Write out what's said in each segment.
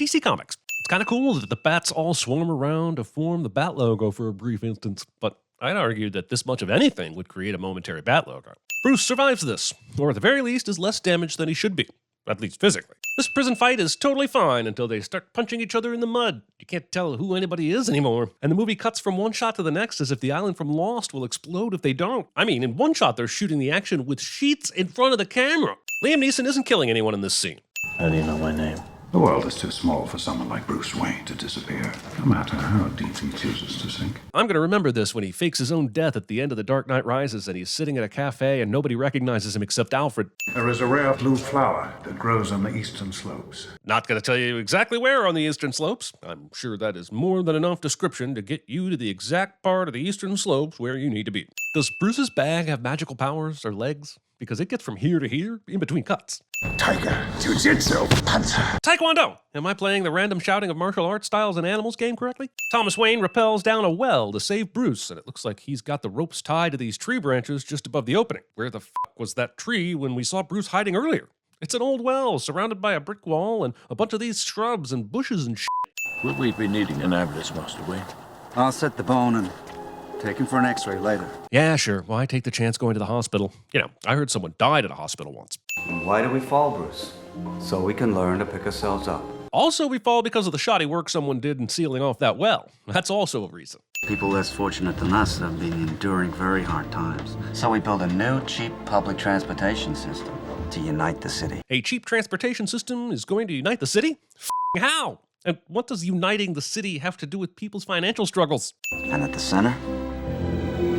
DC Comics. It's kind of cool that the bats all swarm around to form the bat logo for a brief instance, but I'd argue that this much of anything would create a momentary bat logo. Bruce survives this, or at the very least is less damaged than he should be, at least physically. This prison fight is totally fine until they start punching each other in the mud. You can't tell who anybody is anymore. And the movie cuts from one shot to the next as if the island from Lost will explode if they don't. I mean, in one shot they're shooting the action with sheets in front of the camera. Liam Neeson isn't killing anyone in this scene. How do you know my name? The world is too small for someone like Bruce Wayne to disappear, no matter how deep he chooses to sink. I'm going to remember this when he fakes his own death at the end of The Dark Knight Rises and he's sitting at a cafe and nobody recognizes him except Alfred. There is a rare blue flower that grows on the eastern slopes. Not going to tell you exactly where on the eastern slopes. I'm sure that is more than enough description to get you to the exact part of the eastern slopes where you need to be. Does Bruce's bag have magical powers or legs? Because it gets from here to here in between cuts. Tiger, Jiu-Jitsu, Panzer. Taekwondo! Am I playing the random shouting of martial arts styles and animals game correctly? Thomas Wayne rappels down a well to save Bruce, and it looks like he's got the ropes tied to these tree branches just above the opening. Where the fuck was that tree when we saw Bruce hiding earlier? It's an old well surrounded by a brick wall and a bunch of these shrubs and bushes and shit. Will we be needing an ambulance, Master Wayne? I'll set the bone and take him for an x-ray later. Yeah, sure. Why take the chance going to the hospital? You know, I heard someone died at a hospital once. Why do we fall, Bruce? So we can learn to pick ourselves up. Also, we fall because of the shoddy work someone did in sealing off that well. That's also a reason. People less fortunate than us have been enduring very hard times. So we build a new, cheap public transportation system to unite the city. A cheap transportation system is going to unite the city? F***ing how? And what does uniting the city have to do with people's financial struggles? And at the center,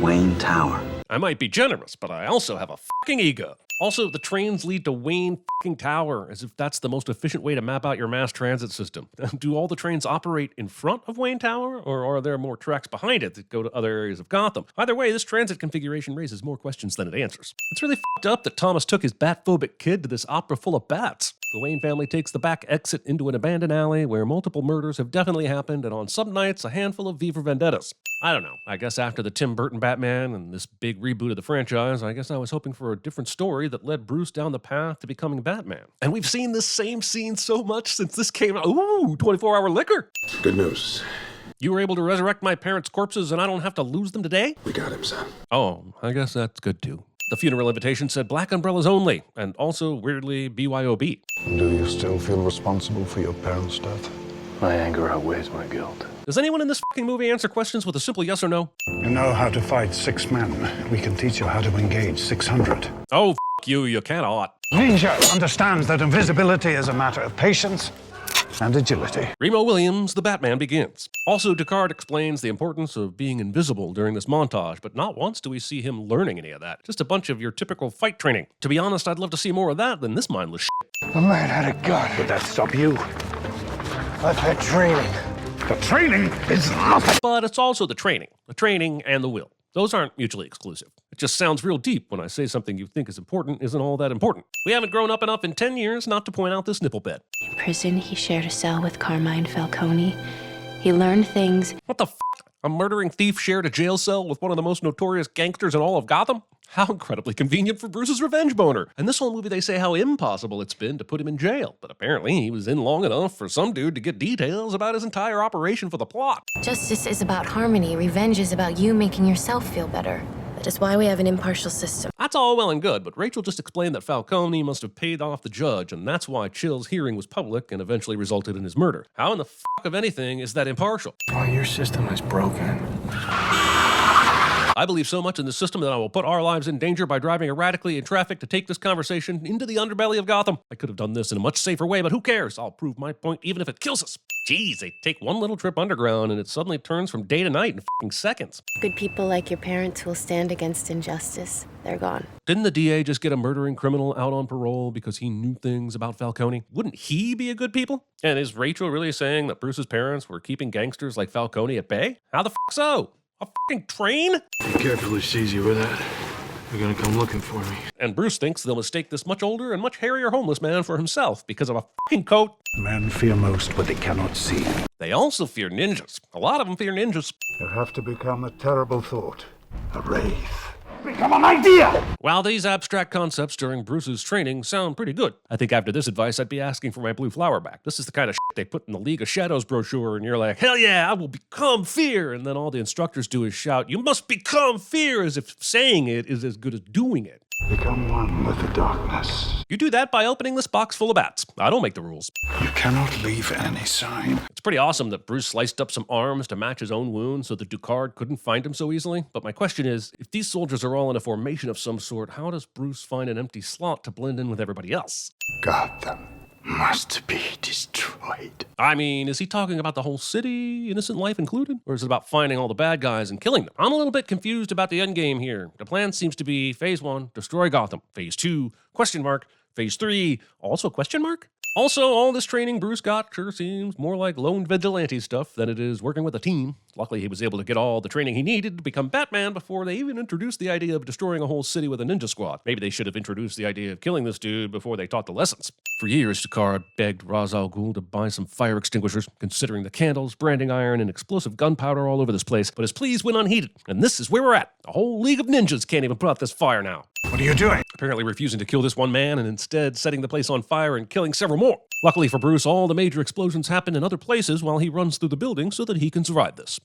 Wayne Tower. I might be generous, but I also have a fucking ego. Also, the trains lead to Wayne fucking Tower, as if that's the most efficient way to map out your mass transit system. Do all the trains operate in front of Wayne Tower, or are there more tracks behind it that go to other areas of Gotham? Either way, this transit configuration raises more questions than it answers. It's really fucked up that Thomas took his bat-phobic kid to this opera full of bats. The Wayne family takes the back exit into an abandoned alley where multiple murders have definitely happened, and on some nights, a handful of V for Vendettas. I don't know. I guess after the Tim Burton Batman and this big reboot of the franchise, I guess I was hoping for a different story that led Bruce down the path to becoming Batman. And we've seen this same scene so much since this came out. Ooh, 24-hour liquor. Good news. You were able to resurrect my parents' corpses and I don't have to lose them today? We got him, son. Oh, I guess that's good too. The funeral invitation said black umbrellas only, and also, weirdly, BYOB. Do you still feel responsible for your parents' death? My anger outweighs my guilt. Does anyone in this fucking movie answer questions with a simple yes or no? You know how to fight 6 men. We can teach you how to engage 600. Oh, you, you cannot. Ninja understands that invisibility is a matter of patience and agility. Remo Williams, the Batman, begins. Also, Descartes explains the importance of being invisible during this montage, but not once do we see him learning any of that. Just a bunch of your typical fight training. To be honest, I'd love to see more of that than this mindless shit. The man had a gun. Would that stop you? I've had training. The training is nothing. But it's also the training and the will. Those aren't mutually exclusive. It just sounds real deep when I say something you think is important isn't all that important. We haven't grown up enough in 10 years not to point out this nipple bed. In prison, he shared a cell with Carmine Falcone. He learned things. What the f***? A murdering thief shared a jail cell with one of the most notorious gangsters in all of Gotham? How incredibly convenient for Bruce's revenge boner. And this whole movie they say how impossible it's been to put him in jail. But apparently he was in long enough for some dude to get details about his entire operation for the plot. Justice is about harmony. Revenge is about you making yourself feel better. That is why we have an impartial system. That's all well and good, but Rachel just explained that Falcone must have paid off the judge, and that's why Chill's hearing was public and eventually resulted in his murder. How in the fuck of anything is that impartial? Oh, your system is broken. I believe so much in this system that I will put our lives in danger by driving erratically in traffic to take this conversation into the underbelly of Gotham. I could have done this in a much safer way, but who cares? I'll prove my point even if it kills us. Jeez, they take one little trip underground and it suddenly turns from day to night in fucking seconds. Good people like your parents who will stand against injustice, they're gone. Didn't the DA just get a murdering criminal out on parole because he knew things about Falcone? Wouldn't he be a good people? And is Rachel really saying that Bruce's parents were keeping gangsters like Falcone at bay? How the fuck so? A fucking train? Be careful who sees you with that. They're gonna come looking for me. And Bruce thinks they'll mistake this much older and much hairier homeless man for himself because of a fucking coat. Men fear most what they cannot see. They also fear ninjas. A lot of them fear ninjas. You have to become a terrible thought. A wraith. become an idea! While these abstract concepts during Bruce's training sound pretty good, I think after this advice I'd be asking for my blue flower back. This is the kind of shit they put in the League of Shadows brochure, and you're like, hell yeah, I will become fear! And then all the instructors do is shout, you must become fear, as if saying it is as good as doing it. Become one with the darkness. You do that by opening this box full of bats. I don't make the rules. You cannot leave any sign. It's pretty awesome that Bruce sliced up some arms to match his own wound so that Ducard couldn't find him so easily. But my question is, if these soldiers are all in a formation of some sort, how does Bruce find an empty slot to blend in with everybody else? Gotham must be destroyed. I mean, is he talking about the whole city, innocent life included? Or is it about finding all the bad guys and killing them? I'm a little bit confused about the endgame here. The plan seems to be Phase 1, destroy Gotham. Phase 2, question mark. Phase 3, also question mark? Also, all this training Bruce got sure seems more like lone vigilante stuff than it is working with a team. Luckily, he was able to get all the training he needed to become Batman before they even introduced the idea of destroying a whole city with a ninja squad. Maybe they should have introduced the idea of killing this dude before they taught the lessons. For years, Ducard begged Ra's al Ghul to buy some fire extinguishers, considering the candles, branding iron, and explosive gunpowder all over this place, but his pleas went unheeded. And this is where we're at. A whole league of ninjas can't even put out this fire now. What are you doing? Apparently refusing to kill this one man and instead setting the place on fire and killing several more. Luckily for Bruce, all the major explosions happen in other places while he runs through the building so that he can survive this.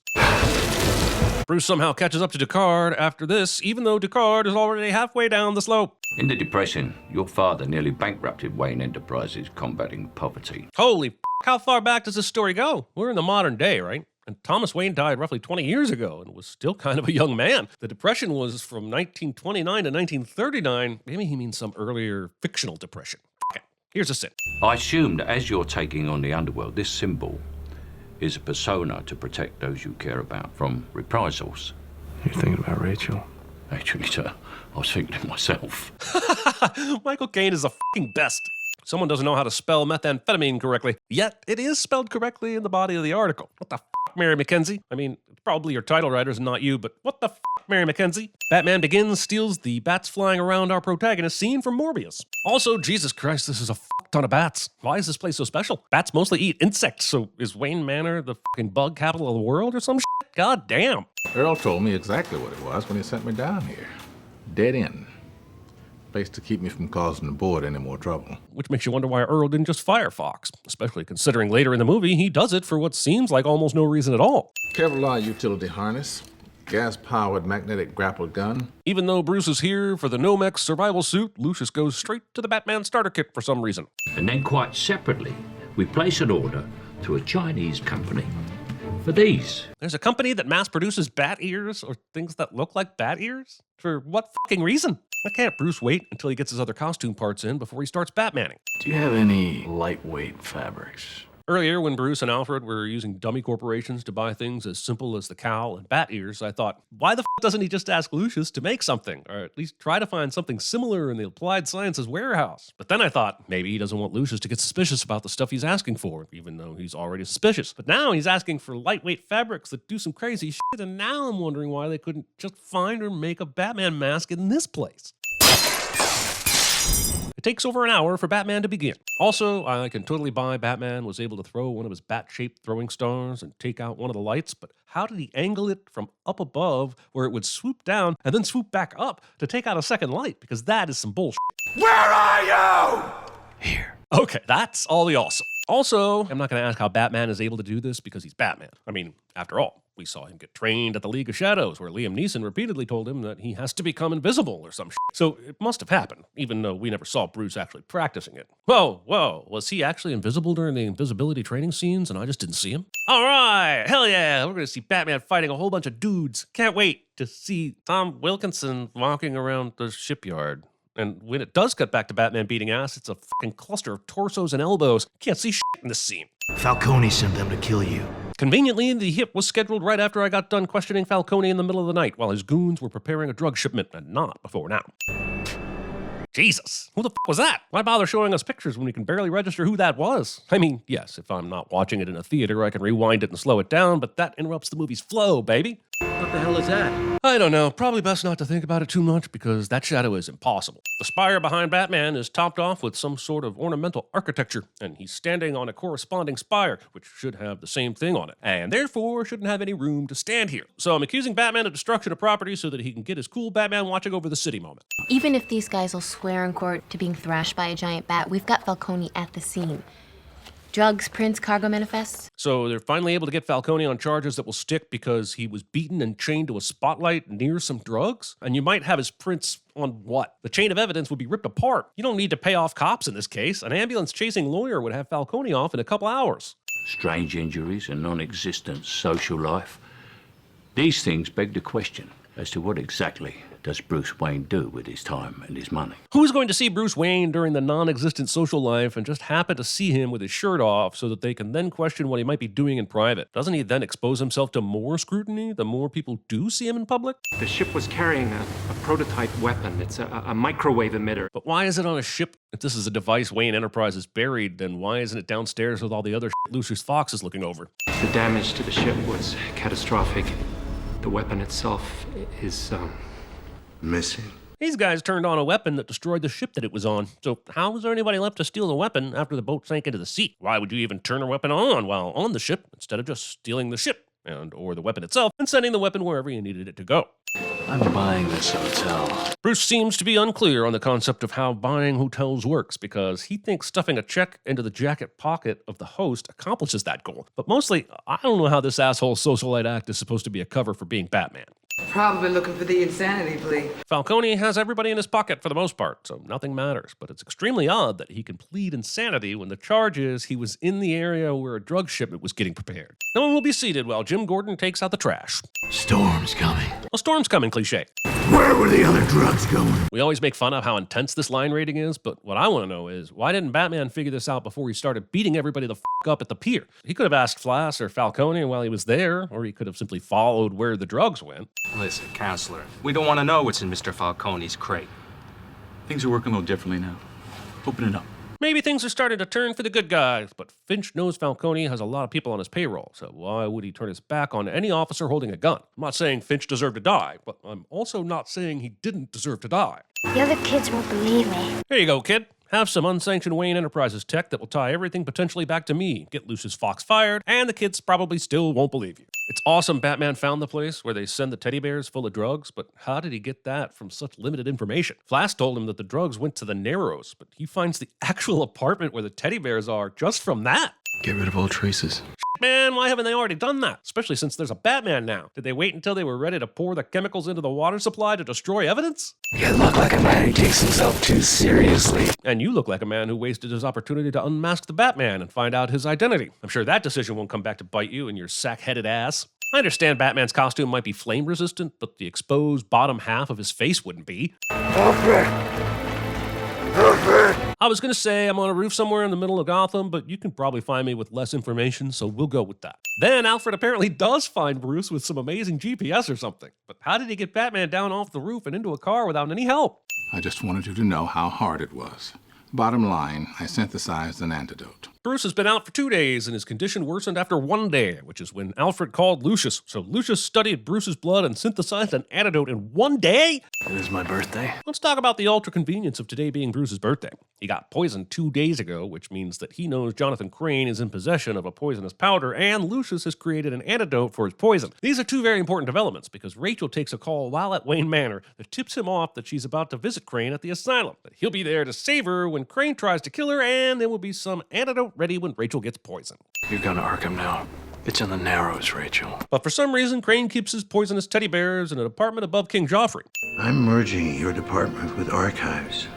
Bruce somehow catches up to Ducard after this, even though Ducard is already halfway down the slope. In the Depression, your father nearly bankrupted Wayne Enterprises combating poverty. Holy f***, how far back does this story go? We're in the modern day, right? And Thomas Wayne died roughly 20 years ago and was still kind of a young man. The Depression was from 1929 to 1939. Maybe he means some earlier fictional depression. Okay, here's a sin. I assume that as you're taking on the underworld, this symbol is a persona to protect those you care about from reprisals. You're thinking about Rachel? Actually, sir, I was thinking of myself. Michael Caine is the f***ing best. Someone doesn't know how to spell methamphetamine correctly, yet it is spelled correctly in the body of the article. What the f***, Mary McKenzie? I mean, it's probably your title writers and not you, but what the f***, Mary McKenzie? Batman Begins steals the bats flying around our protagonist scene from Morbius. Also, Jesus Christ, this is a f*** ton of bats. Why is this place so special? Bats mostly eat insects, so is Wayne Manor the f***ing bug capital of the world or some shit? God damn. Earl told me exactly what it was when he sent me down here. Dead end. Place to keep me from causing the board any more trouble. Which makes you wonder why Earl didn't just fire Fox, especially considering later in the movie he does it for what seems like almost no reason at all. Kevlar utility harness, gas-powered magnetic grapple gun. Even though Bruce is here for the Nomex survival suit, Lucius goes straight to the Batman starter kit for some reason. And then quite separately, we place an order to a Chinese company for these. There's a company that mass produces bat ears or things that look like bat ears? For what fucking reason? Why can't Bruce wait until he gets his other costume parts in before he starts Batmaning? Do you have any lightweight fabrics? Earlier, when Bruce and Alfred were using dummy corporations to buy things as simple as the cowl and bat ears, I thought, why the f doesn't he just ask Lucius to make something? Or at least try to find something similar in the Applied Sciences warehouse. But then I thought, maybe he doesn't want Lucius to get suspicious about the stuff he's asking for, even though he's already suspicious. But now he's asking for lightweight fabrics that do some crazy shit, and now I'm wondering why they couldn't just find or make a Batman mask in this place. It takes over an hour for Batman to begin. Also, I can totally buy Batman was able to throw one of his bat-shaped throwing stars and take out one of the lights, but how did he angle it from up above where it would swoop down and then swoop back up to take out a second light? Because that is some bullshit. Where are you? Here. Okay, that's all the awesome. Also, I'm not going to ask how Batman is able to do this because he's Batman. I mean, after all, we saw him get trained at the League of Shadows, where Liam Neeson repeatedly told him that he has to become invisible or some shit. So it must have happened, even though we never saw Bruce actually practicing it. Whoa, was he actually invisible during the invisibility training scenes and I just didn't see him? All right, hell yeah, we're going to see Batman fighting a whole bunch of dudes. Can't wait to see Tom Wilkinson walking around the shipyard. And when it does cut back to Batman beating ass, it's a fucking cluster of torsos and elbows. Can't see shit in this scene. Falcone sent them to kill you. Conveniently, the hit was scheduled right after I got done questioning Falcone in the middle of the night while his goons were preparing a drug shipment, and not before now. Jesus, who the f*** was that? Why bother showing us pictures when we can barely register who that was? I mean, yes, if I'm not watching it in a theater, I can rewind it and slow it down, but that interrupts the movie's flow, baby. What the hell is that? I don't know. Probably best not to think about it too much because that shadow is impossible. The spire behind Batman is topped off with some sort of ornamental architecture, and he's standing on a corresponding spire, which should have the same thing on it, and therefore shouldn't have any room to stand here. So I'm accusing Batman of destruction of property so that he can get his cool Batman watching over the city moment. Even if these guys will swear in court to being thrashed by a giant bat, we've got Falcone at the scene. Drugs, prints, cargo manifests. So they're finally able to get Falcone on charges that will stick because he was beaten and chained to a spotlight near some drugs? And you might have his prints on what? The chain of evidence would be ripped apart. You don't need to pay off cops in this case. An ambulance-chasing lawyer would have Falcone off in a couple hours. Strange injuries and non-existent social life. These things beg the question as to what exactly does Bruce Wayne do with his time and his money? Who's going to see Bruce Wayne during the non-existent social life and just happen to see him with his shirt off so that they can then question what he might be doing in private? Doesn't he then expose himself to more scrutiny the more people do see him in public? The ship was carrying a prototype weapon. It's a microwave emitter. But why is it on a ship? If this is a device Wayne Enterprises buried, then why isn't it downstairs with all the other shit Lucius Fox is looking over? The damage to the ship was catastrophic. The weapon itself is, Missing. These guys turned on a weapon that destroyed the ship that it was on. So how was there anybody left to steal the weapon after the boat sank into the sea? Why would you even turn a weapon on while on the ship instead of just stealing the ship or the weapon itself and sending the weapon wherever you needed it to go? I'm buying this hotel. Bruce seems to be unclear on the concept of how buying hotels works because he thinks stuffing a check into the jacket pocket of the host accomplishes that goal. But mostly, I don't know how this asshole socialite act is supposed to be a cover for being Batman. Probably looking for the insanity plea. Falcone has everybody in his pocket for the most part, so nothing matters. But it's extremely odd that he can plead insanity when the charge is he was in the area where a drug shipment was getting prepared. No one will be seated while Jim Gordon takes out the trash. Storm's coming. A storm's coming, cliche. Where were the other drugs going? We always make fun of how intense this line rating is, but what I want to know is, why didn't Batman figure this out before he started beating everybody the f*** up at the pier? He could have asked Flash or Falcone while he was there, or he could have simply followed where the drugs went. Listen, counselor, we don't want to know what's in Mr. Falcone's crate. Things are working a little differently now. Open it up. Maybe things are starting to turn for the good guys, but Finch knows Falcone has a lot of people on his payroll, so why would he turn his back on any officer holding a gun? I'm not saying Finch deserved to die, but I'm also not saying he didn't deserve to die. The other kids won't believe me. Here you go, kid. Have some unsanctioned Wayne Enterprises tech that will tie everything potentially back to me, get Lucius Fox fired, and the kids probably still won't believe you. It's awesome Batman found the place where they send the teddy bears full of drugs, but how did he get that from such limited information? Flash told him that the drugs went to the Narrows, but he finds the actual apartment where the teddy bears are just from that. Get rid of all traces. Man, why haven't they already done that? Especially since there's a Batman now. Did they wait until they were ready to pour the chemicals into the water supply to destroy evidence? You look like a man who takes himself too seriously. And you look like a man who wasted his opportunity to unmask the Batman and find out his identity. I'm sure that decision won't come back to bite you in your sack-headed ass. I understand Batman's costume might be flame-resistant, but the exposed bottom half of his face wouldn't be. I was going to say I'm on a roof somewhere in the middle of Gotham, but you can probably find me with less information, so we'll go with that. Then Alfred apparently does find Bruce with some amazing GPS or something. But how did he get Batman down off the roof and into a car without any help? I just wanted you to know how hard it was. Bottom line, I synthesized an antidote. Bruce has been out for 2 days, and his condition worsened after 1 day, which is when Alfred called Lucius. So Lucius studied Bruce's blood and synthesized an antidote in 1 day? It is my birthday. Let's talk about the ultra convenience of today being Bruce's birthday. He got poisoned 2 days ago, which means that he knows Jonathan Crane is in possession of a poisonous powder, and Lucius has created an antidote for his poison. These are 2 very important developments, because Rachel takes a call while at Wayne Manor that tips him off that she's about to visit Crane at the asylum, that he'll be there to save her when Crane tries to kill her, and there will be some antidote ready when Rachel gets poisoned. You've gone to Arkham now. It's in the Narrows, Rachel. But for some reason, Crane keeps his poisonous teddy bears in an apartment above King Joffrey. I'm merging your department with Archives,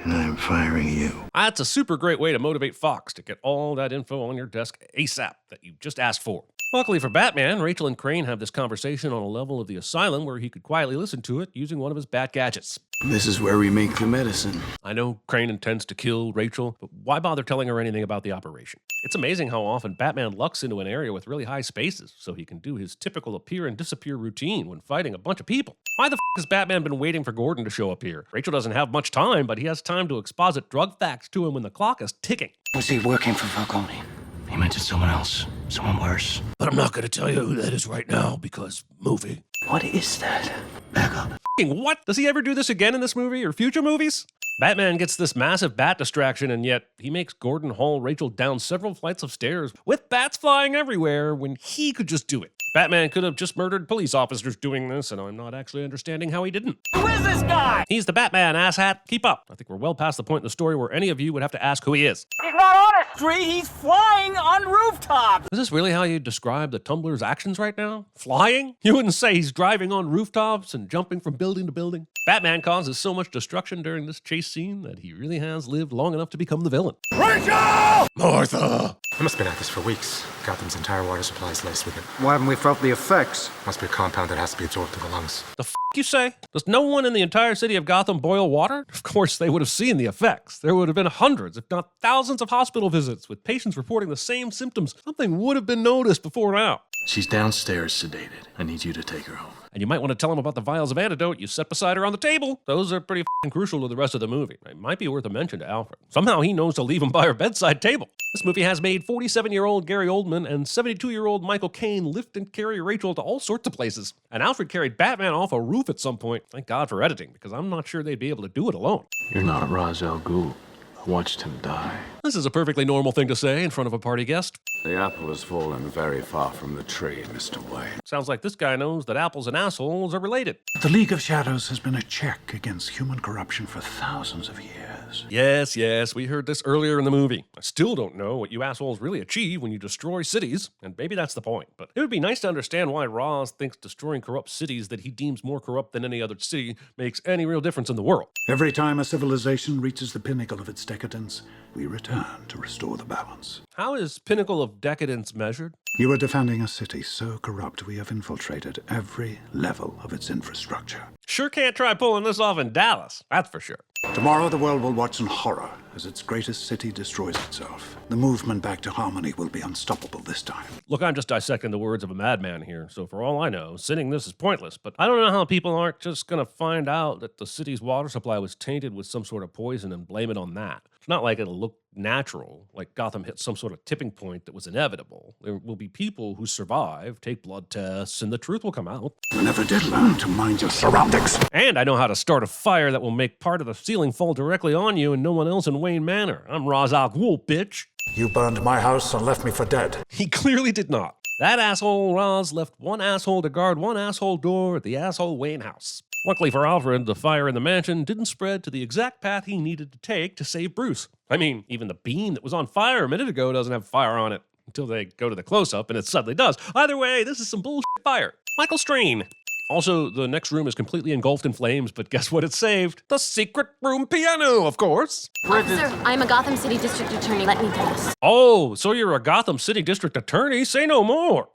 and I'm firing you. That's a super great way to motivate Fox to get all that info on your desk ASAP that you just asked for. Luckily for Batman, Rachel and Crane have this conversation on a level of the asylum where he could quietly listen to it using one of his bat gadgets. This is where we make the medicine. I know Crane intends to kill Rachel, but why bother telling her anything about the operation? It's amazing how often Batman lucks into an area with really high spaces so he can do his typical appear and disappear routine when fighting a bunch of people. Why the f*** has Batman been waiting for Gordon to show up here? Rachel doesn't have much time, but he has time to exposit drug facts to him when the clock is ticking. Was he working for Falcone? He mentioned someone else. Someone worse. But I'm not going to tell you who that is right now because movie. What is that? Back up. What? Does he ever do this again in this movie or future movies? Batman gets this massive bat distraction, and yet he makes Gordon haul Rachel down several flights of stairs with bats flying everywhere when he could just do it. Batman could have just murdered police officers doing this, and I'm not actually understanding how he didn't. Who is this guy? He's the Batman, asshat. Keep up. I think we're well past the point in the story where any of you would have to ask who he is. He's not on a street, he's flying on rooftops. Is this really how you describe the Tumbler's actions right now? Flying? You wouldn't say he's driving on rooftops and jumping from building to building? Batman causes so much destruction during this chase scene that he really has lived long enough to become the villain. Rachel! Martha! I must have been at this for weeks. Gotham's entire water supply is laced with it. Why haven't we felt the effects? Must be a compound that has to be absorbed to the lungs. The f*** you say? Does no one in the entire city of Gotham boil water? Of course they would have seen the effects. There would have been hundreds, if not thousands of hospital visits with patients reporting the same symptoms. Something would have been noticed before now. She's downstairs sedated. I need you to take her home. And you might want to tell him about the vials of antidote you set beside her on the table. Those are pretty crucial to the rest of the movie. It might be worth a mention to Alfred. Somehow he knows to leave him by her bedside table. This movie has made 47-year-old Gary Oldman and 72-year-old Michael Caine lift and carry Rachel to all sorts of places. And Alfred carried Batman off a roof at some point. Thank God for editing, because I'm not sure they'd be able to do it alone. You're not Ra's al Ghul. I watched him die. This is a perfectly normal thing to say in front of a party guest. The apple has fallen very far from the tree, Mr. Wayne. Sounds like this guy knows that apples and assholes are related. The League of Shadows has been a check against human corruption for thousands of years. Yes, we heard this earlier in the movie. I still don't know what you assholes really achieve when you destroy cities, and maybe that's the point. But it would be nice to understand why Ra's thinks destroying corrupt cities that he deems more corrupt than any other city makes any real difference in the world. Every time a civilization reaches the pinnacle of its decadence, we return to restore the balance. How is pinnacle of decadence measured? You are defending a city so corrupt we have infiltrated every level of its infrastructure. Sure can't try pulling this off in Dallas, that's for sure. Tomorrow the world will watch in horror as its greatest city destroys itself. The movement back to harmony will be unstoppable this time. Look, I'm just dissecting the words of a madman here, so for all I know, sending this is pointless, but I don't know how people aren't just gonna find out that the city's water supply was tainted with some sort of poison and blame it on that. It's not like it'll look natural, like Gotham hit some sort of tipping point that was inevitable. There will be people who survive, take blood tests, and the truth will come out. You never did learn to mind your surroundings. And I know how to start a fire that will make part of the ceiling fall directly on you and no one else in Wayne Manor. I'm Ra's al Ghul, bitch. You burned my house and left me for dead. He clearly did not. That asshole Ra's left one asshole to guard one asshole door at the asshole Wayne house. Luckily for Alfred, the fire in the mansion didn't spread to the exact path he needed to take to save Bruce. I mean, even the beam that was on fire a minute ago doesn't have fire on it until they go to the close-up, and it suddenly does. Either way, this is some bullshit fire. Michael Strain. Also, the next room is completely engulfed in flames, but guess what it saved? The secret room piano, of course. Officer, I'm a Gotham City District Attorney. Let me pass. Oh, so you're a Gotham City District Attorney? Say no more.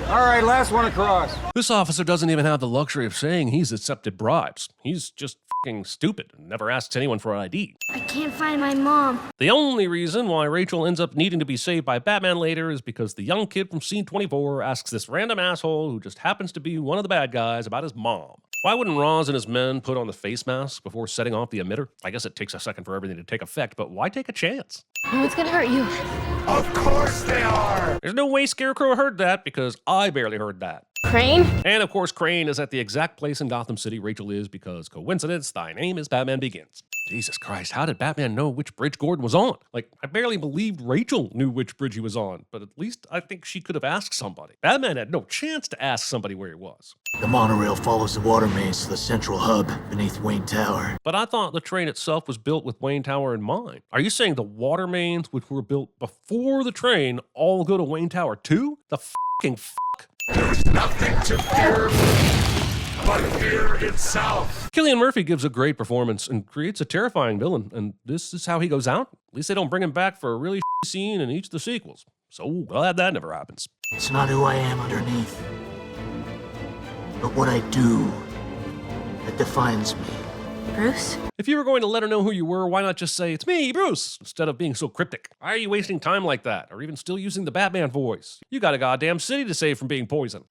All right, last one across. This officer doesn't even have the luxury of saying he's accepted bribes. He's just f***ing stupid and never asks anyone for ID. I can't find my mom. The only reason why Rachel ends up needing to be saved by Batman later is because the young kid from scene 24 asks this random asshole who just happens to be one of the bad guys about his mom. Why wouldn't Ra's and his men put on the face mask before setting off the emitter? I guess it takes a second for everything to take effect, but why take a chance? No one's gonna hurt you. Of course they are! There's no way Scarecrow heard that because I barely heard that. Crane? And of course, Crane is at the exact place in Gotham City Rachel is because coincidence, thy name is Batman Begins. Jesus Christ, how did Batman know which bridge Gordon was on? Like, I barely believed Rachel knew which bridge he was on, but at least I think she could have asked somebody. Batman had no chance to ask somebody where he was. The monorail follows the water mains to the central hub beneath Wayne Tower. But I thought the train itself was built with Wayne Tower in mind. Are you saying the water mains, which were built before the train, all go to Wayne Tower too? The fucking fuck? There's nothing to fear but fear itself. Cillian Murphy gives a great performance and creates a terrifying villain, and this is how he goes out. At least they don't bring him back for a really scene in each of the sequels. So glad that never happens. It's not who I am underneath, but what I do that defines me. Bruce? If you were going to let her know who you were, why not just say, "It's me, Bruce," instead of being so cryptic? Why are you wasting time like that, or even still using the Batman voice? You got a goddamn city to save from being poisoned.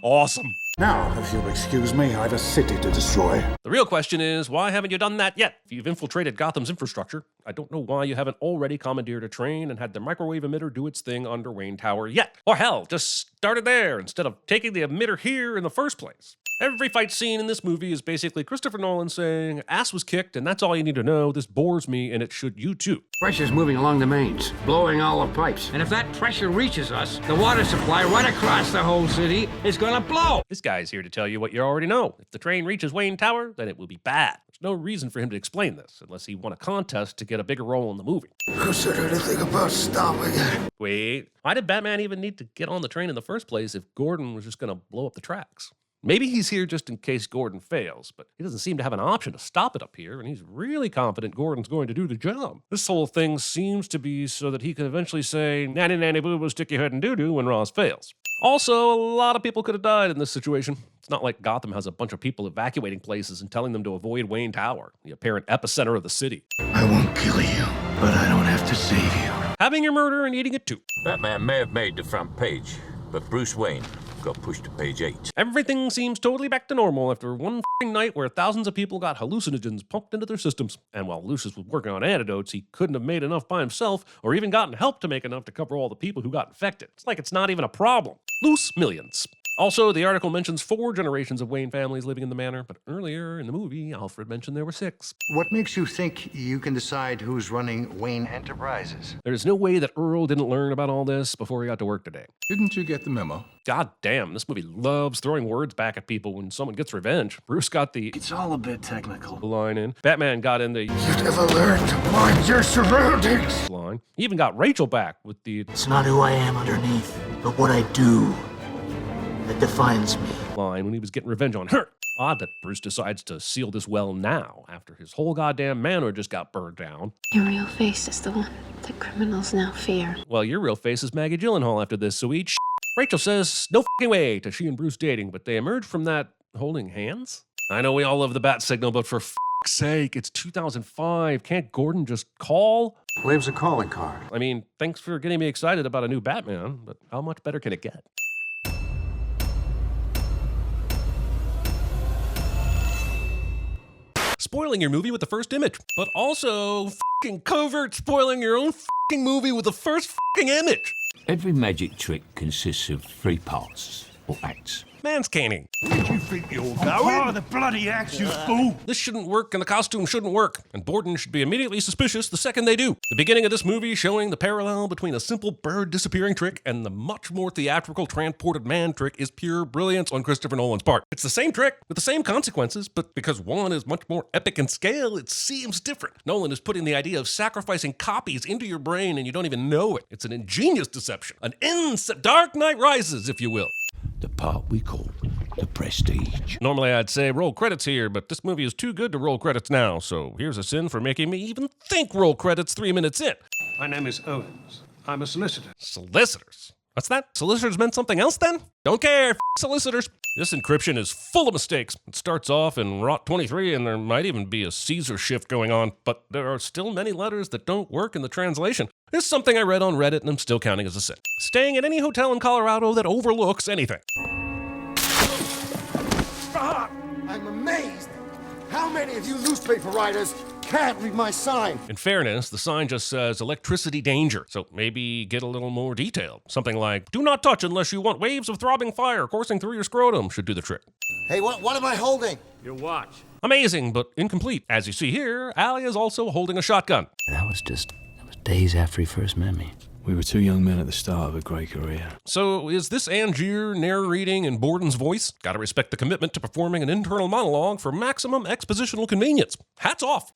Awesome. Now, if you'll excuse me, I've a city to destroy. The real question is, why haven't you done that yet? If you've infiltrated Gotham's infrastructure, I don't know why you haven't already commandeered a train and had the microwave emitter do its thing under Wayne Tower yet. Or hell, just started there instead of taking the emitter here in the first place. Every fight scene in this movie is basically Christopher Nolan saying, ass was kicked and that's all you need to know, this bores me and it should you too. Pressure's moving along the mains, blowing all the pipes. And if that pressure reaches us, the water supply right across the whole city is gonna blow. This guy's here to tell you what you already know. If the train reaches Wayne Tower, then it will be bad. There's no reason for him to explain this, unless he won a contest to get a bigger role in the movie. Who said anything about stopping it? Wait, why did Batman even need to get on the train in the first place if Gordon was just gonna blow up the tracks? Maybe he's here just in case Gordon fails, but he doesn't seem to have an option to stop it up here, and he's really confident Gordon's going to do the job. This whole thing seems to be so that he can eventually say, nanny nanny boo boo stick your head in doo-doo when Ross fails. Also, a lot of people could have died in this situation. It's not like Gotham has a bunch of people evacuating places and telling them to avoid Wayne Tower, the apparent epicenter of the city. I won't kill you, but I don't have to save you. Having your murder and eating it too. Batman may have made the front page, but Bruce Wayne got pushed to page 8. Everything seems totally back to normal after one night where thousands of people got hallucinogens pumped into their systems. And while Lucius was working on antidotes, he couldn't have made enough by himself or even gotten help to make enough to cover all the people who got infected. It's like it's not even a problem. Loose millions. Also, the article mentions 4 generations of Wayne families living in the manor, but earlier in the movie, Alfred mentioned there were 6. What makes you think you can decide who's running Wayne Enterprises? There's no way that Earl didn't learn about all this before he got to work today. Didn't you get the memo? God damn, this movie loves throwing words back at people when someone gets revenge. Bruce got the It's all a bit technical line in. Batman got in the You never learn to mind your surroundings line. He even got Rachel back with the It's not who I am underneath, but what I do that defines me. Line when he was getting revenge on her. Odd that Bruce decides to seal this well now, after his whole goddamn manor just got burned down. Your real face is the one that criminals now fear. Well, your real face is Maggie Gyllenhaal after this, so eat shit. Rachel says, no fucking way to she and Bruce dating, but they emerge from that holding hands? I know we all love the bat signal, but for fuck's sake, it's 2005. Can't Gordon just call? Leaves a calling card. I mean, thanks for getting me excited about a new Batman, but how much better can it get? Spoiling your movie with the first image, but also fucking covert spoiling your own fucking movie with the first fucking image. Every magic trick consists of 3 parts, or acts. Manscaining. Where do you think you're going? Part of the bloody axe, you fool! This shouldn't work and the costume shouldn't work, and Borden should be immediately suspicious the second they do. The beginning of this movie showing the parallel between a simple bird disappearing trick and the much more theatrical transported man trick is pure brilliance on Christopher Nolan's part. It's the same trick with the same consequences, but because one is much more epic in scale, it seems different. Nolan is putting the idea of sacrificing copies into your brain and you don't even know it. It's an ingenious deception. An Dark Knight Rises, if you will. The part we call the prestige. Normally I'd say roll credits here, but this movie is too good to roll credits now, so here's a sin for making me even think roll credits 3 minutes in. My name is Owens. I'm a solicitor. Solicitors? What's that? Solicitors meant something else then? Don't care, solicitors. This encryption is full of mistakes. It starts off in Rot 23 and there might even be a Caesar shift going on, but there are still many letters that don't work in the translation. This is something I read on Reddit and I'm still counting as a sin. Staying at any hotel in Colorado that overlooks anything. I'm amazed. How many of you newspaper writers can't read my sign? In fairness, the sign just says electricity danger, so maybe get a little more detailed. Something like, do not touch unless you want waves of throbbing fire coursing through your scrotum should do the trick. Hey, what am I holding? Your watch. Amazing, but incomplete. As you see here, Allie is also holding a shotgun. That was days after he first met me. We were 2 young men at the start of a great career. So is this Angier narrating in Borden's voice? Gotta respect the commitment to performing an internal monologue for maximum expositional convenience. Hats off.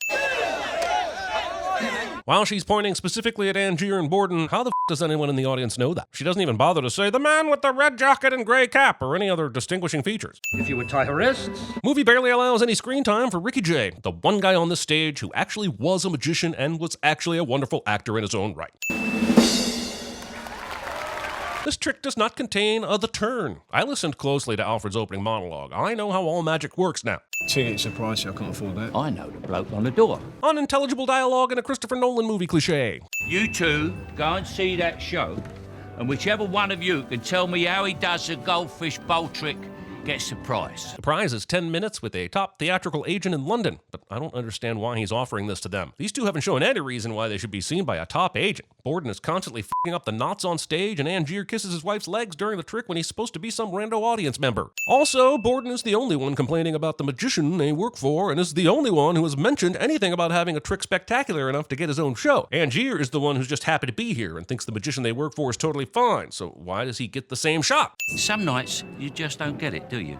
While she's pointing specifically at Angier and Borden, how the does anyone in the audience know that? She doesn't even bother to say the man with the red jacket and gray cap or any other distinguishing features. If you would tie her wrists. Movie barely allows any screen time for Ricky Jay, the one guy on this stage who actually was a magician and was actually a wonderful actor in his own right. This trick does not contain the turn. I listened closely to Alfred's opening monologue. I know how all magic works now. Ticket's a price, I can't afford that. I know the bloke on the door. Unintelligible dialogue in a Christopher Nolan movie cliche. You two go and see that show, and whichever one of you can tell me how he does the goldfish bowl trick gets the prize. The prize is 10 minutes with a top theatrical agent in London, but I don't understand why he's offering this to them. These two haven't shown any reason why they should be seen by a top agent. Borden is constantly f***ing up the knots on stage, and Angier kisses his wife's legs during the trick when he's supposed to be some rando audience member. Also, Borden is the only one complaining about the magician they work for, and is the only one who has mentioned anything about having a trick spectacular enough to get his own show. Angier is the one who's just happy to be here and thinks the magician they work for is totally fine, so why does he get the same shot? Some nights, you just don't get it, do you?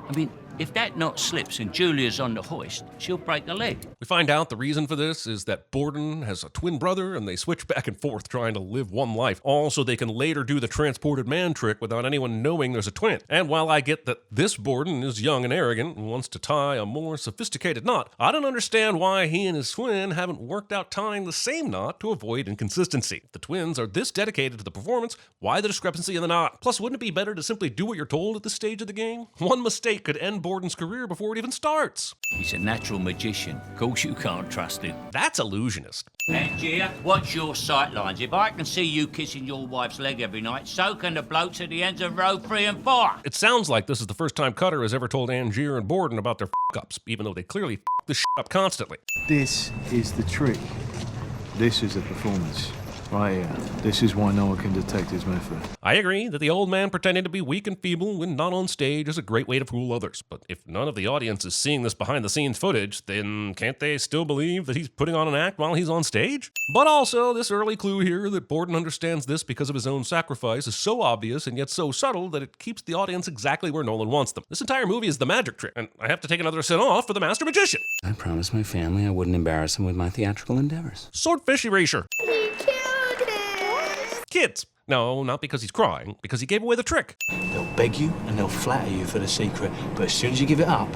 I mean, if that knot slips and Julia's on the hoist, she'll break a leg. We find out the reason for this is that Borden has a twin brother and they switch back and forth trying to live one life, all so they can later do the transported man trick without anyone knowing there's a twin. And while I get that this Borden is young and arrogant and wants to tie a more sophisticated knot, I don't understand why he and his twin haven't worked out tying the same knot to avoid inconsistency. If the twins are this dedicated to the performance, why the discrepancy in the knot? Plus, wouldn't it be better to simply do what you're told at this stage of the game? One mistake could end Borden's career before it even starts. He's a natural magician. Of course you can't trust him. That's illusionist. Angier, watch your sightlines. If I can see you kissing your wife's leg every night, so can the blokes at the ends of row 3 and 4. It sounds like this is the first time Cutter has ever told Angier and Borden about their f***ups, even though they clearly f*** this shit up constantly. This is the trick. This is the performance. Right here. This is why no one can detect his method. I agree that the old man pretending to be weak and feeble when not on stage is a great way to fool others. But if none of the audience is seeing this behind-the-scenes footage, then can't they still believe that he's putting on an act while he's on stage? But also, this early clue here that Borden understands this because of his own sacrifice is so obvious and yet so subtle that it keeps the audience exactly where Nolan wants them. This entire movie is the magic trick, and I have to take another set off for the master magician. I promised my family I wouldn't embarrass them with my theatrical endeavors. Swordfish erasure. Kids. No, not because he's crying, because he gave away the trick. They'll beg you and they'll flatter you for the secret, but as soon as you give it up,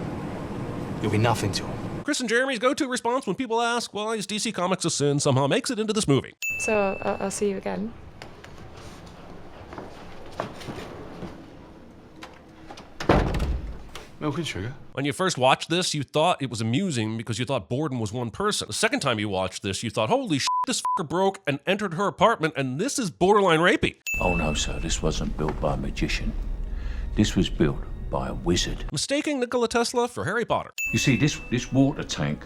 you'll be nothing to them. Chris and Jeremy's go-to response when people ask, why is DC Comics a sin, somehow makes it into this movie. So, I'll see you again. Milk and sugar. When you first watched this, you thought it was amusing because you thought Borden was one person. The second time you watched this, you thought, holy shit, this fucker broke and entered her apartment, and this is borderline rapey. Oh no, sir, this wasn't built by a magician. This was built by a wizard. Mistaking Nikola Tesla for Harry Potter. You see, this water tank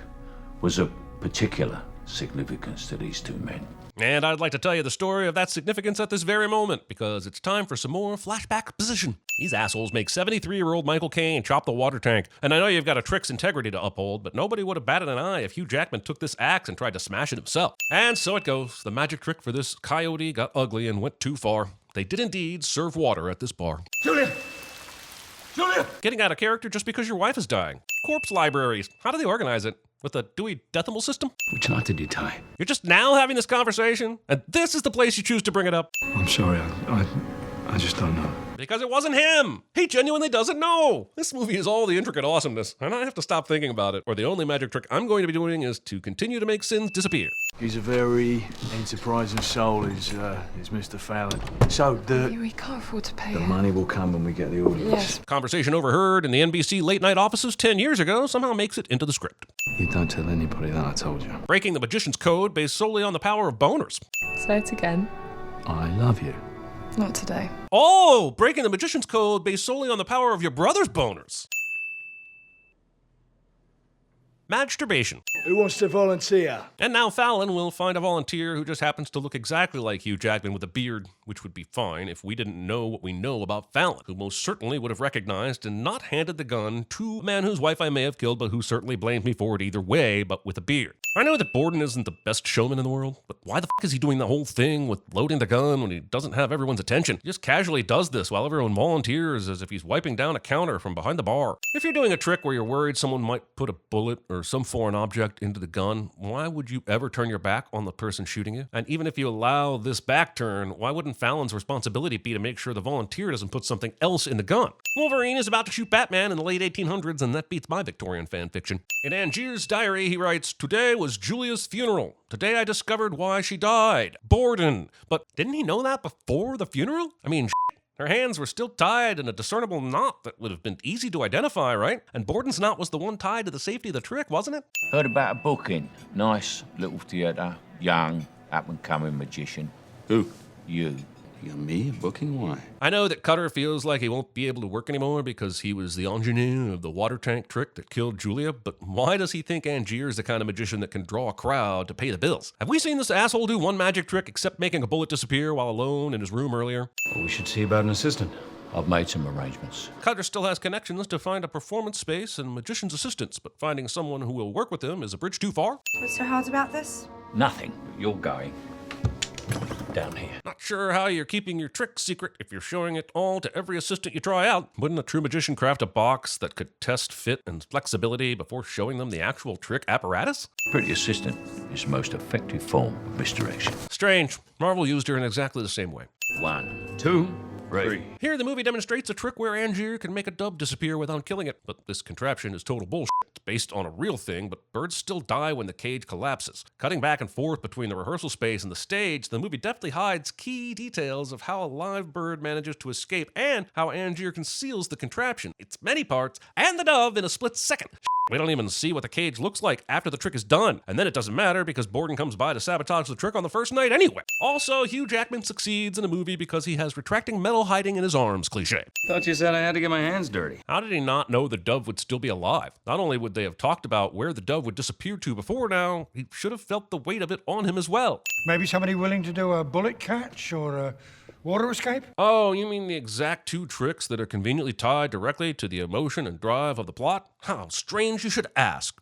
was of particular significance to these two men. And I'd like to tell you the story of that significance at this very moment, because it's time for some more flashback position. These assholes make 73-year-old Michael Caine chop the water tank. And I know you've got a trick's integrity to uphold, but nobody would have batted an eye if Hugh Jackman took this axe and tried to smash it himself. And so it goes. The magic trick for this coyote got ugly and went too far. They did indeed serve water at this bar. Julia! Julia! Getting out of character just because your wife is dying. Corpse libraries. How do they organize it? With a Dewey Decimal System? Which knot did you tie? You're just now having this conversation, and this is the place you choose to bring it up. I'm sorry, I just don't know. Because it wasn't him! He genuinely doesn't know! This movie is all the intricate awesomeness, and I have to stop thinking about it, or the only magic trick I'm going to be doing is to continue to make sins disappear. He's a very enterprising soul, is Mr. Fallon. So, We can't afford to pay the him. money will come when we get the audience. Yes. Conversation overheard in the NBC late-night offices 10 years ago somehow makes it into the script. You don't tell anybody that, I told you. Breaking the magician's code based solely on the power of boners. Say it again. I love you. Not today. Oh! Breaking the magician's code based solely on the power of your brother's boners. Masturbation. Who wants to volunteer? And now Fallon will find a volunteer who just happens to look exactly like Hugh Jackman with a beard, which would be fine if we didn't know what we know about Fallon, who most certainly would have recognized and not handed the gun to a man whose wife I may have killed, but who certainly blames me for it either way, but with a beard. I know that Borden isn't the best showman in the world, but why the f*** is he doing the whole thing with loading the gun when he doesn't have everyone's attention? He just casually does this while everyone volunteers as if he's wiping down a counter from behind the bar. If you're doing a trick where you're worried someone might put a bullet or some foreign object into the gun, why would you ever turn your back on the person shooting you? And even if you allow this back turn, why wouldn't Fallon's responsibility be to make sure the volunteer doesn't put something else in the gun? Wolverine is about to shoot Batman in the late 1800s, and that beats my Victorian fan fiction. In Angier's diary, he writes, "Today was Julia's funeral. Today I discovered why she died. Borden." But didn't he know that before the funeral? I mean, her hands were still tied in a discernible knot that would have been easy to identify, right? And Borden's knot was the one tied to the safety of the trick, wasn't it? Heard about a booking. Nice little theatre, young, up-and-coming magician. Who? You. You got me booking? Why? I know that Cutter feels like he won't be able to work anymore because he was the ingenue of the water tank trick that killed Julia, but why does he think Angier is the kind of magician that can draw a crowd to pay the bills? Have we seen this asshole do one magic trick except making a bullet disappear while alone in his room earlier? Well, we should see about an assistant. I've made some arrangements. Cutter still has connections to find a performance space and magician's assistants, but finding someone who will work with him is a bridge too far. What's so hard about this? Nothing. You're going down here. Not sure how you're keeping your trick secret if you're showing it all to every assistant you try out. Wouldn't a true magician craft a box that could test fit and flexibility before showing them the actual trick apparatus? Pretty assistant is the most effective form of misdirection. Strange. Marvel used her in exactly the same way. 1, 2, 3. Here, the movie demonstrates a trick where Angier can make a dove disappear without killing it, but this contraption is total bullshit. It's based on a real thing, but birds still die when the cage collapses. Cutting back and forth between the rehearsal space and the stage, the movie deftly hides key details of how a live bird manages to escape and how Angier conceals the contraption, its many parts, and the dove in a split second. We don't even see what the cage looks like after the trick is done, and then it doesn't matter because Borden comes by to sabotage the trick on the first night anyway. Also, Hugh Jackman succeeds in a movie because he has retracting metal hiding in his arms cliche. Thought you said I had to get my hands dirty. How did he not know the dove would still be alive? Not only would they have talked about where the dove would disappear to before now, he should have felt the weight of it on him as well. Maybe somebody willing to do a bullet catch or a water escape? Oh, you mean the exact two tricks that are conveniently tied directly to the emotion and drive of the plot? How strange you should ask.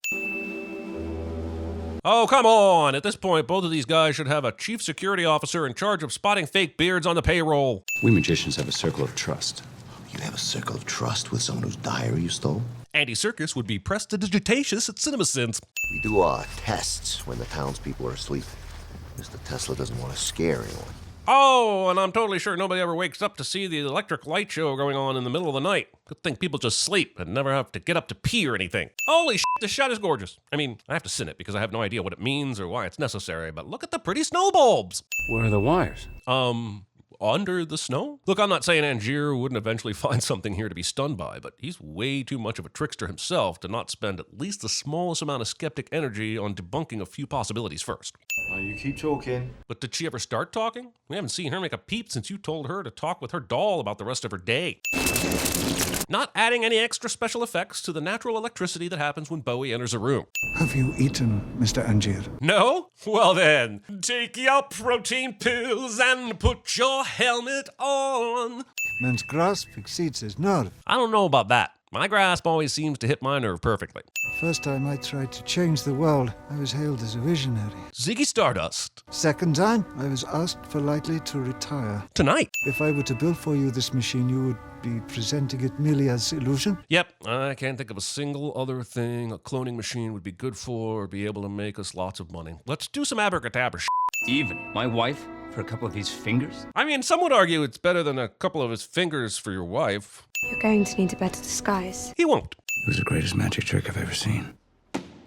Oh, come on! At this point, both of these guys should have a chief security officer in charge of spotting fake beards on the payroll. We magicians have a circle of trust. You have a circle of trust with someone whose diary you stole? Andy Serkis would be prestidigitacious at CinemaSins. We do our tests when the townspeople are asleep. Mr. Tesla doesn't want to scare anyone. Oh, and I'm totally sure nobody ever wakes up to see the electric light show going on in the middle of the night. Good thing people just sleep and never have to get up to pee or anything. Holy shit, this shot is gorgeous. I mean, I have to sin it because I have no idea what it means or why it's necessary, but look at the pretty snow bulbs. Where are the wires? Under the snow? Look, I'm not saying Angier wouldn't eventually find something here to be stunned by, but he's way too much of a trickster himself to not spend at least the smallest amount of skeptic energy on debunking a few possibilities first. You keep talking. But did she ever start talking? We haven't seen her make a peep since you told her to talk with her doll about the rest of her day. Not adding any extra special effects to the natural electricity that happens when Bowie enters a room. Have you eaten, Mr. Angier? No? Well then, take your protein pills and put your helmet on. Man's grasp exceeds his nerve. I don't know about that. My grasp always seems to hit my nerve perfectly. First time I tried to change the world, I was hailed as a visionary. Ziggy Stardust. Second time, I was asked politely to retire. Tonight. If I were to build for you this machine, you would be presenting it merely as illusion? Yep, I can't think of a single other thing a cloning machine would be good for or be able to make us lots of money. Let's do some abracadabra shit. Even my wife for a couple of these fingers? I mean, some would argue it's better than a couple of his fingers for your wife. You're going to need a better disguise. He won't. It was the greatest magic trick I've ever seen.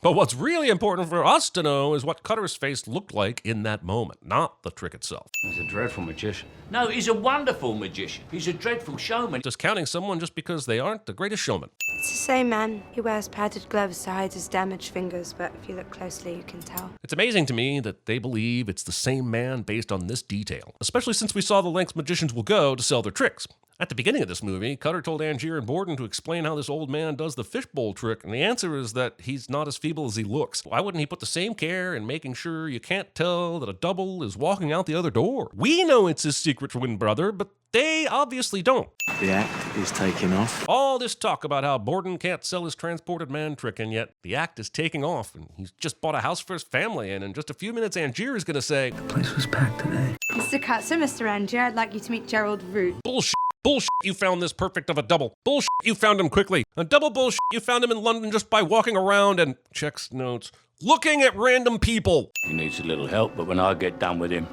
But what's really important for us to know is what Cutter's face looked like in that moment, not the trick itself. He's a dreadful magician. No, he's a wonderful magician. He's a dreadful showman. Discounting someone just because they aren't the greatest showman. It's the same man. He wears padded gloves to hide his damaged fingers, but if you look closely, you can tell. It's amazing to me that they believe it's the same man based on this detail, especially since we saw the lengths magicians will go to sell their tricks. At the beginning of this movie, Cutter told Angier and Borden to explain how this old man does the fishbowl trick, and the answer is that he's not as feeble as he looks. Why wouldn't he put the same care in making sure you can't tell that a double is walking out the other door? We know it's his secret twin brother, but they obviously don't. The act is taking off. All this talk about how Borden can't sell his transported man trick, and yet the act is taking off, and he's just bought a house for his family, and in just a few minutes Angier is going to say, The place was packed today. Mr. Katzer, Mr. Angier, I'd like you to meet Gerald Root. Bullshit. Bullshit, you found this perfect of a double. Bullshit, you found him quickly. A double bullshit, you found him in London just by walking around and, checks notes, looking at random people. He needs a little help, but when I get done with him,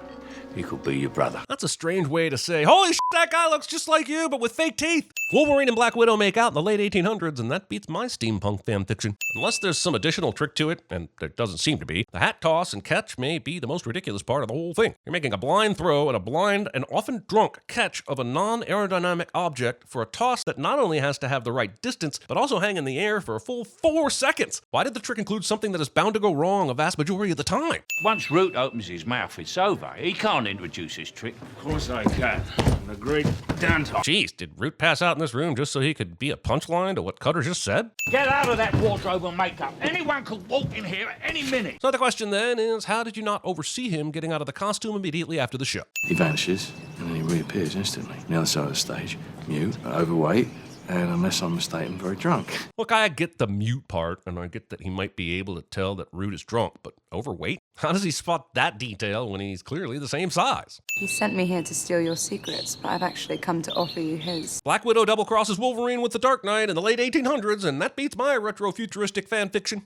he could be your brother. That's a strange way to say, holy shit, that guy looks just like you, but with fake teeth. Wolverine and Black Widow make out in the late 1800s, and that beats my steampunk fanfiction. Unless there's some additional trick to it, and there doesn't seem to be, the hat toss and catch may be the most ridiculous part of the whole thing. You're making a blind throw and a blind and often drunk catch of a non-aerodynamic object for a toss that not only has to have the right distance, but also hang in the air for a full 4 seconds. Why did the trick include something that is bound to go wrong a vast majority of the time? Once Root opens his mouth, it's over. He can't can't introduce his trick. Of course I can. The great Danton. Jeez, did Root pass out in this room just so he could be a punchline to what Cutter just said? Get out of that wardrobe and makeup. Anyone could walk in here at any minute. So the question then is, how did you not oversee him getting out of the costume immediately after the show? He vanishes, and then he reappears instantly. On the other side of the stage, mute, overweight, and unless I'm mistaken, very drunk. Look, I get the mute part, and I get that he might be able to tell that Root is drunk, but overweight? How does he spot that detail when he's clearly the same size? He sent me here to steal your secrets, but I've actually come to offer you his. Black Widow double crosses Wolverine with the Dark Knight in the late 1800s, and that beats my retro-futuristic fan fiction.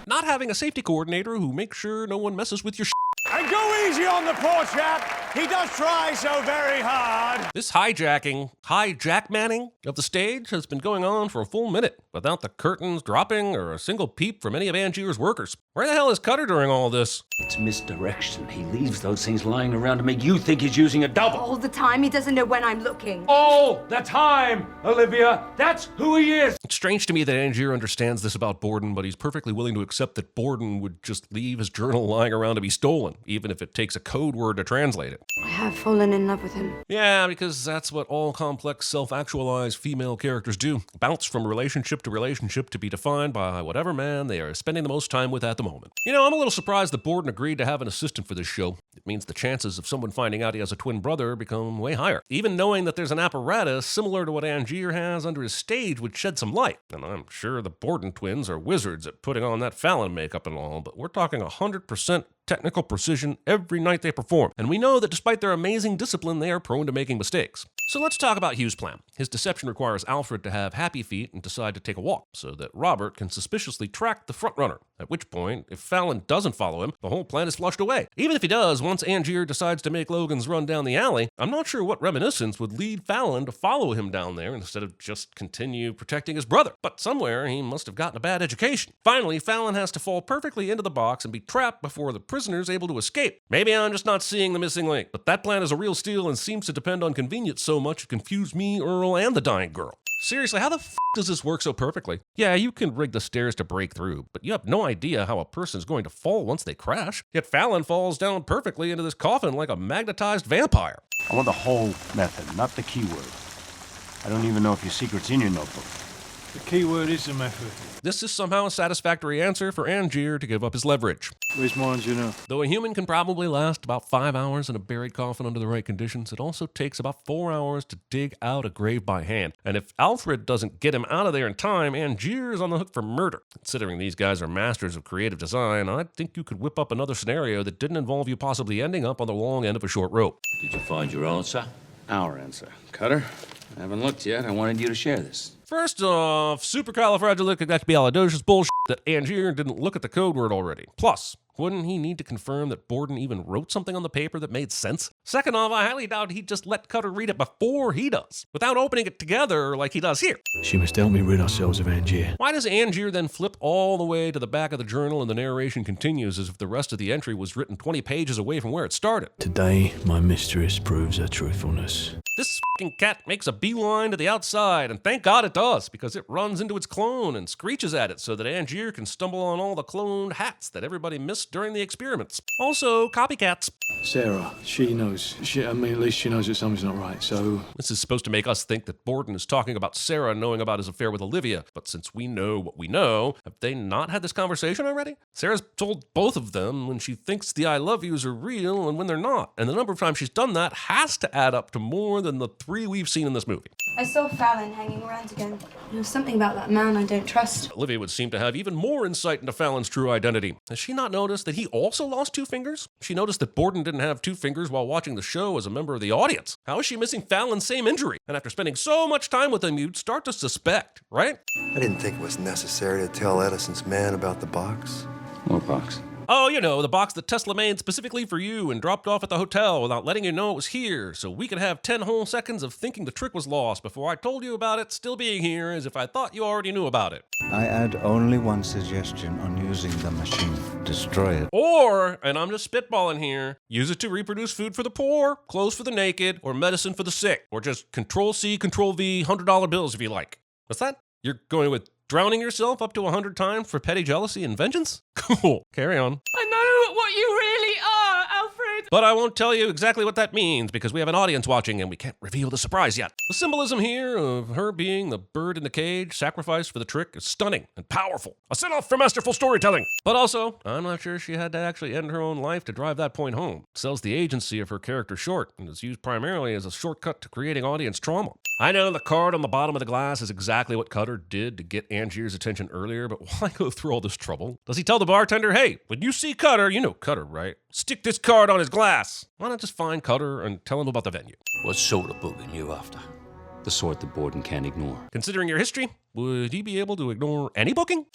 Not having a safety coordinator who makes sure no one messes with your And go easy on the poor chap. He does try so very hard. This hijackmanning of the stage has been going on for a full minute without the curtains dropping or a single peep from any of Angier's workers. Where the hell is Cutter during all this? It's misdirection. He leaves those things lying around to make you think he's using a double. All the time, he doesn't know when I'm looking. All the time, Olivia. That's who he is. It's strange to me that Angier understands this about Borden, but he's perfectly willing to accept that Borden would just leave his journal lying around to be stolen, even if it takes a code word to translate it. I have fallen in love with him. Yeah, because that's what all complex, self-actualized female characters do. Bounce from relationship to be defined by whatever man they are spending the most time with at the moment. You know, I'm a little surprised that Borden agreed to have an assistant for this show. It means the chances of someone finding out he has a twin brother become way higher. Even knowing that there's an apparatus similar to what Angier has under his stage would shed some light. And I'm sure the Borden twins are wizards at putting on that Fallon makeup and all, but we're talking 100% technical precision every night they perform. And we know that despite their amazing discipline, they are prone to making mistakes. So let's talk about Hugh's plan. His deception requires Alfred to have happy feet and decide to take a walk so that Robert can suspiciously track the frontrunner. At which point, if Fallon doesn't follow him, the whole plan is flushed away. Even if he does, once Angier decides to make Logan's run down the alley, I'm not sure what reminiscence would lead Fallon to follow him down there instead of just continue protecting his brother. But somewhere, he must have gotten a bad education. Finally, Fallon has to fall perfectly into the box and be trapped before the prisoner's able to escape. Maybe I'm just not seeing the missing link, but that plan is a real steal and seems to depend on convenience so much it confused me, Earl, and the dying girl. Seriously, how the f*** does this work so perfectly? Yeah, you can rig the stairs to break through, but you have no idea how a person is going to fall once they crash. Yet Fallon falls down perfectly into this coffin like a magnetized vampire. I want the whole method, not the keyword. I don't even know if your secret's in your notebook. The key word is the method. This is somehow a satisfactory answer for Angier to give up his leverage. Where's mine, you know? Though a human can probably last about 5 hours in a buried coffin under the right conditions, it also takes about 4 hours to dig out a grave by hand. And if Alfred doesn't get him out of there in time, Angier is on the hook for murder. Considering these guys are masters of creative design, I think you could whip up another scenario that didn't involve you possibly ending up on the long end of a short rope. Did you find your answer? Our answer. Cutter, I haven't looked yet. I wanted you to share this. First off, supercalifragilisticexpialidocious bullshit that Angier didn't look at the code word already. Plus, wouldn't he need to confirm that Borden even wrote something on the paper that made sense? Second off, I highly doubt he'd just let Cutter read it before he does, without opening it together like he does here. She must help me rid ourselves of Angier. Why does Angier then flip all the way to the back of the journal and the narration continues as if the rest of the entry was written 20 pages away from where it started? Today, my mistress proves her truthfulness. This f***ing cat makes a beeline to the outside, and thank God it does, because it runs into its clone and screeches at it so that Angier can stumble on all the cloned hats that everybody missed during the experiments. Also, copycats. Sarah, she knows. At least she knows that something's not right, so... This is supposed to make us think that Borden is talking about Sarah knowing about his affair with Olivia, but since we know what we know, have they not had this conversation already? Sarah's told both of them when she thinks the I love yous are real and when they're not, and the number of times she's done that has to add up to more than the 3 we've seen in this movie. I saw Fallon hanging around again. There was something about that man I don't trust. Olivia would seem to have even more insight into Fallon's true identity. Has she not noticed that he also lost 2 fingers? She noticed that Borden didn't have 2 fingers while watching the show as a member of the audience. How is she missing Fallon's same injury? And after spending so much time with him, you'd start to suspect, right? I didn't think it was necessary to tell Edison's man about the box. What box? Oh, you know, the box that Tesla made specifically for you and dropped off at the hotel without letting you know it was here, so we could have 10 whole seconds of thinking the trick was lost before I told you about it still being here as if I thought you already knew about it. I add only one suggestion on using the machine. Destroy it. Or, and I'm just spitballing here, use it to reproduce food for the poor, clothes for the naked, or medicine for the sick, or just Control-C, Control-V, $100 bills if you like. What's that? You're going with drowning yourself up to 100 times for petty jealousy and vengeance? Cool. Carry on. I know what you really are, But I won't tell you exactly what that means because we have an audience watching and we can't reveal the surprise yet. The symbolism here of her being the bird in the cage sacrificed for the trick is stunning and powerful. A send-off for masterful storytelling. But also, I'm not sure she had to actually end her own life to drive that point home. It sells the agency of her character short and is used primarily as a shortcut to creating audience trauma. I know the card on the bottom of the glass is exactly what Cutter did to get Angier's attention earlier, but why go through all this trouble? Does he tell the bartender, hey, when you see Cutter, you know Cutter, right? Stick this card on his glass. Why not just find Cutter and tell him about the venue? What sort of booking you after? The sort the Borden can't ignore. Considering your history, would he be able to ignore any booking?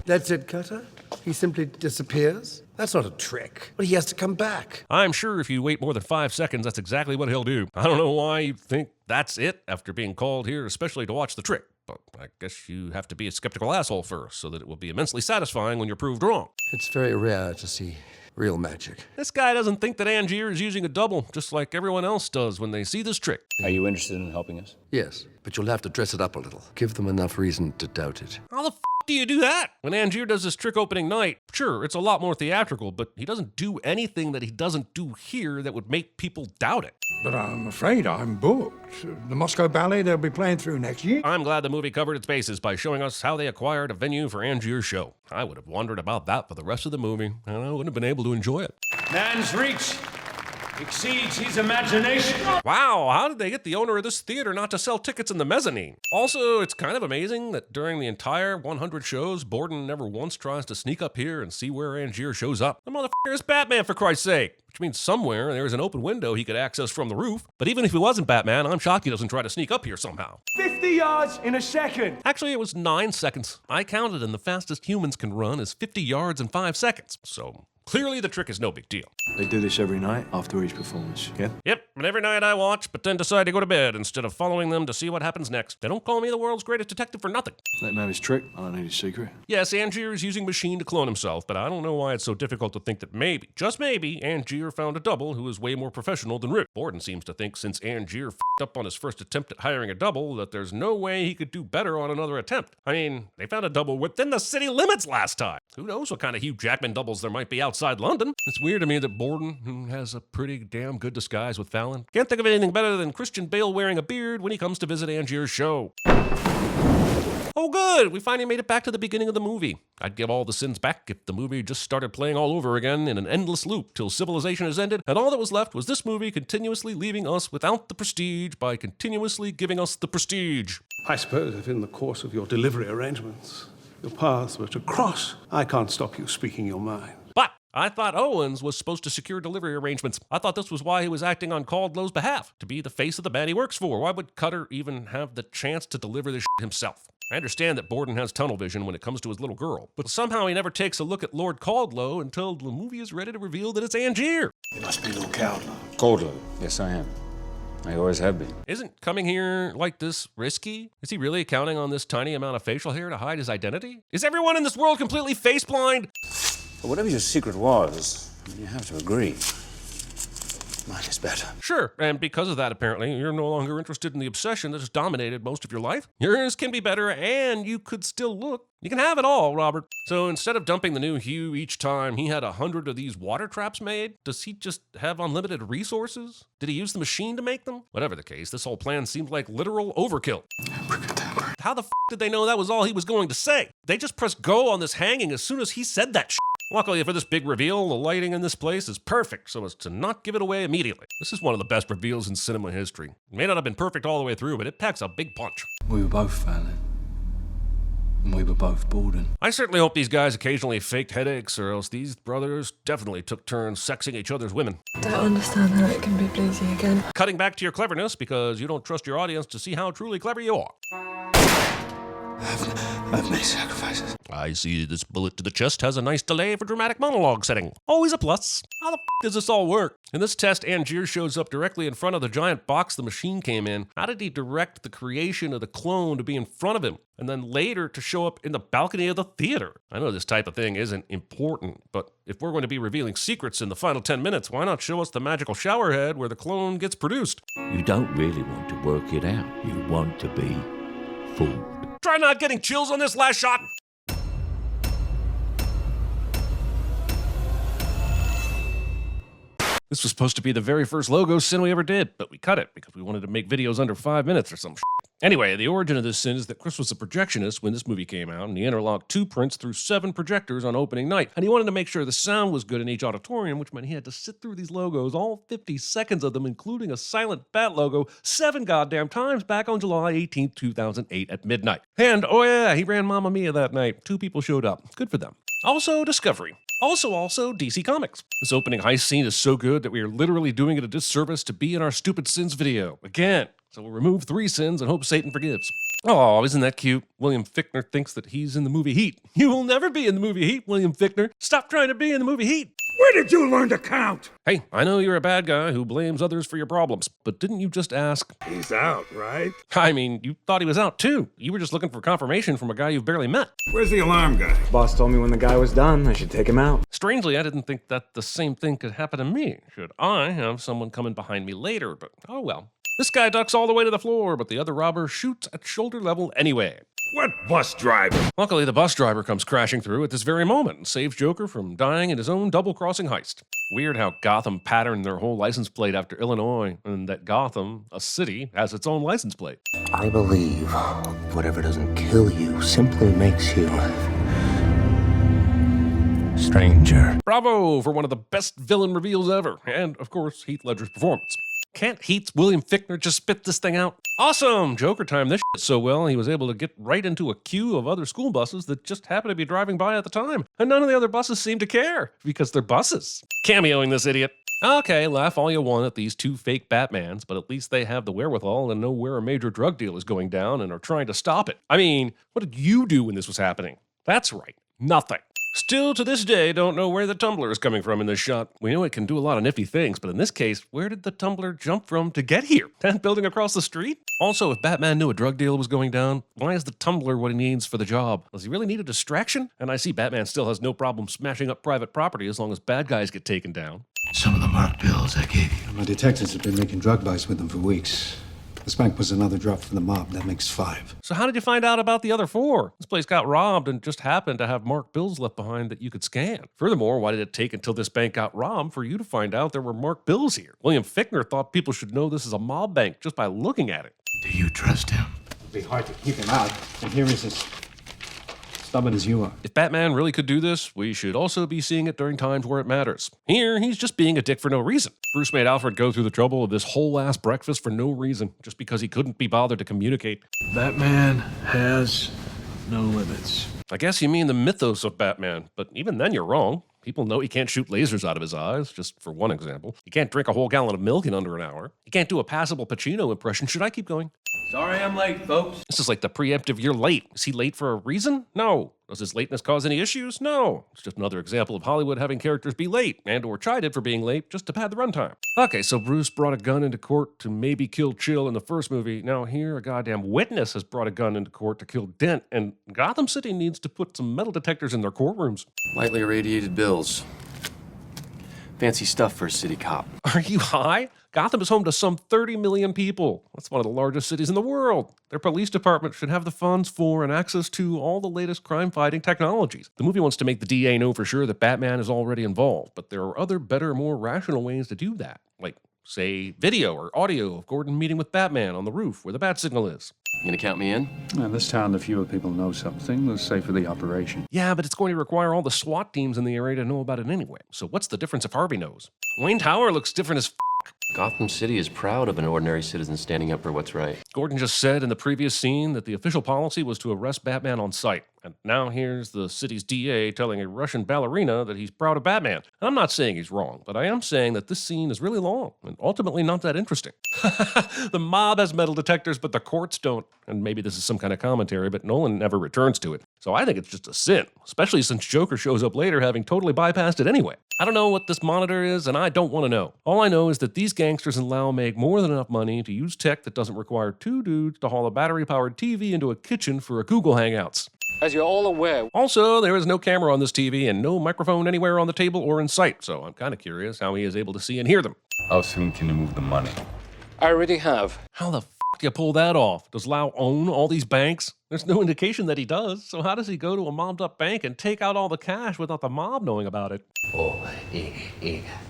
That's it, Cutter? He simply disappears? That's not a trick. But he has to come back. I'm sure if you wait more than 5 seconds, that's exactly what he'll do. I don't know why you think that's it after being called here, especially to watch the trick. But I guess you have to be a skeptical asshole first, so that it will be immensely satisfying when you're proved wrong. It's very rare to see real magic. This guy doesn't think that Angier is using a double, just like everyone else does when they see this trick. Are you interested in helping us? Yes, but you'll have to dress it up a little. Give them enough reason to doubt it. How the f*** do you do that? When Angier does this trick opening night, sure, it's a lot more theatrical, but he doesn't do anything that he doesn't do here that would make people doubt it. But I'm afraid I'm booked. The Moscow Ballet they'll be playing through next year. I'm glad the movie covered its bases by showing us how they acquired a venue for Angier's show. I would have wondered about that for the rest of the movie, and I wouldn't have been able to enjoy it. Man's reach exceeds his imagination. Wow, how did they get the owner of this theater not to sell tickets in the mezzanine? Also, it's kind of amazing that during the entire 100 shows, Borden never once tries to sneak up here and see where Angier shows up. The motherfucker is Batman, for Christ's sake. Which means somewhere there is an open window he could access from the roof. But even if he wasn't Batman, I'm shocked he doesn't try to sneak up here somehow. 50 yards in a second. Actually, it was 9 seconds. I counted, and the fastest humans can run is 50 yards in 5 seconds. So clearly the trick is no big deal. They do this every night after each performance, yeah? Yep, and every night I watch, but then decide to go to bed instead of following them to see what happens next. They don't call me the world's greatest detective for nothing. Let him have his trick. I don't need his secret. Yes, Angier is using machine to clone himself, but I don't know why it's so difficult to think that maybe, just maybe, Angier found a double who is way more professional than Rip. Borden seems to think since Angier f***ed up on his first attempt at hiring a double, that there's no way he could do better on another attempt. I mean, they found a double within the city limits last time. Who knows what kind of Hugh Jackman doubles there might be outside London? It's weird to me that Borden, who has a pretty damn good disguise with Fallon, can't think of anything better than Christian Bale wearing a beard when he comes to visit Angier's show. Oh good, we finally made it back to the beginning of the movie. I'd give all the sins back if the movie just started playing all over again in an endless loop till civilization has ended, and all that was left was this movie continuously leaving us without the prestige by continuously giving us the prestige. I suppose if in the course of your delivery arrangements your paths were to cross, I can't stop you speaking your mind. But I thought Owens was supposed to secure delivery arrangements. I thought this was why he was acting on Caldlow's behalf, to be the face of the band he works for. Why would Cutter even have the chance to deliver this shit himself? I understand that Borden has tunnel vision when it comes to his little girl, but somehow he never takes a look at Lord Caldlow until the movie is ready to reveal that it's Angier. You must be Lord Caldlow. Caldlow. Yes, I am. I always have been. Isn't coming here like this risky? Is he really counting on this tiny amount of facial hair to hide his identity? Is everyone in this world completely face blind? But whatever your secret was, you have to agree, mine is better. Sure, and because of that, apparently, you're no longer interested in the obsession that has dominated most of your life. Yours can be better, and you could still look. You can have it all, Robert. So instead of dumping the new Hugh each time he had 100 of these water traps made, does he just have unlimited resources? Did he use the machine to make them? Whatever the case, this whole plan seemed like literal overkill. How the f*** did they know that was all he was going to say? They just pressed go on this hanging as soon as he said that shit. Luckily for this big reveal, the lighting in this place is perfect so as to not give it away immediately. This is one of the best reveals in cinema history. It may not have been perfect all the way through, but it packs a big punch. We were both Fallon. And we were both Borden. I certainly hope these guys occasionally faked headaches, or else these brothers definitely took turns sexing each other's women. I don't understand how it can be pleasing again. Cutting back to your cleverness because you don't trust your audience to see how truly clever you are. I've made sacrifices. I see this bullet to the chest has a nice delay for dramatic monologue setting. Always a plus. How the f*** does this all work? In this test, Angier shows up directly in front of the giant box the machine came in. How did he direct the creation of the clone to be in front of him, and then later to show up in the balcony of the theater? I know this type of thing isn't important, but if we're going to be revealing secrets in the final 10 minutes, why not show us the magical shower head where the clone gets produced? You don't really want to work it out. You want to be fooled. Try not getting chills on this last shot. This was supposed to be the very first logo sin we ever did, but we cut it because we wanted to make videos under 5 minutes or some shit. Anyway, the origin of this sin is that Chris was a projectionist when this movie came out, and he interlocked 2 prints through 7 projectors on opening night, and he wanted to make sure the sound was good in each auditorium, which meant he had to sit through these logos, all 50 seconds of them, including a silent bat logo, 7 goddamn times back on July 18th, 2008 at midnight. And, oh yeah, he ran Mamma Mia that night. 2 people showed up. Good for them. Also, Discovery. Also, DC Comics. This opening heist scene is so good that we are literally doing it a disservice to be in our stupid sins video. Again. So we'll remove 3 sins and hope Satan forgives. Oh, isn't that cute? William Fichtner thinks that he's in the movie Heat. You will never be in the movie Heat, William Fichtner. Stop trying to be in the movie Heat. Where did you learn to count? Hey, I know you're a bad guy who blames others for your problems, but didn't you just ask? He's out, right? I mean, you thought he was out too. You were just looking for confirmation from a guy you've barely met. Where's the alarm guy? Boss told me when the guy was done, I should take him out. Strangely, I didn't think that the same thing could happen to me. Should I have someone coming behind me later, but oh well. This guy ducks all the way to the floor, but the other robber shoots at shoulder level anyway. What bus driver? Luckily, the bus driver comes crashing through at this very moment and saves Joker from dying in his own double-crossing heist. Weird how Gotham patterned their whole license plate after Illinois, and that Gotham, a city, has its own license plate. I believe whatever doesn't kill you simply makes you stranger. Bravo for one of the best villain reveals ever, and of course, Heath Ledger's performance. Can't Heath's William Fichtner just spit this thing out? Awesome! Joker timed this shit so well, he was able to get right into a queue of other school buses that just happened to be driving by at the time. And none of the other buses seemed to care, because they're buses. Cameoing this idiot. Okay, laugh all you want at these 2 fake Batmans, but at least they have the wherewithal and know where a major drug deal is going down and are trying to stop it. I mean, what did you do when this was happening? That's right, nothing. Still to this day, don't know where the tumbler is coming from in this shot. We know it can do a lot of nifty things, but in this case, where did the tumbler jump from to get here? That building across the street? Also, if Batman knew a drug deal was going down, why is the tumbler what he needs for the job? Does he really need a distraction? And I see Batman still has no problem smashing up private property as long as bad guys get taken down. Some of the marked bills I gave you. My detectives have been making drug buys with them for weeks. This bank was another drop from the mob. That makes 5. So how did you find out about the other 4? This place got robbed and just happened to have marked bills left behind that you could scan. Furthermore, why did it take until this bank got robbed for you to find out there were marked bills here? William Fichtner thought people should know this is a mob bank just by looking at it. Do you trust him? It'd be hard to keep him out. And here he's as stubborn as you are. If Batman really could do this, we should also be seeing it during times where it matters. Here, he's just being a dick for no reason. Bruce made Alfred go through the trouble of this whole-ass breakfast for no reason, just because he couldn't be bothered to communicate. Batman has no limits. I guess you mean the mythos of Batman, but even then you're wrong. People know he can't shoot lasers out of his eyes, just for one example. He can't drink a whole gallon of milk in under an hour. He can't do a passable Pacino impression. Should I keep going? Sorry I'm late, folks. This is like the preemptive "you're late." Is he late for a reason? No. Does his lateness cause any issues? No. It's just another example of Hollywood having characters be late, and or chided for being late just to pad the runtime. Okay, so Bruce brought a gun into court to maybe kill Chill in the first movie. Now here, a goddamn witness has brought a gun into court to kill Dent, and Gotham City needs to put some metal detectors in their courtrooms. Lightly irradiated bills. Fancy stuff for a city cop. Are you high? Gotham is home to some 30 million people. That's one of the largest cities in the world. Their police department should have the funds for and access to all the latest crime-fighting technologies. The movie wants to make the DA know for sure that Batman is already involved, but there are other, better, more rational ways to do that. Like, say, video or audio of Gordon meeting with Batman on the roof where the bat signal is. You gonna count me in? In this town, the fewer people know something, the safer the operation. Yeah, but it's going to require all the SWAT teams in the area to know about it anyway. So what's the difference if Harvey knows? Wayne Tower looks different as Gotham City is proud of an ordinary citizen standing up for what's right. Gordon just said in the previous scene that the official policy was to arrest Batman on sight. And now here's the city's DA telling a Russian ballerina that he's proud of Batman. And I'm not saying he's wrong, but I am saying that this scene is really long and ultimately not that interesting. The mob has metal detectors, but the courts don't. And maybe this is some kind of commentary, but Nolan never returns to it. So I think it's just a sin, especially since Joker shows up later having totally bypassed it anyway. I don't know what this monitor is, and I don't want to know. All I know is that these gangsters in Lao make more than enough money to use tech that doesn't require 2 dudes to haul a battery-powered TV into a kitchen for a Google Hangouts. As you're all aware. Also, there is no camera on this TV and no microphone anywhere on the table or in sight, so I'm kind of curious how he is able to see and hear them. How soon can you move the money? I already have. How the f do you pull that off? Does Lau own all these banks? There's no indication that he does, so how does he go to a mobbed up bank and take out all the cash without the mob knowing about it?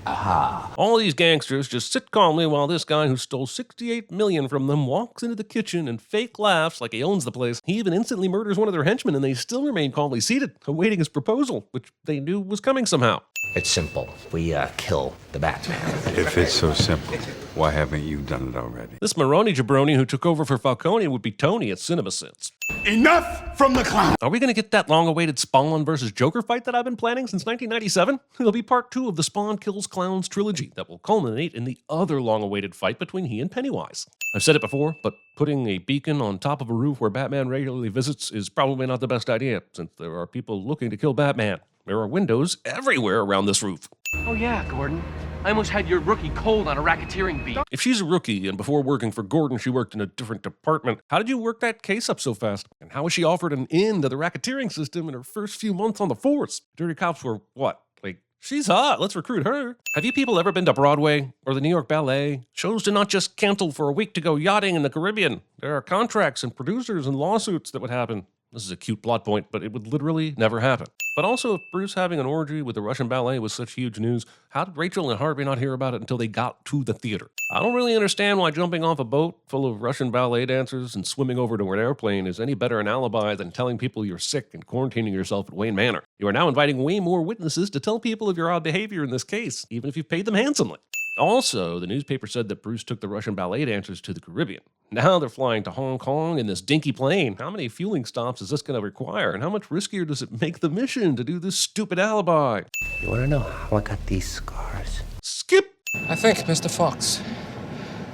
Aha. All these gangsters just sit calmly while this guy who stole $68 million from them walks into the kitchen and fake laughs like he owns the place. He even instantly murders one of their henchmen and they still remain calmly seated, awaiting his proposal, which they knew was coming somehow. It's simple. We kill the Batman. If it's so simple, why haven't you done it already? This Maroni jabroni who took over for Falcone would be Tony at CinemaSins. Enough from the clown! Are we going to get that long-awaited Spawn versus Joker fight that I've been planning since 1997? It'll be part 2 of the Spawn Kills Clowns trilogy that will culminate in the other long-awaited fight between he and Pennywise. I've said it before, but putting a beacon on top of a roof where Batman regularly visits is probably not the best idea, since there are people looking to kill Batman. There are windows everywhere around this roof. Oh yeah, Gordon. I almost had your rookie cold on a racketeering beat. If she's a rookie, and before working for Gordon, she worked in a different department, how did you work that case up so fast? And how was she offered an in to the racketeering system in her first few months on the force? Dirty cops were, what, like, she's hot, let's recruit her. Have you people ever been to Broadway or the New York Ballet? Shows do not just cancel for a week to go yachting in the Caribbean. There are contracts and producers and lawsuits that would happen. This is a cute plot point, but it would literally never happen. But also, if Bruce having an orgy with the Russian ballet was such huge news, how did Rachel and Harvey not hear about it until they got to the theater? I don't really understand why jumping off a boat full of Russian ballet dancers and swimming over to an airplane is any better an alibi than telling people you're sick and quarantining yourself at Wayne Manor. You are now inviting way more witnesses to tell people of your odd behavior in this case, even if you've paid them handsomely. Also, the newspaper said that Bruce took the Russian ballet dancers to the Caribbean. Now they're flying to Hong Kong in this dinky plane. How many fueling stops is this going to require? And how much riskier does it make the mission to do this stupid alibi? You want to know how I got these scars? Skip! I think, Mr. Fox,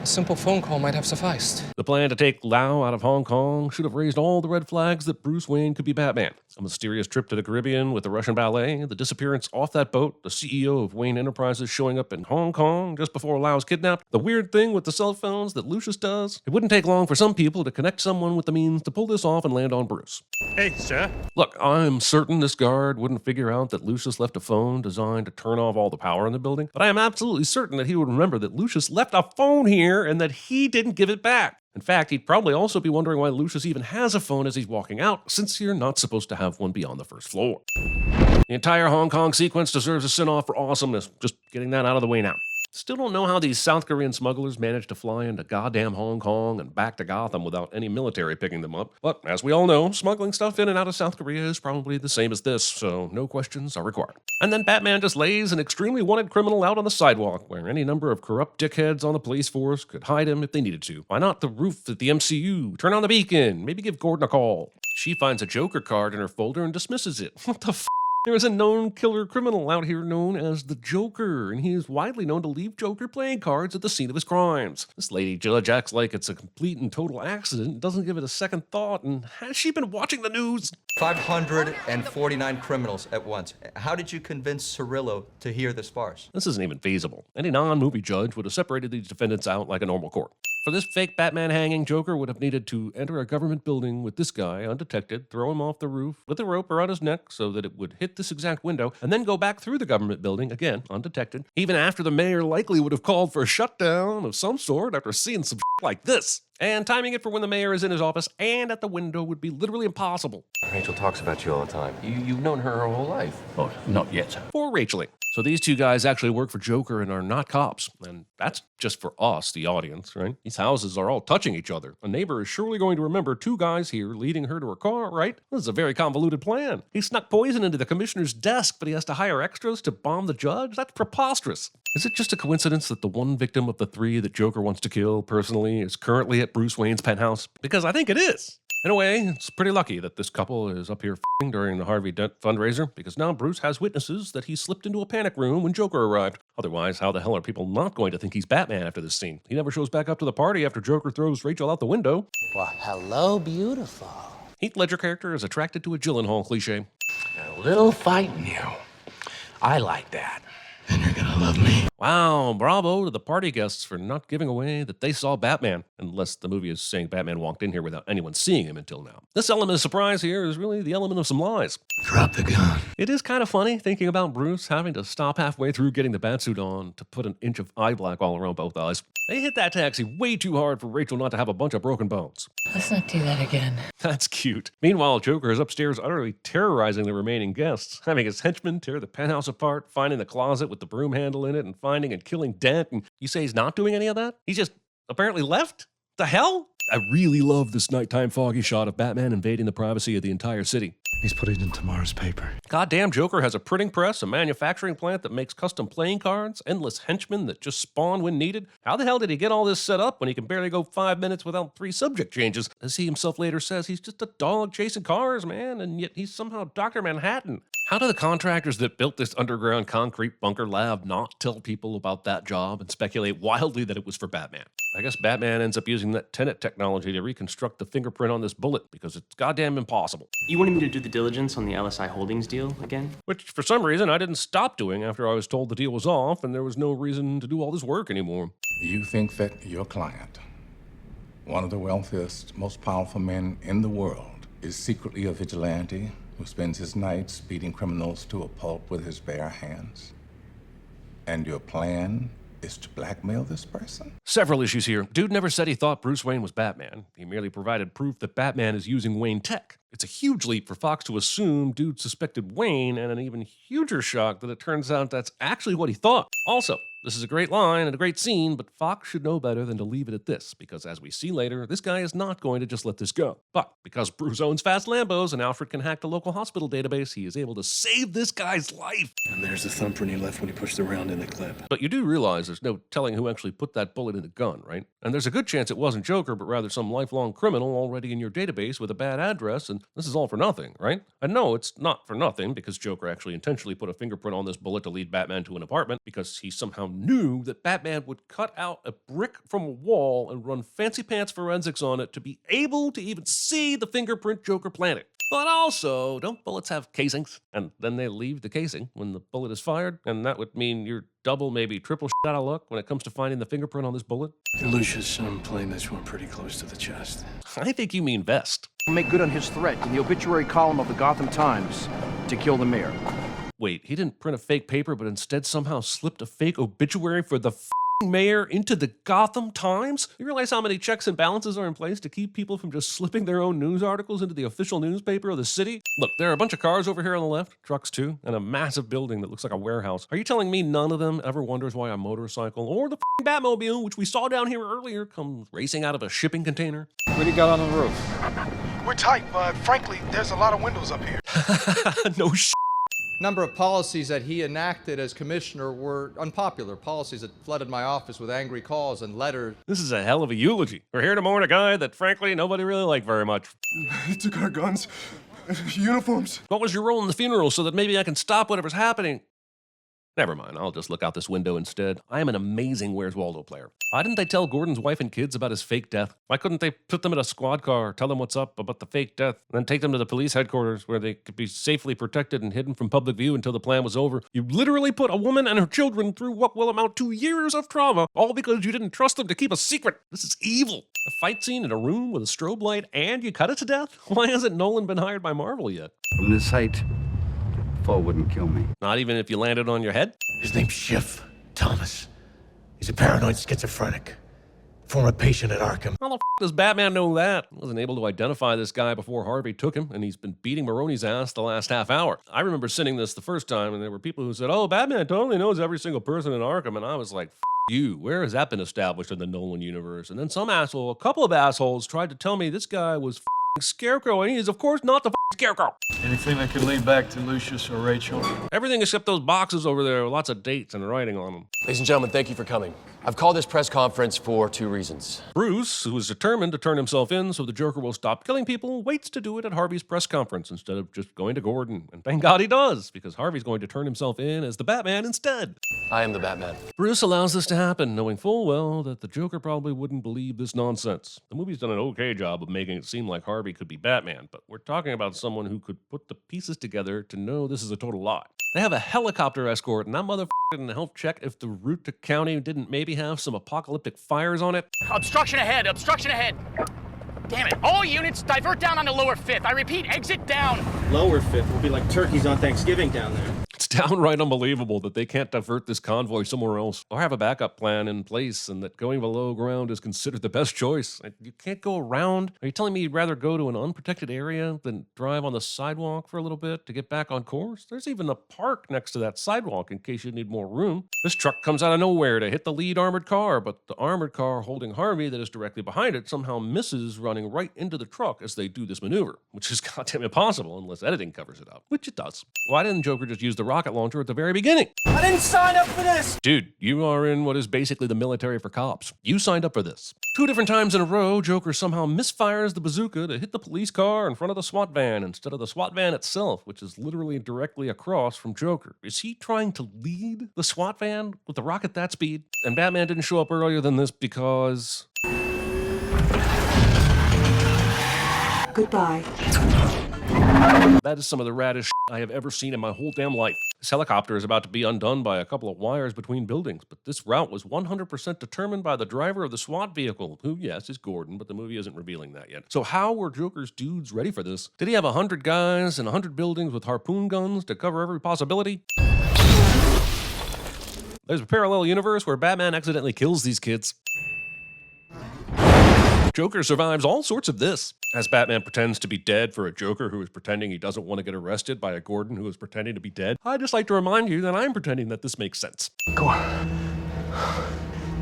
a simple phone call might have sufficed. The plan to take Lau out of Hong Kong should have raised all the red flags that Bruce Wayne could be Batman. A mysterious trip to the Caribbean with the Russian ballet, the disappearance off that boat, the CEO of Wayne Enterprises showing up in Hong Kong just before Lau's kidnapped, the weird thing with the cell phones that Lucius does. It wouldn't take long for some people to connect someone with the means to pull this off and land on Bruce. Hey, sir. Look, I'm certain this guard wouldn't figure out that Lucius left a phone designed to turn off all the power in the building, but I am absolutely certain that he would remember that Lucius left a phone here and that he didn't give it back. In fact, he'd probably also be wondering why Lucius even has a phone as he's walking out, since you're not supposed to have one beyond the first floor. The entire Hong Kong sequence deserves a send-off for awesomeness. Just getting that out of the way now. Still don't know how these South Korean smugglers managed to fly into goddamn Hong Kong and back to Gotham without any military picking them up. But as we all know, smuggling stuff in and out of South Korea is probably the same as this, so no questions are required. And then Batman just lays an extremely wanted criminal out on the sidewalk, where any number of corrupt dickheads on the police force could hide him if they needed to. Why not the roof at the MCU? Turn on the beacon. Maybe give Gordon a call. She finds a Joker card in her folder and dismisses it. What the f***? There is a known killer criminal out here known as the Joker, and he is widely known to leave Joker playing cards at the scene of his crimes. This lady judge acts like it's a complete and total accident, doesn't give it a second thought, and has she been watching the news? 549 criminals at once. How did you convince Cirillo to hear this farce? This isn't even feasible. Any non-movie judge would have separated these defendants out like a normal court. For this fake Batman hanging, Joker would have needed to enter a government building with this guy undetected, throw him off the roof with a rope around his neck so that it would hit this exact window, and then go back through the government building, again, undetected, even after the mayor likely would have called for a shutdown of some sort after seeing some shit like this. And timing it for when the mayor is in his office and at the window would be literally impossible. Rachel talks about you all the time. You've known her whole life. Oh, not yet. Poor Rachel. So these two guys actually work for Joker and are not cops. And that's just for us, the audience, right? These houses are all touching each other. A neighbor is surely going to remember two guys here leading her to her car, right? This is a very convoluted plan. He snuck poison into the commissioner's desk, but he has to hire extras to bomb the judge? That's preposterous. Is it just a coincidence that the one victim of the three that Joker wants to kill personally is currently at Bruce Wayne's penthouse? Because I think it is. In a way, it's pretty lucky that this couple is up here f***ing during the Harvey Dent fundraiser, because now Bruce has witnesses that he slipped into a panic room when Joker arrived. Otherwise, how the hell are people not going to think he's Batman after this scene? He never shows back up to the party after Joker throws Rachel out the window. Well, hello, beautiful. Heath Ledger character is attracted to a Gyllenhaal cliche. A little fight in you. I like that. Then you're gonna love me. Wow, bravo to the party guests for not giving away that they saw Batman, unless the movie is saying Batman walked in here without anyone seeing him until now. This element of surprise here is really the element of some lies. Drop the gun. It is kind of funny thinking about Bruce having to stop halfway through getting the batsuit on to put an inch of eye black all around both eyes. They hit that taxi way too hard for Rachel not to have a bunch of broken bones. Let's not do that again. That's cute. Meanwhile, Joker is upstairs utterly terrorizing the remaining guests, having his henchmen tear the penthouse apart, finding the closet with the broom handle in it, and finding and killing Dent. And you say he's not doing any of that? He's just apparently left? The hell? I really love this nighttime foggy shot of Batman invading the privacy of the entire city. He's put it in tomorrow's paper. Goddamn, Joker has a printing press, a manufacturing plant that makes custom playing cards, endless henchmen that just spawn when needed. How the hell did he get all this set up when he can barely go 5 minutes without 3 subject changes? As he himself later says, he's just a dog chasing cars, man, and yet he's somehow Dr. Manhattan. How do the contractors that built this underground concrete bunker lab not tell people about that job and speculate wildly that it was for Batman? I guess Batman ends up using that Tenet technology to reconstruct the fingerprint on this bullet because it's goddamn impossible. You wanted me to do the diligence on the LSI Holdings deal again? Which, for some reason, I didn't stop doing after I was told the deal was off and there was no reason to do all this work anymore. You think that your client, one of the wealthiest, most powerful men in the world, is secretly a vigilante who spends his nights beating criminals to a pulp with his bare hands? And your plan is to blackmail this person? Several issues here. Dude never said he thought Bruce Wayne was Batman. He merely provided proof that Batman is using Wayne tech. It's a huge leap for Fox to assume dude suspected Wayne, and an even huger shock that it turns out that's actually what he thought. Also, this is a great line and a great scene, but Fox should know better than to leave it at this, because as we see later, this guy is not going to just let this go. But because Bruce owns fast Lambos and Alfred can hack the local hospital database, he is able to save this guy's life. And there's the thumbprint he left when he pushed the round in the clip. But you do realize there's no telling who actually put that bullet in the gun, right? And there's a good chance it wasn't Joker, but rather some lifelong criminal already in your database with a bad address, and this is all for nothing, right? And no, it's not for nothing, because Joker actually intentionally put a fingerprint on this bullet to lead Batman to an apartment, because he somehow knew that Batman would cut out a brick from a wall and run fancy pants forensics on it to be able to even see the fingerprint Joker planted. But also, don't bullets have casings? And then they leave the casing when the bullet is fired, and that would mean you're double, maybe triple out of luck when it comes to finding the fingerprint on this bullet? Lucius, I'm playing this one pretty close to the chest. I think you mean vest. Make good on his threat in the obituary column of the Gotham Times to kill the mayor. Wait, he didn't print a fake paper, but instead somehow slipped a fake obituary for the mayor into the Gotham Times? You realize how many checks and balances are in place to keep people from just slipping their own news articles into the official newspaper of the city? Look, there are a bunch of cars over here on the left, trucks too, and a massive building that looks like a warehouse. Are you telling me none of them ever wonders why a motorcycle or the Batmobile, which we saw down here earlier, comes racing out of a shipping container? What do you got on the roof? We're tight, but frankly, there's a lot of windows up here. No shit. Number of policies that he enacted as commissioner were unpopular, policies that flooded my office with angry calls and letters. This is a hell of a eulogy. We're here to mourn a guy that, frankly, nobody really liked very much. He took our guns, uniforms. What was your role in the funeral so that maybe I can stop whatever's happening? Never mind, I'll just look out this window instead. I am an amazing Where's Waldo player. Why didn't they tell Gordon's wife and kids about his fake death? Why couldn't they put them in a squad car, tell them what's up about the fake death, and then take them to the police headquarters where they could be safely protected and hidden from public view until the plan was over? You literally put a woman and her children through what will amount to years of trauma, all because you didn't trust them to keep a secret. This is evil. A fight scene in a room with a strobe light and you cut it to death? Why hasn't Nolan been hired by Marvel yet? From this height, fall wouldn't kill me. Not even if you landed on your head? His name's Schiff. Thomas. He's a paranoid schizophrenic. Former patient at Arkham. How the f does Batman know that? Wasn't able to identify this guy before Harvey took him, and he's been beating Maroni's ass the last half hour. I remember sending this the first time, and there were people who said, oh, Batman totally knows every single person in Arkham, and I was like, you, where has that been established in the Nolan universe? And then some asshole, a couple of assholes, tried to tell me this guy was Scarecrow, and he is, of course, not the Scarecrow. Anything that could lead back to Lucius or Rachel? Everything except those boxes over there with lots of dates and writing on them. Ladies and gentlemen, thank you for coming. I've called this press conference for two reasons. Bruce, who is determined to turn himself in so the Joker will stop killing people, waits to do it at Harvey's press conference instead of just going to Gordon. And thank God he does, because Harvey's going to turn himself in as the Batman instead. I am the Batman. Bruce allows this to happen, knowing full well that the Joker probably wouldn't believe this nonsense. The movie's done an okay job of making it seem like Harvey could be Batman, but we're talking about someone who could put the pieces together to know this is a total lie. They have a helicopter escort, and that motherfucker didn't help check if the route to county didn't maybe have some apocalyptic fires on it. Obstruction ahead, obstruction ahead. Damn it. All units, divert down onto lower 5th. I repeat, exit down. Lower 5th will be like turkeys on Thanksgiving down there. It's downright unbelievable that they can't divert this convoy somewhere else or have a backup plan in place, and that going below ground is considered the best choice. You can't go around. Are you telling me you'd rather go to an unprotected area than drive on the sidewalk for a little bit to get back on course? There's even a park next to that sidewalk in case you need more room. This truck comes out of nowhere to hit the lead armored car, but the armored car holding Harvey that is directly behind it somehow misses running right into the truck as they do this maneuver, which is goddamn impossible unless editing covers it up, which it does. Why didn't Joker just use the rocket launcher at the very beginning? I didn't sign up for this. Dude, you are in what is basically the military for cops. You signed up for this. 2 different times in a row, Joker somehow misfires the bazooka to hit the police car in front of the SWAT van instead of the SWAT van itself, which is literally directly across from Joker. Is he trying to lead the SWAT van with the rocket that speed? And Batman didn't show up earlier than this because... Goodbye. That is some of the raddest I have ever seen in my whole damn life. This helicopter is about to be undone by a couple of wires between buildings, but this route was 100% determined by the driver of the SWAT vehicle, who, yes, is Gordon, but the movie isn't revealing that yet. So how were Joker's dudes ready for this? Did he have 100 guys in 100 buildings with harpoon guns to cover every possibility? There's a parallel universe where Batman accidentally kills these kids. Joker survives all sorts of this, as Batman pretends to be dead for a Joker who is pretending he doesn't want to get arrested by a Gordon who is pretending to be dead. I'd just like to remind you that I'm pretending that this makes sense. Go on.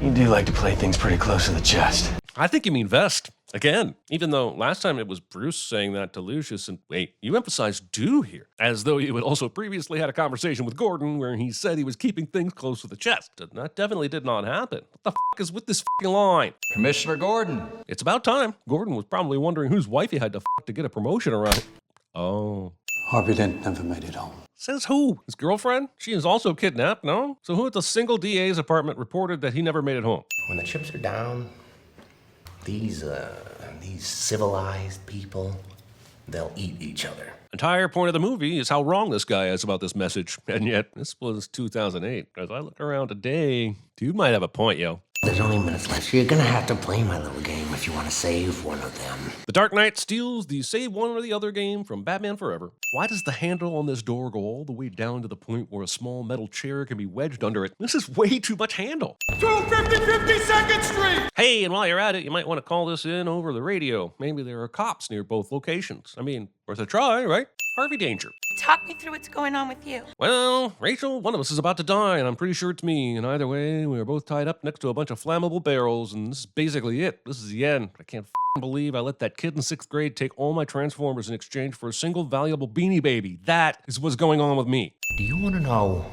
You do like to play things pretty close to the chest. I think you mean vest. Again, even though last time it was Bruce saying that to Lucius, and wait, you emphasized do here, as though you had also previously had a conversation with Gordon where he said he was keeping things close to the chest. And that definitely did not happen. What the f*** is with this f***ing line? Commissioner Gordon. It's about time. Gordon was probably wondering whose wife he had to f*** to get a promotion around. Oh. Harvey Dent never made it home. Says who? His girlfriend? She is also kidnapped, no? So who at the single DA's apartment reported that he never made it home? When the chips are down, these civilized people, they'll eat each other. Entire point of the movie is how wrong this guy is about this message. And yet, this was 2008. As I look around today, dude might have a point, yo. There's only minutes left, so you're gonna have to play my little game if you want to save one of them. The Dark Knight steals the save one or the other game from Batman Forever. Why does the handle on this door go all the way down to the point where a small metal chair can be wedged under it? This is way too much handle. 250 52nd Street! Hey, and while you're at it, you might want to call this in over the radio. Maybe there are cops near both locations. I mean, worth a try, right? Harvey Danger. Talk me through what's going on with you. Well, Rachel, one of us is about to die, and I'm pretty sure it's me. And either way, we are both tied up next to a bunch of flammable barrels, and this is basically it. This is the end. I can't believe I let that kid in 6th grade take all my Transformers in exchange for a single valuable Beanie Baby. That is what's going on with me. Do you want to know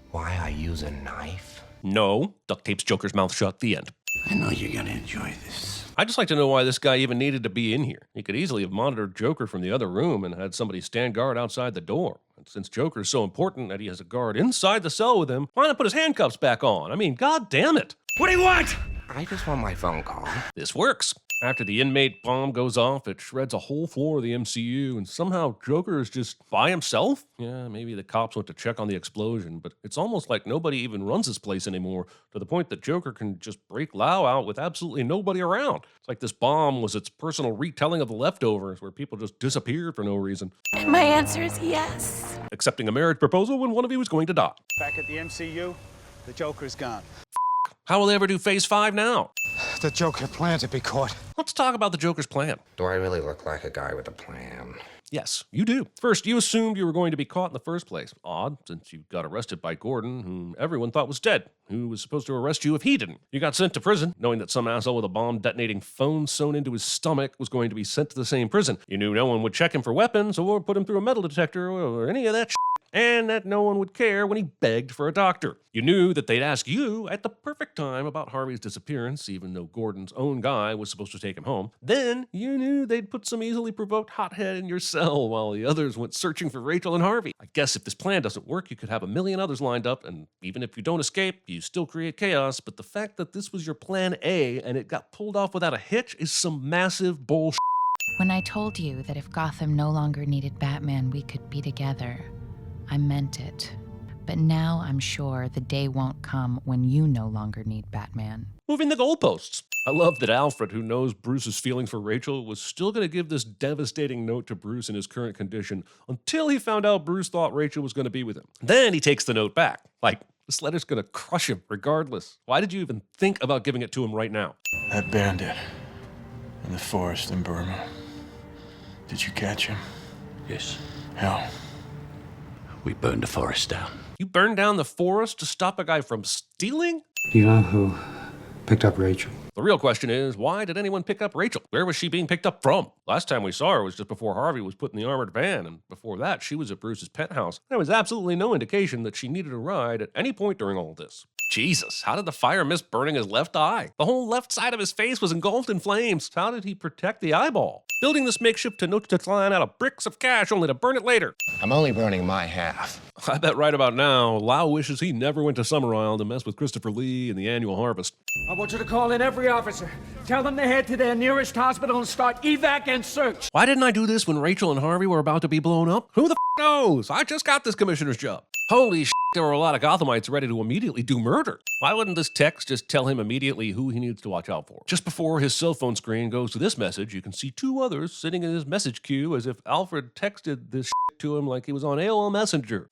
why I use a knife? No. Duct tapes Joker's mouth shut. The end. I know you're gonna enjoy this. I'd just like to know why this guy even needed to be in here. He could easily have monitored Joker from the other room and had somebody stand guard outside the door. And since Joker is so important that he has a guard inside the cell with him, why not put his handcuffs back on? I mean, god damn it. What do you want? I just want my phone call. This works. After the inmate bomb goes off, it shreds a whole floor of the MCU, and somehow Joker is just by himself? Yeah, maybe the cops went to check on the explosion, but it's almost like nobody even runs this place anymore, to the point that Joker can just break Lau out with absolutely nobody around. It's like this bomb was its personal retelling of The Leftovers, where people just disappeared for no reason. And my answer is yes. Accepting a marriage proposal when one of you was going to die. Back at the MCU, the Joker's gone. How will they ever do Phase 5 now? The Joker planned to be caught. Let's talk about the Joker's plan. Do I really look like a guy with a plan? Yes, you do. First, you assumed you were going to be caught in the first place. Odd, since you got arrested by Gordon, whom everyone thought was dead, who was supposed to arrest you if he didn't. You got sent to prison, knowing that some asshole with a bomb-detonating phone sewn into his stomach was going to be sent to the same prison. You knew no one would check him for weapons or put him through a metal detector or any of that shit. and that no one would care when he begged for a doctor. You knew that they'd ask you at the perfect time about Harvey's disappearance, even though Gordon's own guy was supposed to take him home. Then you knew they'd put some easily provoked hothead in your cell while the others went searching for Rachel and Harvey. I guess if this plan doesn't work, you could have a million others lined up, and even if you don't escape, you still create chaos, but the fact that this was your plan A and it got pulled off without a hitch is some massive bullshit. When I told you that if Gotham no longer needed Batman, we could be together, I meant it. But now I'm sure the day won't come when you no longer need Batman. Moving the goalposts. I love that Alfred, who knows Bruce's feeling for Rachel, was still going to give this devastating note to Bruce in his current condition until he found out Bruce thought Rachel was going to be with him. Then he takes the note back. Like, this letter's going to crush him regardless. Why did you even think about giving it to him right now? That bandit in the forest in Burma. Did you catch him? Yes. How? We burned the forest down. You burned down the forest to stop a guy from stealing? Do you know who picked up Rachel? The real question is, why did anyone pick up Rachel? Where was she being picked up from? Last time we saw her was just before Harvey was put in the armored van, and before that, she was at Bruce's penthouse. There was absolutely no indication that she needed a ride at any point during all this. Jesus, how did the fire miss burning his left eye? The whole left side of his face was engulfed in flames. How did he protect the eyeball? Building this makeshift Tenochtitlan out of bricks of cash only to burn it later. I'm only burning my half. I bet right about now, Lau wishes he never went to Summer Isle to mess with Christopher Lee and the annual harvest. I want you to call in every officer. Tell them to head to their nearest hospital and start evac and search. Why didn't I do this when Rachel and Harvey were about to be blown up? Who the knows? I just got this commissioner's job. Holy shit, there were a lot of Gothamites ready to immediately do murder. Why wouldn't this text just tell him immediately who he needs to watch out for? Just before his cell phone screen goes to this message, you can see two others sitting in his message queue as if Alfred texted this shit to him like he was on AOL Messenger.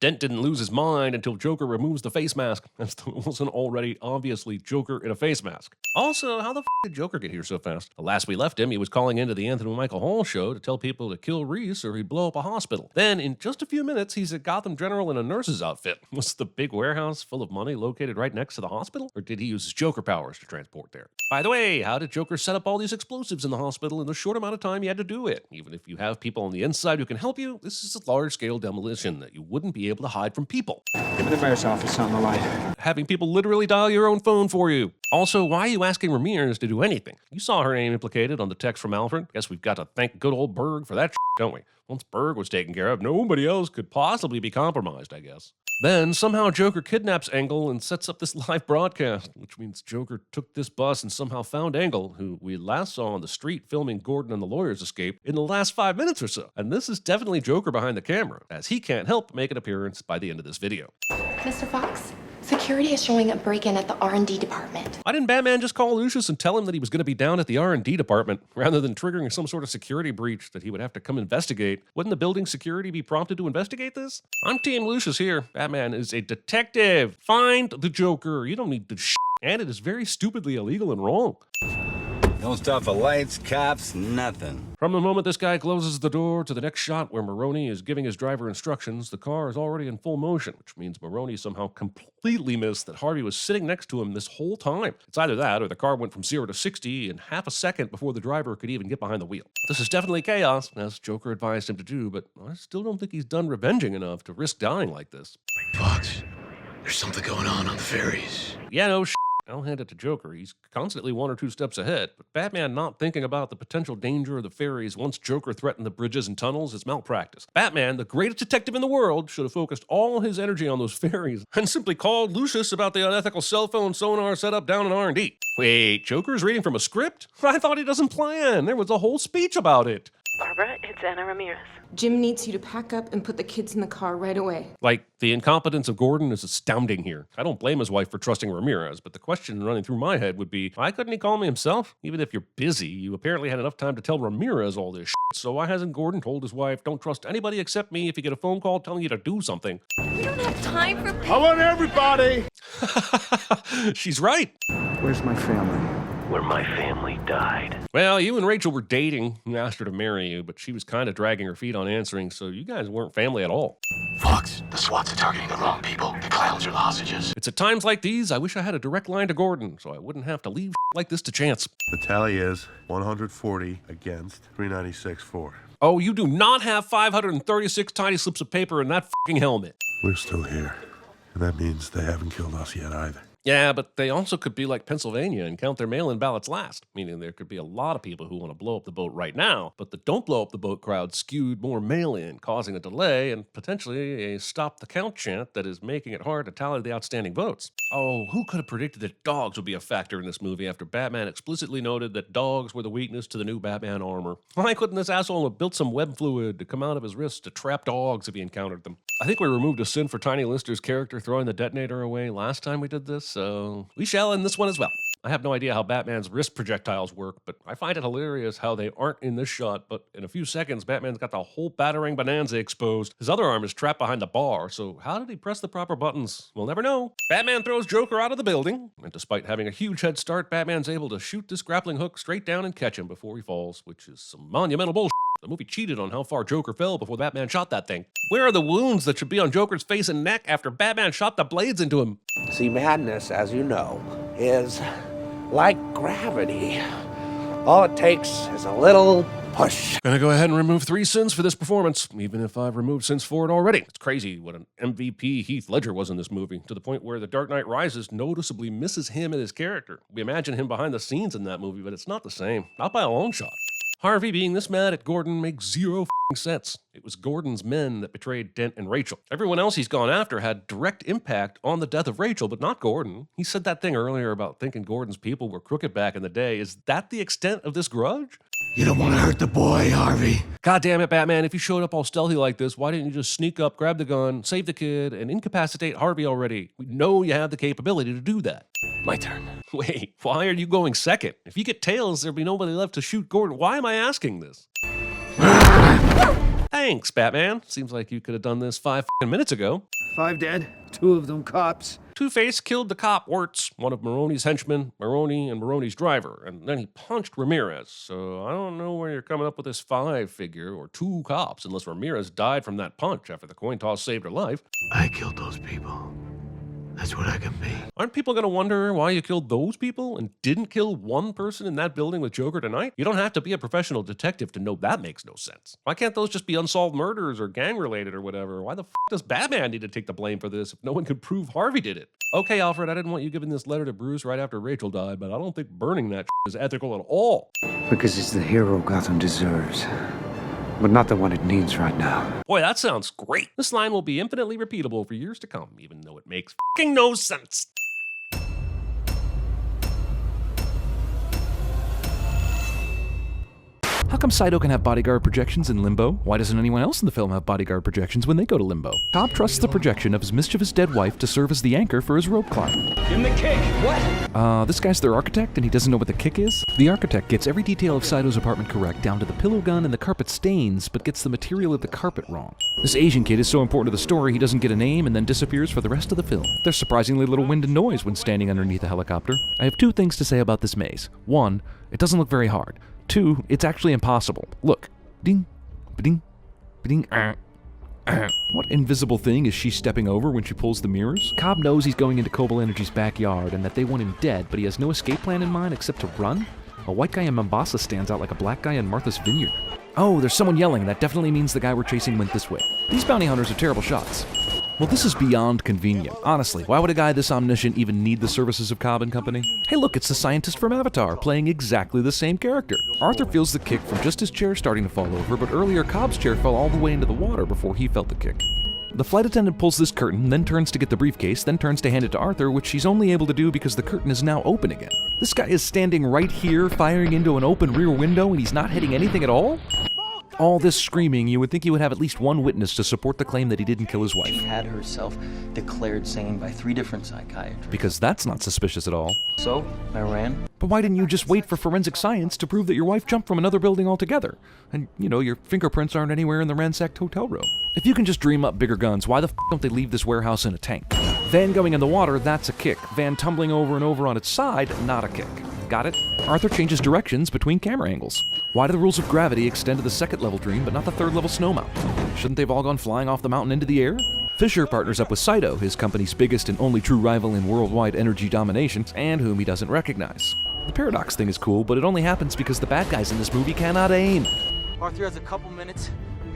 Dent didn't lose his mind until Joker removes the face mask, as though it wasn't already obviously Joker in a face mask. Also, how the f did Joker get here so fast? The last we left him, he was calling into the Anthony Michael Hall show to tell people to kill Reese or he'd blow up a hospital. Then, in just a few minutes, he's at Gotham General in a nurse's outfit. Was the big warehouse full of money located right next to the hospital? Or did he use his Joker powers to transport there? By the way, how did Joker set up all these explosives in the hospital in the short amount of time he had to do it? Even if you have people on the inside who can help you, this is a large-scale demolition that you wouldn't be able to hide from people. Give me the mayor's office on the line. Having people literally dial your own phone for you. Also, why are you asking Ramirez to do anything? You saw her name implicated on the text from Alfred. Guess we've got to thank good old Berg for that don't we? Once Berg was taken care of, nobody else could possibly be compromised, I guess. Then, somehow Joker kidnaps Engel and sets up this live broadcast, which means Joker took this bus and somehow found Engel, who we last saw on the street filming Gordon and the lawyer's escape, in the last 5 minutes or so. And this is definitely Joker behind the camera, as he can't help but make an appearance by the end of this video. Mr. Fox, security is showing a break-in at the R&D department. Why didn't Batman just call Lucius and tell him that he was going to be down at the R&D department, rather than triggering some sort of security breach that he would have to come investigate? Wouldn't the building security be prompted to investigate this? I'm Team Lucius here. Batman is a detective. Find the Joker. You don't need the shit. And it is very stupidly illegal and wrong. Don't stop for lights, cops, nothing. From the moment this guy closes the door to the next shot where Maroney is giving his driver instructions, the car is already in full motion, which means Maroney somehow completely missed that Harvey was sitting next to him this whole time. It's either that or the car went from 0 to 60 in half a second before the driver could even get behind the wheel. This is definitely chaos, as Joker advised him to do, but I still don't think he's done revenging enough to risk dying like this. Fox, there's something going on the ferries. Yeah, no shit. I'll hand it to Joker. He's constantly 1 or 2 steps ahead, but Batman not thinking about the potential danger of the ferries once Joker threatened the bridges and tunnels is malpractice. Batman, the greatest detective in the world, should have focused all his energy on those ferries and simply called Lucius about the unethical cell phone sonar setup down in R&D. Wait, Joker's reading from a script? I thought he doesn't plan. There was a whole speech about it. Barbara, it's Anna Ramirez. Jim needs you to pack up and put the kids in the car right away. Like, the incompetence of Gordon is astounding here. I don't blame his wife for trusting Ramirez, but the question running through my head would be, why couldn't he call me himself? Even if you're busy, you apparently had enough time to tell Ramirez all this shit, so why hasn't Gordon told his wife, don't trust anybody except me if you get a phone call telling you to do something? We don't have time for... I want everybody! She's right. Where's my family? Where my family died. Well, you and Rachel were dating. You asked her to marry you, but she was kind of dragging her feet on answering, so you guys weren't family at all. Fox, the SWATs are targeting the wrong people. The clowns are the hostages. It's at times like these I wish I had a direct line to Gordon, so I wouldn't have to leave like this to chance. The tally is 140 against 396 for. Oh, you do not have 536 tiny slips of paper in that fucking helmet. We're still here, and that means they haven't killed us yet either. Yeah, but they also could be like Pennsylvania and count their mail-in ballots last, meaning there could be a lot of people who want to blow up the boat right now, but the don't blow up the boat crowd skewed more mail-in, causing a delay and potentially a stop the count chant that is making it hard to tally the outstanding votes. Oh, who could have predicted that dogs would be a factor in this movie after Batman explicitly noted that dogs were the weakness to the new Batman armor? Why couldn't this asshole have built some web fluid to come out of his wrist to trap dogs if he encountered them? I think we removed a sin for Tiny Lister's character throwing the detonator away last time we did this, so we shall in this one as well. I have no idea how Batman's wrist projectiles work, but I find it hilarious how they aren't in this shot, but in a few seconds, Batman's got the whole battering bonanza exposed. His other arm is trapped behind the bar, so how did he press the proper buttons? We'll never know. Batman throws Joker out of the building, and despite having a huge head start, Batman's able to shoot this grappling hook straight down and catch him before he falls, which is some monumental bullshit. The movie cheated on how far Joker fell before Batman shot that thing. Where are the wounds that should be on Joker's face and neck after Batman shot the blades into him? See, madness, as you know, is like gravity. All it takes is a little push. Gonna go ahead and remove 3 sins for this performance, even if I've removed sins for it already. It's crazy what an MVP Heath Ledger was in this movie, to the point where The Dark Knight Rises noticeably misses him and his character. We imagine him behind the scenes in that movie, but it's not the same. Not by a long shot. Harvey being this mad at Gordon makes zero sense. It was Gordon's men that betrayed Dent and Rachel. Everyone else he's gone after had direct impact on the death of Rachel, but not Gordon. He said that thing earlier about thinking Gordon's people were crooked back in the day. Is that the extent of this grudge? You don't want to hurt the boy, Harvey. God damn it, Batman. If you showed up all stealthy like this, why didn't you just sneak up, grab the gun, save the kid, and incapacitate Harvey already? We know you have the capability to do that. My turn. Wait, why are you going second? If you get tails, there'll be nobody left to shoot Gordon. Why am I asking this? Thanks, Batman. Seems like you could have done this 5 minutes ago. 5 dead, 2 of them cops. Two-Face killed the cop Wirtz, one of Maroney's henchmen, Maroney and Maroney's driver, and then he punched Ramirez. So I don't know where you're coming up with this 5 figure or 2 cops, unless Ramirez died from that punch after the coin toss saved her life. I killed those people. That's what I can be. Aren't people going to wonder why you killed those people and didn't kill one person in that building with Joker tonight? You don't have to be a professional detective to know that makes no sense. Why can't those just be unsolved murders or gang-related or whatever? Why the f*** does Batman need to take the blame for this if no one could prove Harvey did it? Okay, Alfred, I didn't want you giving this letter to Bruce right after Rachel died, but I don't think burning that is ethical at all. Because he's the hero Gotham deserves. But not the one it needs right now. Boy, that sounds great. This line will be infinitely repeatable for years to come, even though it makes f***ing no sense. How come Saito can have bodyguard projections in limbo? Why doesn't anyone else in the film have bodyguard projections when they go to limbo? Cobb trusts the projection of his mischievous dead wife to serve as the anchor for his rope climb. Give him the kick. What? This guy's their architect and he doesn't know what the kick is? The architect gets every detail of Saito's apartment correct down to the pillow gun and the carpet stains, but gets the material of the carpet wrong. This Asian kid is so important to the story he doesn't get a name and then disappears for the rest of the film. There's surprisingly little wind and noise when standing underneath a helicopter. I have 2 things to say about this maze. 1, it doesn't look very hard. 2, it's actually impossible. Look. Ding, ba-ding, ba-ding, What invisible thing is she stepping over when she pulls the mirrors? Cobb knows he's going into Cobalt Energy's backyard and that they want him dead, but he has no escape plan in mind except to run? A white guy in Mombasa stands out like a black guy in Martha's Vineyard. Oh, there's someone yelling. That definitely means the guy we're chasing went this way. These bounty hunters are terrible shots. Well, this is beyond convenient. Honestly, why would a guy this omniscient even need the services of Cobb and Company? Hey look, it's the scientist from Avatar, playing exactly the same character. Arthur feels the kick from just his chair starting to fall over, but earlier Cobb's chair fell all the way into the water before he felt the kick. The flight attendant pulls this curtain, then turns to get the briefcase, then turns to hand it to Arthur, which she's only able to do because the curtain is now open again. This guy is standing right here, firing into an open rear window, and he's not hitting anything at all? All this screaming, you would think he would have at least one witness to support the claim that he didn't kill his wife. She had herself declared sane by 3 different psychiatrists. Because that's not suspicious at all. So, I ran. But why didn't you just wait for forensic science to prove that your wife jumped from another building altogether? And, you know, your fingerprints aren't anywhere in the ransacked hotel room. If you can just dream up bigger guns, why the f*** don't they leave this warehouse in a tank? Van going in the water, that's a kick. Van tumbling over and over on its side, not a kick. Got it? Arthur changes directions between camera angles. Why do the rules of gravity extend to the 2nd level dream but not the 3rd level snow mountain? Shouldn't they have all gone flying off the mountain into the air? Fisher partners up with Saito, his company's biggest and only true rival in worldwide energy domination, and whom he doesn't recognize. The paradox thing is cool, but it only happens because the bad guys in this movie cannot aim. Arthur has a couple minutes.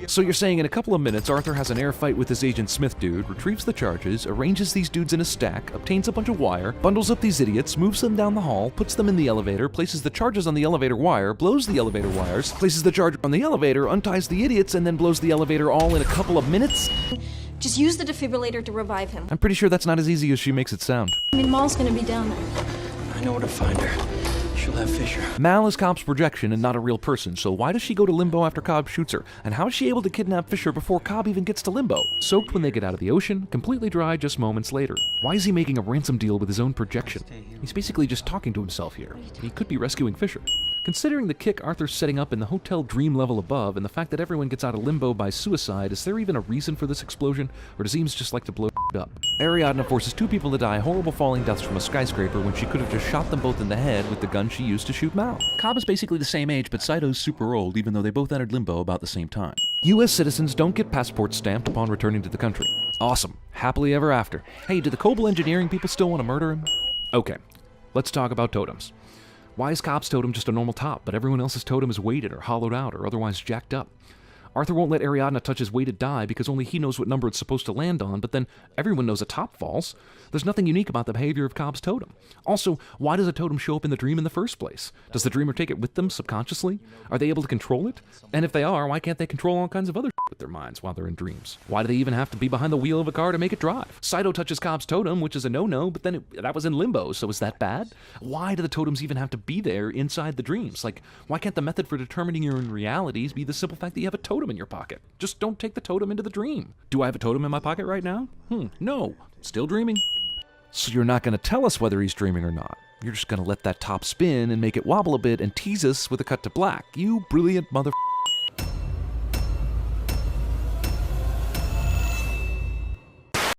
So you're saying in a couple of minutes, Arthur has an air fight with this Agent Smith dude, retrieves the charges, arranges these dudes in a stack, obtains a bunch of wire, bundles up these idiots, moves them down the hall, puts them in the elevator, places the charges on the elevator wire, blows the elevator wires, places the charge on the elevator, unties the idiots, and then blows the elevator all in a couple of minutes? Just use the defibrillator to revive him. I'm pretty sure that's not as easy as she makes it sound. I mean, Maul's gonna be down there. I know where to find her. She'll have Fisher. Mal is Cobb's projection and not a real person, so why does she go to Limbo after Cobb shoots her? And how is she able to kidnap Fisher before Cobb even gets to Limbo? Soaked when they get out of the ocean, completely dry just moments later. Why is he making a ransom deal with his own projection? He's basically just talking to himself here. He could be rescuing Fisher. Considering the kick Arthur's setting up in the hotel dream level above, and the fact that everyone gets out of Limbo by suicide, is there even a reason for this explosion, or does Eames just like to blow up? Ariadne forces two people to die horrible falling deaths from a skyscraper when she could have just shot them both in the head with the gun she used to shoot Mal. Cobb is basically the same age, but Saito's super old, even though they both entered Limbo about the same time. U.S. citizens don't get passports stamped upon returning to the country. Awesome. Happily ever after. Hey, do the Coble engineering people still want to murder him? Okay, let's talk about totems. Why is Cobb's totem just a normal top, but everyone else's totem is weighted or hollowed out or otherwise jacked up? Arthur won't let Ariadne touch his weighted die because only he knows what number it's supposed to land on, but then everyone knows a top falls. There's nothing unique about the behavior of Cobb's totem. Also, why does a totem show up in the dream in the first place? Does the dreamer take it with them subconsciously? Are they able to control it? And if they are, why can't they control all kinds of other with their minds while they're in dreams? Why do they even have to be behind the wheel of a car to make it drive? Saito touches Cobb's totem, which is a no-no, but then that was in Limbo, so is that bad? Why do the totems even have to be there inside the dreams? Like, why can't the method for determining your own realities be the simple fact that you have a totem in your pocket? Just don't take the totem into the dream. Do I have a totem in my pocket right now? No. Still dreaming. So you're not going to tell us whether he's dreaming or not. You're just going to let that top spin and make it wobble a bit and tease us with a cut to black. You brilliant mother...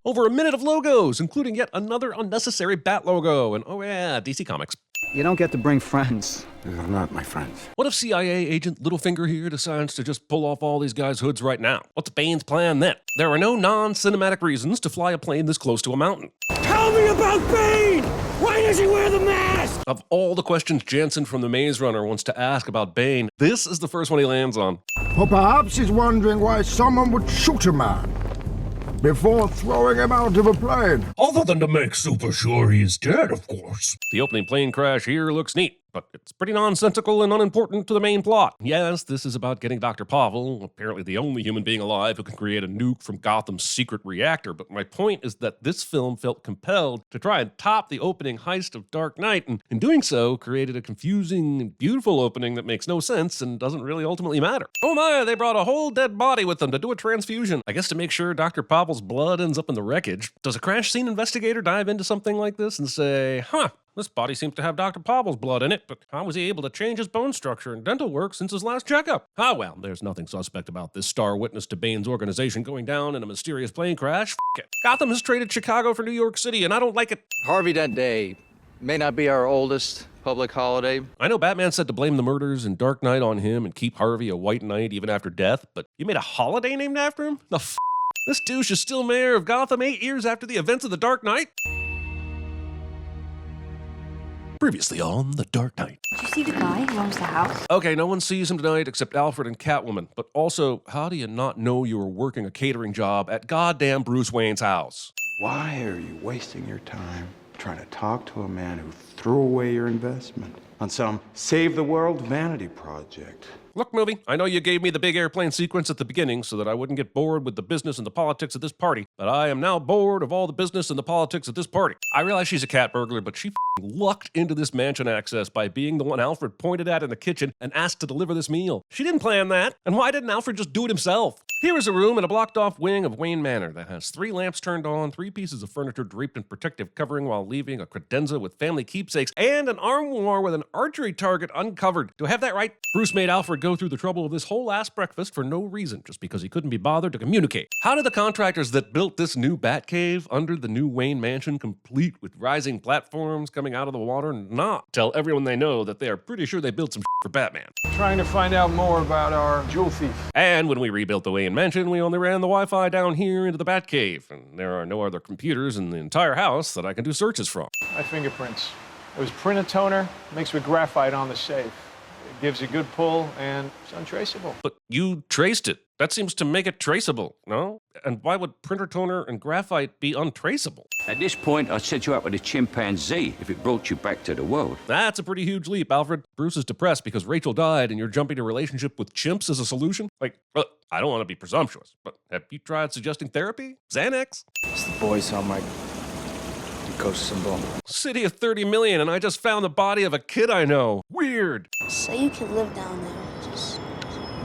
Over a minute of logos, including yet another unnecessary Bat logo. And oh yeah, DC Comics. You don't get to bring friends. They're not my friends. What if CIA agent Littlefinger here decides to just pull off all these guys' hoods right now? What's Bane's plan then? There are no non-cinematic reasons to fly a plane this close to a mountain. Tell me about Bane! Why does he wear the mask? Of all the questions Jansen from The Maze Runner wants to ask about Bane, this is the first one he lands on. Or perhaps he's wondering why someone would shoot a man before throwing him out of a plane. Other than to make super sure he's dead, of course. The opening plane crash here looks neat, but it's pretty nonsensical and unimportant to the main plot. Yes, this is about getting Dr. Pavel, apparently the only human being alive who can create a nuke from Gotham's secret reactor, but my point is that this film felt compelled to try and top the opening heist of Dark Knight, and in doing so, created a confusing and beautiful opening that makes no sense and doesn't really ultimately matter. Oh my, they brought a whole dead body with them to do a transfusion. I guess to make sure Dr. Pavel's blood ends up in the wreckage. Does a crash scene investigator dive into something like this and say, this body seems to have Dr. Pavel's blood in it, but how was he able to change his bone structure and dental work since his last checkup? Well, there's nothing suspect about this star witness to Bane's organization going down in a mysterious plane crash. F it. Gotham has traded Chicago for New York City, and I don't like it. Harvey Dent Day may not be our oldest public holiday. I know Batman said to blame the murders in Dark Knight on him and keep Harvey a white knight even after death, but you made a holiday named after him? The f***? This douche is still mayor of Gotham 8 years after the events of the Dark Knight? Previously on The Dark Knight. Did you see the guy who owns the house? Okay, no one sees him tonight except Alfred and Catwoman. But also, how do you not know you were working a catering job at goddamn Bruce Wayne's house? Why are you wasting your time trying to talk to a man who threw away your investment on some save the world vanity project? Look, movie, I know you gave me the big airplane sequence at the beginning so that I wouldn't get bored with the business and the politics of this party, but I am now bored of all the business and the politics of this party. I realize she's a cat burglar, but she lucked into this mansion access by being the one Alfred pointed at in the kitchen and asked to deliver this meal. She didn't plan that, and why didn't Alfred just do it himself? Here is a room in a blocked-off wing of Wayne Manor that has 3 lamps turned on, 3 pieces of furniture draped in protective covering while leaving a credenza with family keepsakes, and an armoire with an archery target uncovered. Do I have that right? Bruce made Alfred go through the trouble of this whole ass breakfast for no reason, just because he couldn't be bothered to communicate. How did the contractors that built this new Batcave under the new Wayne Mansion, complete with rising platforms coming out of the water, not tell everyone they know that they are pretty sure they built some for Batman? Trying to find out more about our jewel thief. And when we rebuilt the Wayne Mansion, we only ran the Wi-Fi down here into the Batcave, and there are no other computers in the entire house that I can do searches from. My fingerprints. It was print a toner mixed with graphite on the safe. It gives you good pull, and it's untraceable. But you traced it. That seems to make it traceable, no? And why would printer toner and graphite be untraceable? At this point, I'd set you up with a chimpanzee if it brought you back to the world. That's a pretty huge leap, Alfred. Bruce is depressed because Rachel died and you're jumping to a relationship with chimps as a solution? Like, I don't want to be presumptuous, but have you tried suggesting therapy? Xanax? It's the boys on my ghost symbol. City of 30 million and I just found the body of a kid I know. Weird. Say you could live down there. Just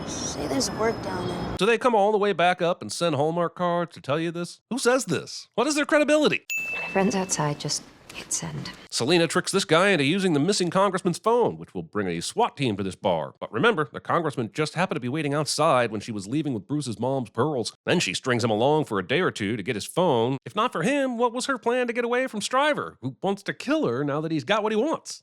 say there's work down there. Do they come all the way back up and send Hallmark cards to tell you this? Who says this? What is their credibility? My friend's outside, just hit send. Selena tricks this guy into using the missing congressman's phone, which will bring a SWAT team to this bar. But remember, the congressman just happened to be waiting outside when she was leaving with Bruce's mom's pearls. Then she strings him along for a day or two to get his phone. If not for him, what was her plan to get away from Stryver, who wants to kill her now that he's got what he wants?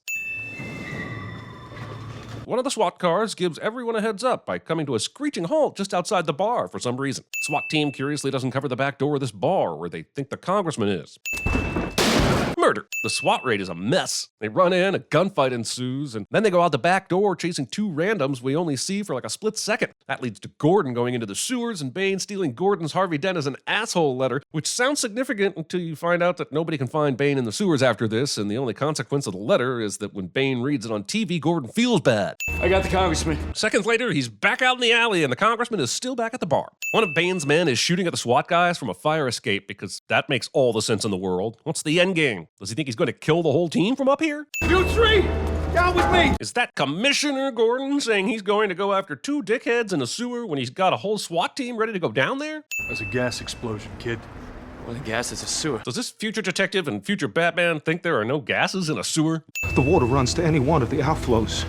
One of the SWAT cars gives everyone a heads up by coming to a screeching halt just outside the bar for some reason. SWAT team curiously doesn't cover the back door of this bar where they think the congressman is. Murder. The SWAT raid is a mess. They run in, a gunfight ensues, and then they go out the back door chasing two randoms we only see for like a split second. That leads to Gordon going into the sewers and Bane stealing Gordon's Harvey Dent as an asshole letter, which sounds significant until you find out that nobody can find Bane in the sewers after this, and the only consequence of the letter is that when Bane reads it on TV, Gordon feels bad. I got the congressman. Seconds later, he's back out in the alley, and the congressman is still back at the bar. One of Bane's men is shooting at the SWAT guys from a fire escape because that makes all the sense in the world. What's the end game? Does he think he's going to kill the whole team from up here? You three, down with me! Is that Commissioner Gordon saying he's going to go after two dickheads in a sewer when he's got a whole SWAT team ready to go down there? There's a gas explosion, kid. Well, the gas is a sewer. Does this future detective and future Batman think there are no gases in a sewer? The water runs to any one of the outflows.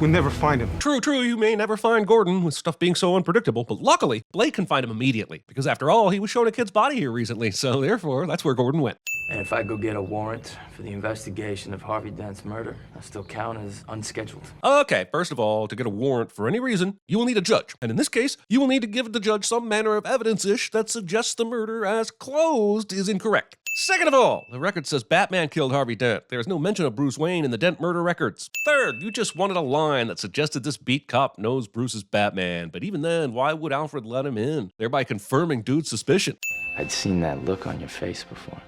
We'll never find him. True, you may never find Gordon, with stuff being so unpredictable, but luckily, Blake can find him immediately, because after all, he was shown a kid's body here recently, so therefore, that's where Gordon went. And if I go get a warrant for the investigation of Harvey Dent's murder, I still count as unscheduled. Okay, first of all, to get a warrant for any reason, you will need a judge. And in this case, you will need to give the judge some manner of evidence-ish that suggests the murder as closed is incorrect. Second of all, the record says Batman killed Harvey Dent. There is no mention of Bruce Wayne in the Dent murder records. Third, you just wanted a line that suggested this beat cop knows Bruce is Batman. But even then, why would Alfred let him in, thereby confirming dude's suspicion? I'd seen that look on your face before.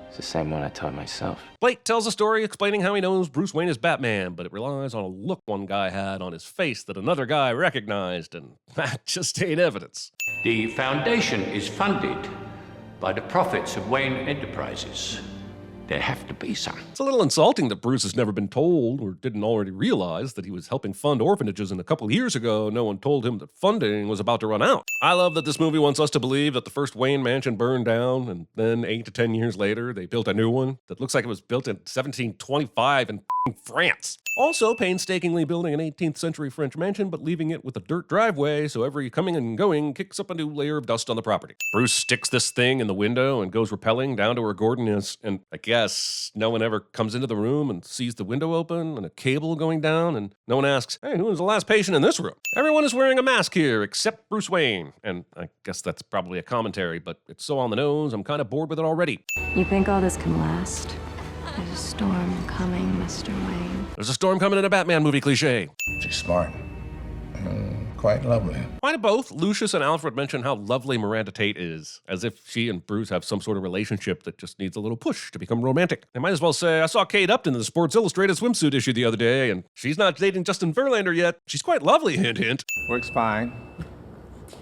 It's the same one I taught myself. Blake tells a story explaining how he knows Bruce Wayne is Batman, but it relies on a look one guy had on his face that another guy recognized, and that just ain't evidence. The foundation is funded by the profits of Wayne Enterprises. There have to be some. It's a little insulting that Bruce has never been told or didn't already realize that he was helping fund orphanages, and a couple of years ago, no one told him that funding was about to run out. I love that this movie wants us to believe that the first Wayne mansion burned down, and then 8 to 10 years later, they built a new one that looks like it was built in 1725 in France. Also, painstakingly building an 18th century French mansion, but leaving it with a dirt driveway, so every coming and going kicks up a new layer of dust on the property. Bruce sticks this thing in the window and goes rappelling down to where Gordon is, and I guess no one ever comes into the room and sees the window open and a cable going down, and no one asks, hey, who was the last patient in this room? Everyone is wearing a mask here, except Bruce Wayne. And I guess that's probably a commentary, but it's so on the nose, I'm kind of bored with it already. You think all this can last? There's a storm coming, Mr. Wayne. There's a storm coming in a Batman movie cliche. She's smart. Quite lovely. Why do both Lucius and Alfred mention how lovely Miranda Tate is, as if she and Bruce have some sort of relationship that just needs a little push to become romantic? They might as well say, I saw Kate Upton in the Sports Illustrated swimsuit issue the other day, and she's not dating Justin Verlander yet. She's quite lovely, hint, hint. Works fine.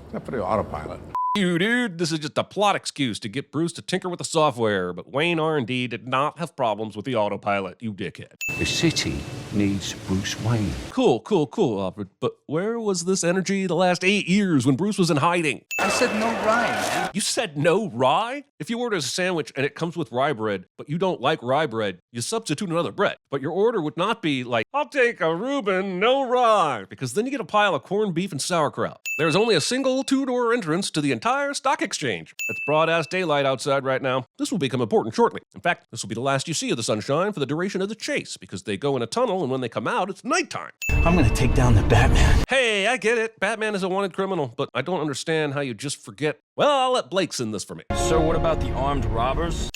Except for the autopilot. You, dude, this is just a plot excuse to get Bruce to tinker with the software, but Wayne R&D did not have problems with the autopilot, you dickhead. The city needs Bruce Wayne. Cool, Alfred, but where was this energy the last 8 years when Bruce was in hiding? I said no rye. You said no rye? If you order a sandwich and it comes with rye bread, but you don't like rye bread, you substitute another bread. But your order would not be like, I'll take a Reuben, no rye, because then you get a pile of corned beef and sauerkraut. There's only a single two-door entrance to the entire stock exchange. It's broad-ass daylight outside right now. This will become important shortly. In fact, this will be the last you see of the sunshine for the duration of the chase, because they go in a tunnel, and when they come out, it's nighttime. I'm gonna take down the Batman. Hey, I get it. Batman is a wanted criminal, but I don't understand how you just forget. Well, I'll let Blake send this for me. Sir, what about the armed robbers?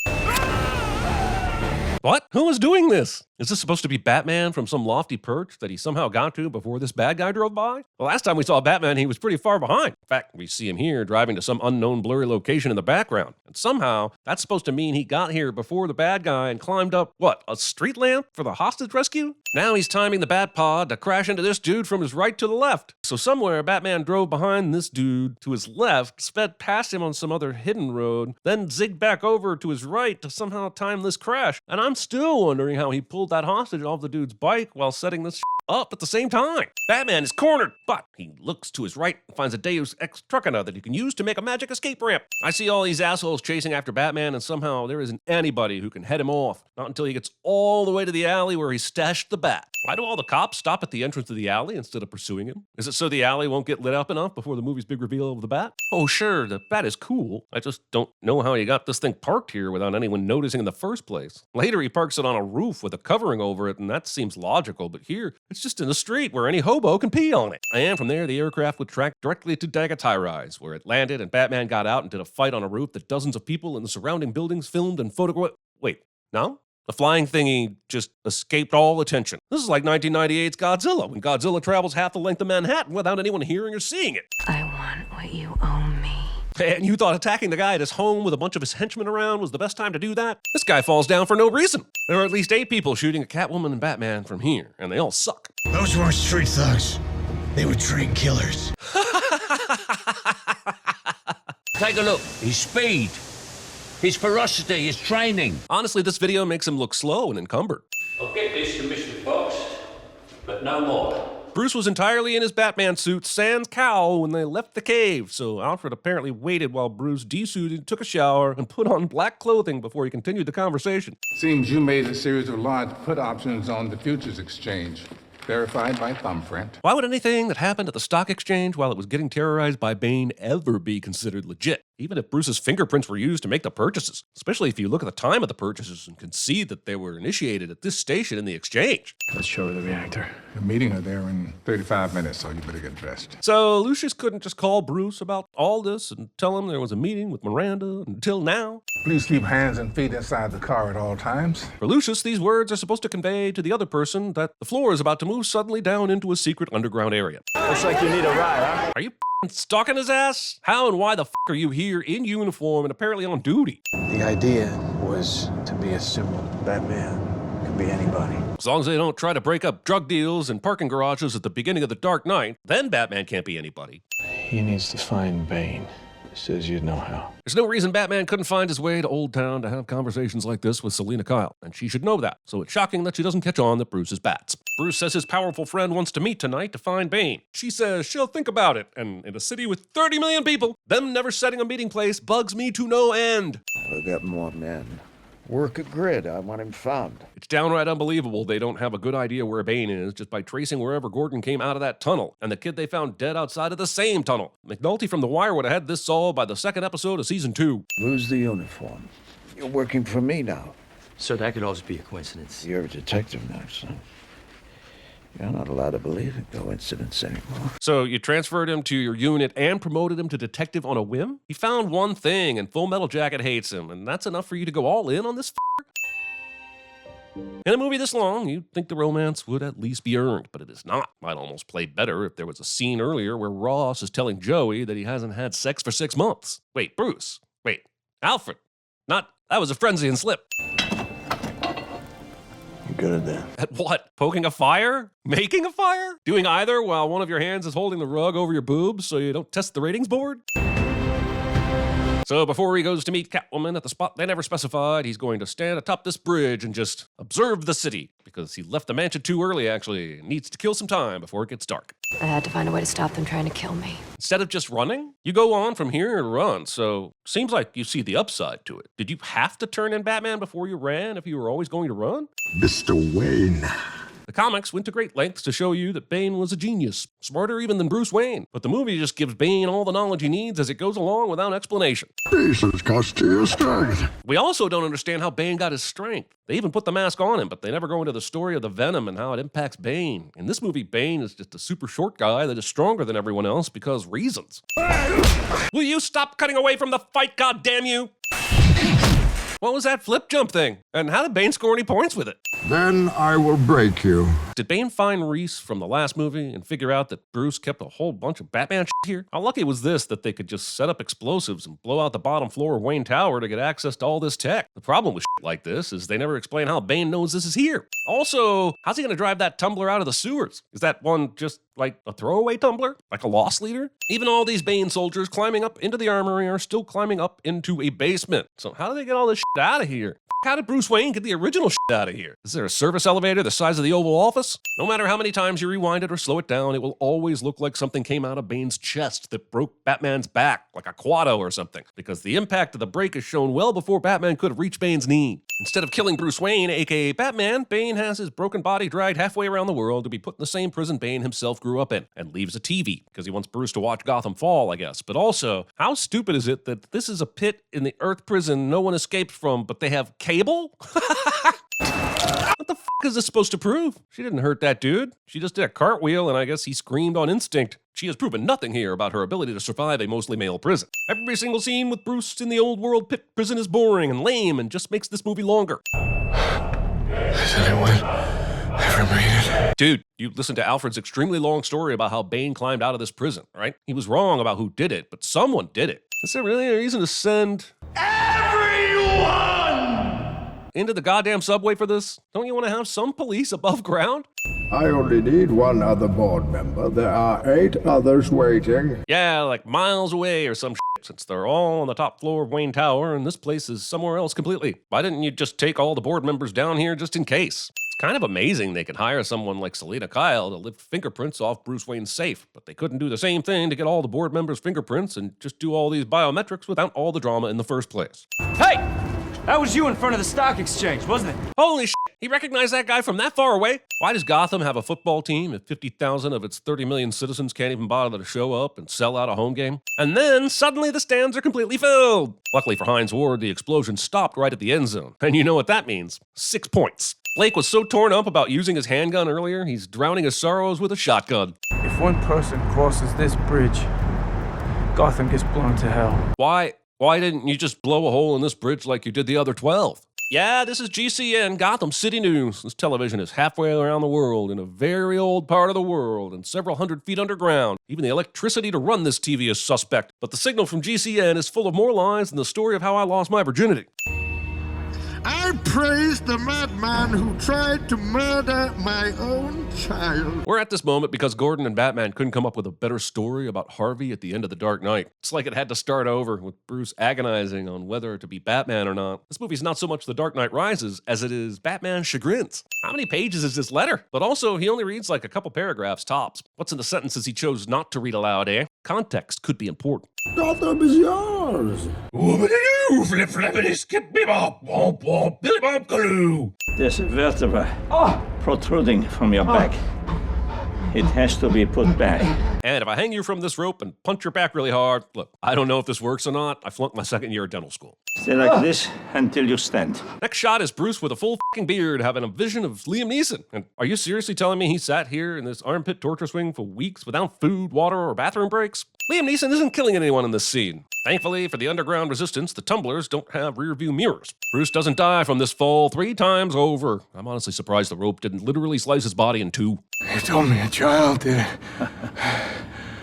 What? Who is doing this? Is this supposed to be Batman from some lofty perch that he somehow got to before this bad guy drove by? The last time we saw Batman, he was pretty far behind. In fact, we see him here driving to some unknown blurry location in the background. And somehow, that's supposed to mean he got here before the bad guy and climbed up, what, a street lamp for the hostage rescue? Now he's timing the Bat Pod to crash into this dude from his right to the left. So somewhere, Batman drove behind this dude to his left, sped past him on some other hidden road, then zigged back over to his right to somehow time this crash. And I'm still wondering how he pulled that hostage off the dude's bike while setting this up at the same time. Batman is cornered, but he looks to his right and finds a Deus Ex Machina that he can use to make a magic escape ramp. I see all these assholes chasing after Batman, and somehow there isn't anybody who can head him off. Not until he gets all the way to the alley where he stashed the bat. Why do all the cops stop at the entrance of the alley instead of pursuing him? Is it so the alley won't get lit up enough before the movie's big reveal of the bat? Oh sure, the bat is cool. I just don't know how he got this thing parked here without anyone noticing in the first place. Later he parks it on a roof with a covering over it, and that seems logical, but here it's just in the street where any hobo can pee on it. And from there, the aircraft would track directly to Dagatirise, where it landed and Batman got out and did a fight on a roof that dozens of people in the surrounding buildings filmed and photographed. Wait, no? The flying thingy just escaped all attention. This is like 1998's Godzilla, when Godzilla travels half the length of Manhattan without anyone hearing or seeing it. I want what you owe me. And you thought attacking the guy at his home with a bunch of his henchmen around was the best time to do that? This guy falls down for no reason. There are at least 8 people shooting at Catwoman and Batman from here, and they all suck. Those weren't street thugs. They were trained killers. Take a look. His speed, his ferocity, his training. Honestly, this video makes him look slow and encumbered. I'll get this to Mr. Fox, but no more. Bruce was entirely in his Batman suit, sans cowl, when they left the cave, so Alfred apparently waited while Bruce desuited, took a shower, and put on black clothing before he continued the conversation. Seems you made a series of large put options on the futures exchange. Verified by thumbprint. Why would anything that happened at the stock exchange while it was getting terrorized by Bane ever be considered legit? Even if Bruce's fingerprints were used to make the purchases. Especially if you look at the time of the purchases and can see that they were initiated at this station in the exchange. Let's show her the reactor. We're meeting her there in 35 minutes, so you better get dressed. So Lucius couldn't just call Bruce about all this and tell him there was a meeting with Miranda until now? Please keep hands and feet inside the car at all times. For Lucius, these words are supposed to convey to the other person that the floor is about to move suddenly down into a secret underground area. Looks like you need a ride, huh? Are you stalking his ass? How and why the are you here in uniform and apparently on duty? The idea was to be a symbol. Batman could be anybody. As long as they don't try to break up drug deals and parking garages at the beginning of the Dark Knight, then Batman can't be anybody. He needs to find Bane. Says you'd know how. There's no reason Batman couldn't find his way to Old Town to have conversations like this with Selina Kyle, and she should know that, so it's shocking that she doesn't catch on that Bruce is bats. Bruce says his powerful friend wants to meet tonight to find Bane. She says she'll think about it, and in a city with 30 million people, them never setting a meeting place bugs me to no end. We'll get more men. Work a grid. I want him found. It's downright unbelievable they don't have a good idea where Bane is just by tracing wherever Gordon came out of that tunnel, and the kid they found dead outside of the same tunnel. McNulty from The Wire would have had this solved by the second episode of season 2. Lose the uniform. You're working for me now. So that could also be a coincidence. You're a detective now, son. You're not allowed to believe in coincidence anymore. So you transferred him to your unit and promoted him to detective on a whim? He found one thing, and Full Metal Jacket hates him, and that's enough for you to go all in on this In a movie this long, you'd think the romance would at least be earned, but it is not. Might almost play better if there was a scene earlier where Ross is telling Joey that he hasn't had sex for 6 months. Wait, Bruce. Wait, Alfred. That was a Freudian slip. You're good at that. At what? Poking a fire? Making a fire? Doing either while one of your hands is holding the rug over your boobs so you don't test the ratings board? So before he goes to meet Catwoman at the spot they never specified, he's going to stand atop this bridge and just observe the city, because he left the mansion too early, actually, and needs to kill some time before it gets dark. I had to find a way to stop them trying to kill me. Instead of just running, you go on from here and run, so seems like you see the upside to it. Did you have to turn in Batman before you ran if you were always going to run? Mr. Wayne. The comics went to great lengths to show you that Bane was a genius, smarter even than Bruce Wayne. But the movie just gives Bane all the knowledge he needs as it goes along without explanation. Patience costs you your strength. We also don't understand how Bane got his strength. They even put the mask on him, but they never go into the story of the venom and how it impacts Bane. In this movie, Bane is just a super short guy that is stronger than everyone else because reasons. Will you stop cutting away from the fight, goddammit you? What was that flip jump thing? And how did Bane score any points with it? Then I will break you. Did Bane find Reese from the last movie and figure out that Bruce kept a whole bunch of Batman shit here? How lucky was this that they could just set up explosives and blow out the bottom floor of Wayne Tower to get access to all this tech? The problem with shit like this is they never explain how Bane knows this is here. Also, how's he gonna drive that tumbler out of the sewers? Is that one just like a throwaway tumbler? Like a lost leader? Even all these Bane soldiers climbing up into the armory are still climbing up into a basement. So how do they get all this shit out of here? How did Bruce Wayne get the original shit out of here? Is there a service elevator the size of the Oval Office? No matter how many times you rewind it or slow it down, it will always look like something came out of Bane's chest that broke Batman's back, like a quado or something, because the impact of the break is shown well before Batman could have reached Bane's knee. Instead of killing Bruce Wayne, aka Batman, Bane has his broken body dragged halfway around the world to be put in the same prison Bane himself grew up in, and leaves a TV, because he wants Bruce to watch Gotham fall, I guess. But also, how stupid is it that this is a pit in the Earth prison no one escapes from, but they have cable? What the fuck is this supposed to prove? She didn't hurt that dude. She just did a cartwheel, and I guess he screamed on instinct. She has proven nothing here about her ability to survive a mostly male prison. Every single scene with Bruce in the old world pit prison is boring and lame and just makes this movie longer. Has anyone ever made it? Dude, you listened to Alfred's extremely long story about how Bane climbed out of this prison, right? He was wrong about who did it, but someone did it. Is there really a reason to send everyone into the goddamn subway for this? Don't you want to have some police above ground? I only need one other board member. There are 8 others waiting. Yeah, like miles away or some shit, since they're all on the top floor of Wayne Tower and this place is somewhere else completely. Why didn't you just take all the board members down here just in case? It's kind of amazing they could hire someone like Selina Kyle to lift fingerprints off Bruce Wayne's safe, but they couldn't do the same thing to get all the board members' fingerprints and just do all these biometrics without all the drama in the first place. Hey! That was you in front of the stock exchange, wasn't it? Holy shit, he recognized that guy from that far away? Why does Gotham have a football team if 50,000 of its 30 million citizens can't even bother to show up and sell out a home game? And then suddenly the stands are completely filled. Luckily for Hines Ward, the explosion stopped right at the end zone. And you know what that means. 6 points. Blake was so torn up about using his handgun earlier, he's drowning his sorrows with a shotgun. If one person crosses this bridge, Gotham gets blown to hell. Why didn't you just blow a hole in this bridge like you did the other 12? Yeah, this is GCN, Gotham City News. This television is halfway around the world in a very old part of the world and several hundred feet underground. Even the electricity to run this TV is suspect. But the signal from GCN is full of more lies than the story of how I lost my virginity. I praise the madman who tried to murder my own child. We're at this moment because Gordon and Batman couldn't come up with a better story about Harvey at the end of The Dark Knight. It's like it had to start over with Bruce agonizing on whether to be Batman or not. This movie's not so much The Dark Knight Rises as it is Batman's chagrins. How many pages is this letter? But also, he only reads like a couple paragraphs tops. What's in the sentences he chose not to read aloud, eh? Context could be important. Gotham is yours. Whoop-a-doo, flip-flappity, skip-bebop, womp-womp, billy-bop-galoo. There's a vertebra protruding from your back. It has to be put back. And if I hang you from this rope and punch your back really hard, look, I don't know if this works or not. I flunked my second year of dental school. Stay like this until you stand. Next shot is Bruce with a full fucking beard having a vision of Liam Neeson. And are you seriously telling me he sat here in this armpit torture swing for weeks without food, water, or bathroom breaks? Liam Neeson isn't killing anyone in this scene. Thankfully, for the underground resistance, the tumblers don't have rear-view mirrors. Bruce doesn't die from this fall 3 times over. I'm honestly surprised the rope didn't literally slice his body in 2. You told me a child did it.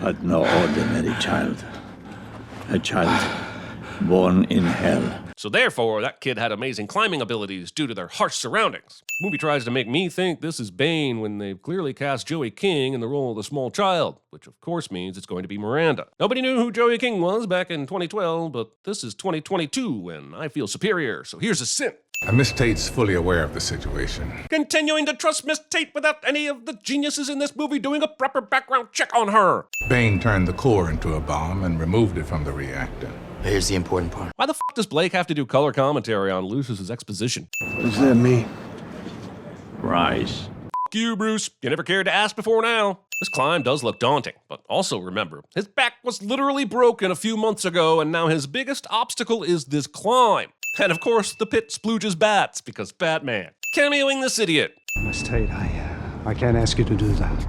But no ordinary child. A child born in hell. So therefore, that kid had amazing climbing abilities due to their harsh surroundings. The movie tries to make me think this is Bane when they've clearly cast Joey King in the role of the small child, which of course means it's going to be Miranda. Nobody knew who Joey King was back in 2012, but this is 2022 and I feel superior, so here's a sin. Miss Tate's fully aware of the situation. Continuing to trust Miss Tate without any of the geniuses in this movie doing a proper background check on her. Bane turned the core into a bomb and removed it from the reactor. Here's the important part. Why the fuck does Blake have to do color commentary on Lucius's exposition? What does that mean? Rise. Fuck you, Bruce. You never cared to ask before now. This climb does look daunting, but also remember, his back was literally broken a few months ago, and now his biggest obstacle is this climb. And of course, the pit splooges bats, because Batman. Cameoing this idiot. Miss Tate, I can't ask you to do that.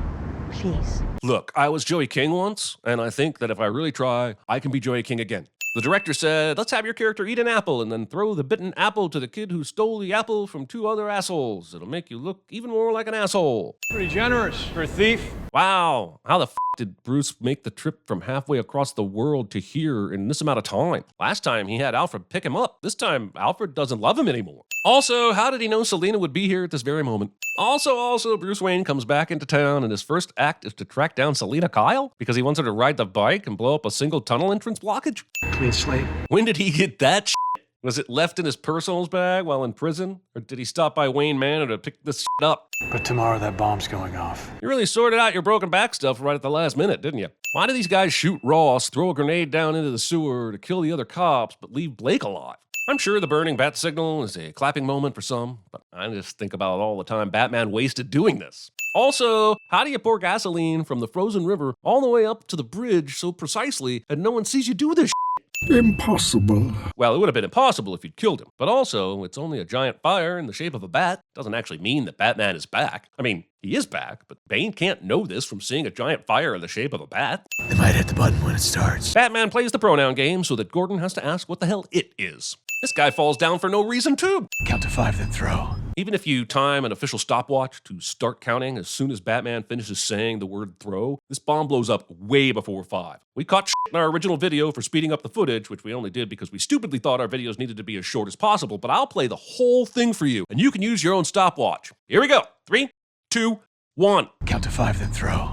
Please. Look, I was Joey King once, and I think that if I really try, I can be Joey King again. The director said, let's have your character eat an apple and then throw the bitten apple to the kid who stole the apple from 2 other assholes. It'll make you look even more like an asshole. Pretty generous for a thief. Wow. How the f did Bruce make the trip from halfway across the world to here in this amount of time? Last time he had Alfred pick him up. This time Alfred doesn't love him anymore. Also, how did he know Selina would be here at this very moment? Also, Bruce Wayne comes back into town and his first act is to track down Selina Kyle because he wants her to ride the bike and blow up a single tunnel entrance blockage? Clean slate. When did he get that shit? Was it left in his personals bag while in prison? Or did he stop by Wayne Manor to pick this shit up? But tomorrow that bomb's going off. You really sorted out your broken back stuff right at the last minute, didn't you? Why do these guys shoot Ross, throw a grenade down into the sewer to kill the other cops, but leave Blake alive? I'm sure the burning bat signal is a clapping moment for some, but I just think about all the time Batman wasted doing this. Also, how do you pour gasoline from the frozen river all the way up to the bridge so precisely that no one sees you do this shit? Impossible. Well, it would have been impossible if you'd killed him. But also, it's only a giant fire in the shape of a bat. Doesn't actually mean that Batman is back. I mean, he is back, but Bane can't know this from seeing a giant fire in the shape of a bat. They might hit the button when it starts. Batman plays the pronoun game so that Gordon has to ask what the hell it is. This guy falls down for no reason, too. Count to 5, then throw. Even if you time an official stopwatch to start counting as soon as Batman finishes saying the word throw, this bomb blows up way before 5. We caught shit in our original video for speeding up the footage, which we only did because we stupidly thought our videos needed to be as short as possible, but I'll play the whole thing for you, and you can use your own stopwatch. Here we go. 3, 2, 1. Count to 5, then throw.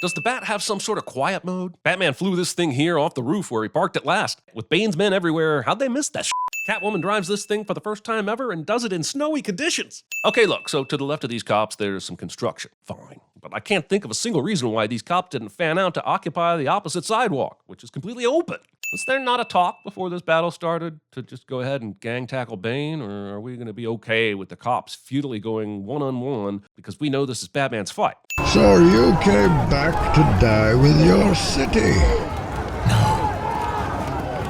Does the bat have some sort of quiet mode? Batman flew this thing here off the roof where he parked it last. With Bane's men everywhere, how'd they miss that shit? Catwoman drives this thing for the first time ever and does it in snowy conditions. Okay, look, so to the left of these cops, there's some construction. Fine. But I can't think of a single reason why these cops didn't fan out to occupy the opposite sidewalk, which is completely open. Was there not a talk before this battle started to just go ahead and gang tackle Bane, or are we going to be okay with the cops futilely going one-on-one because we know this is Batman's fight? So you came back to die with your city?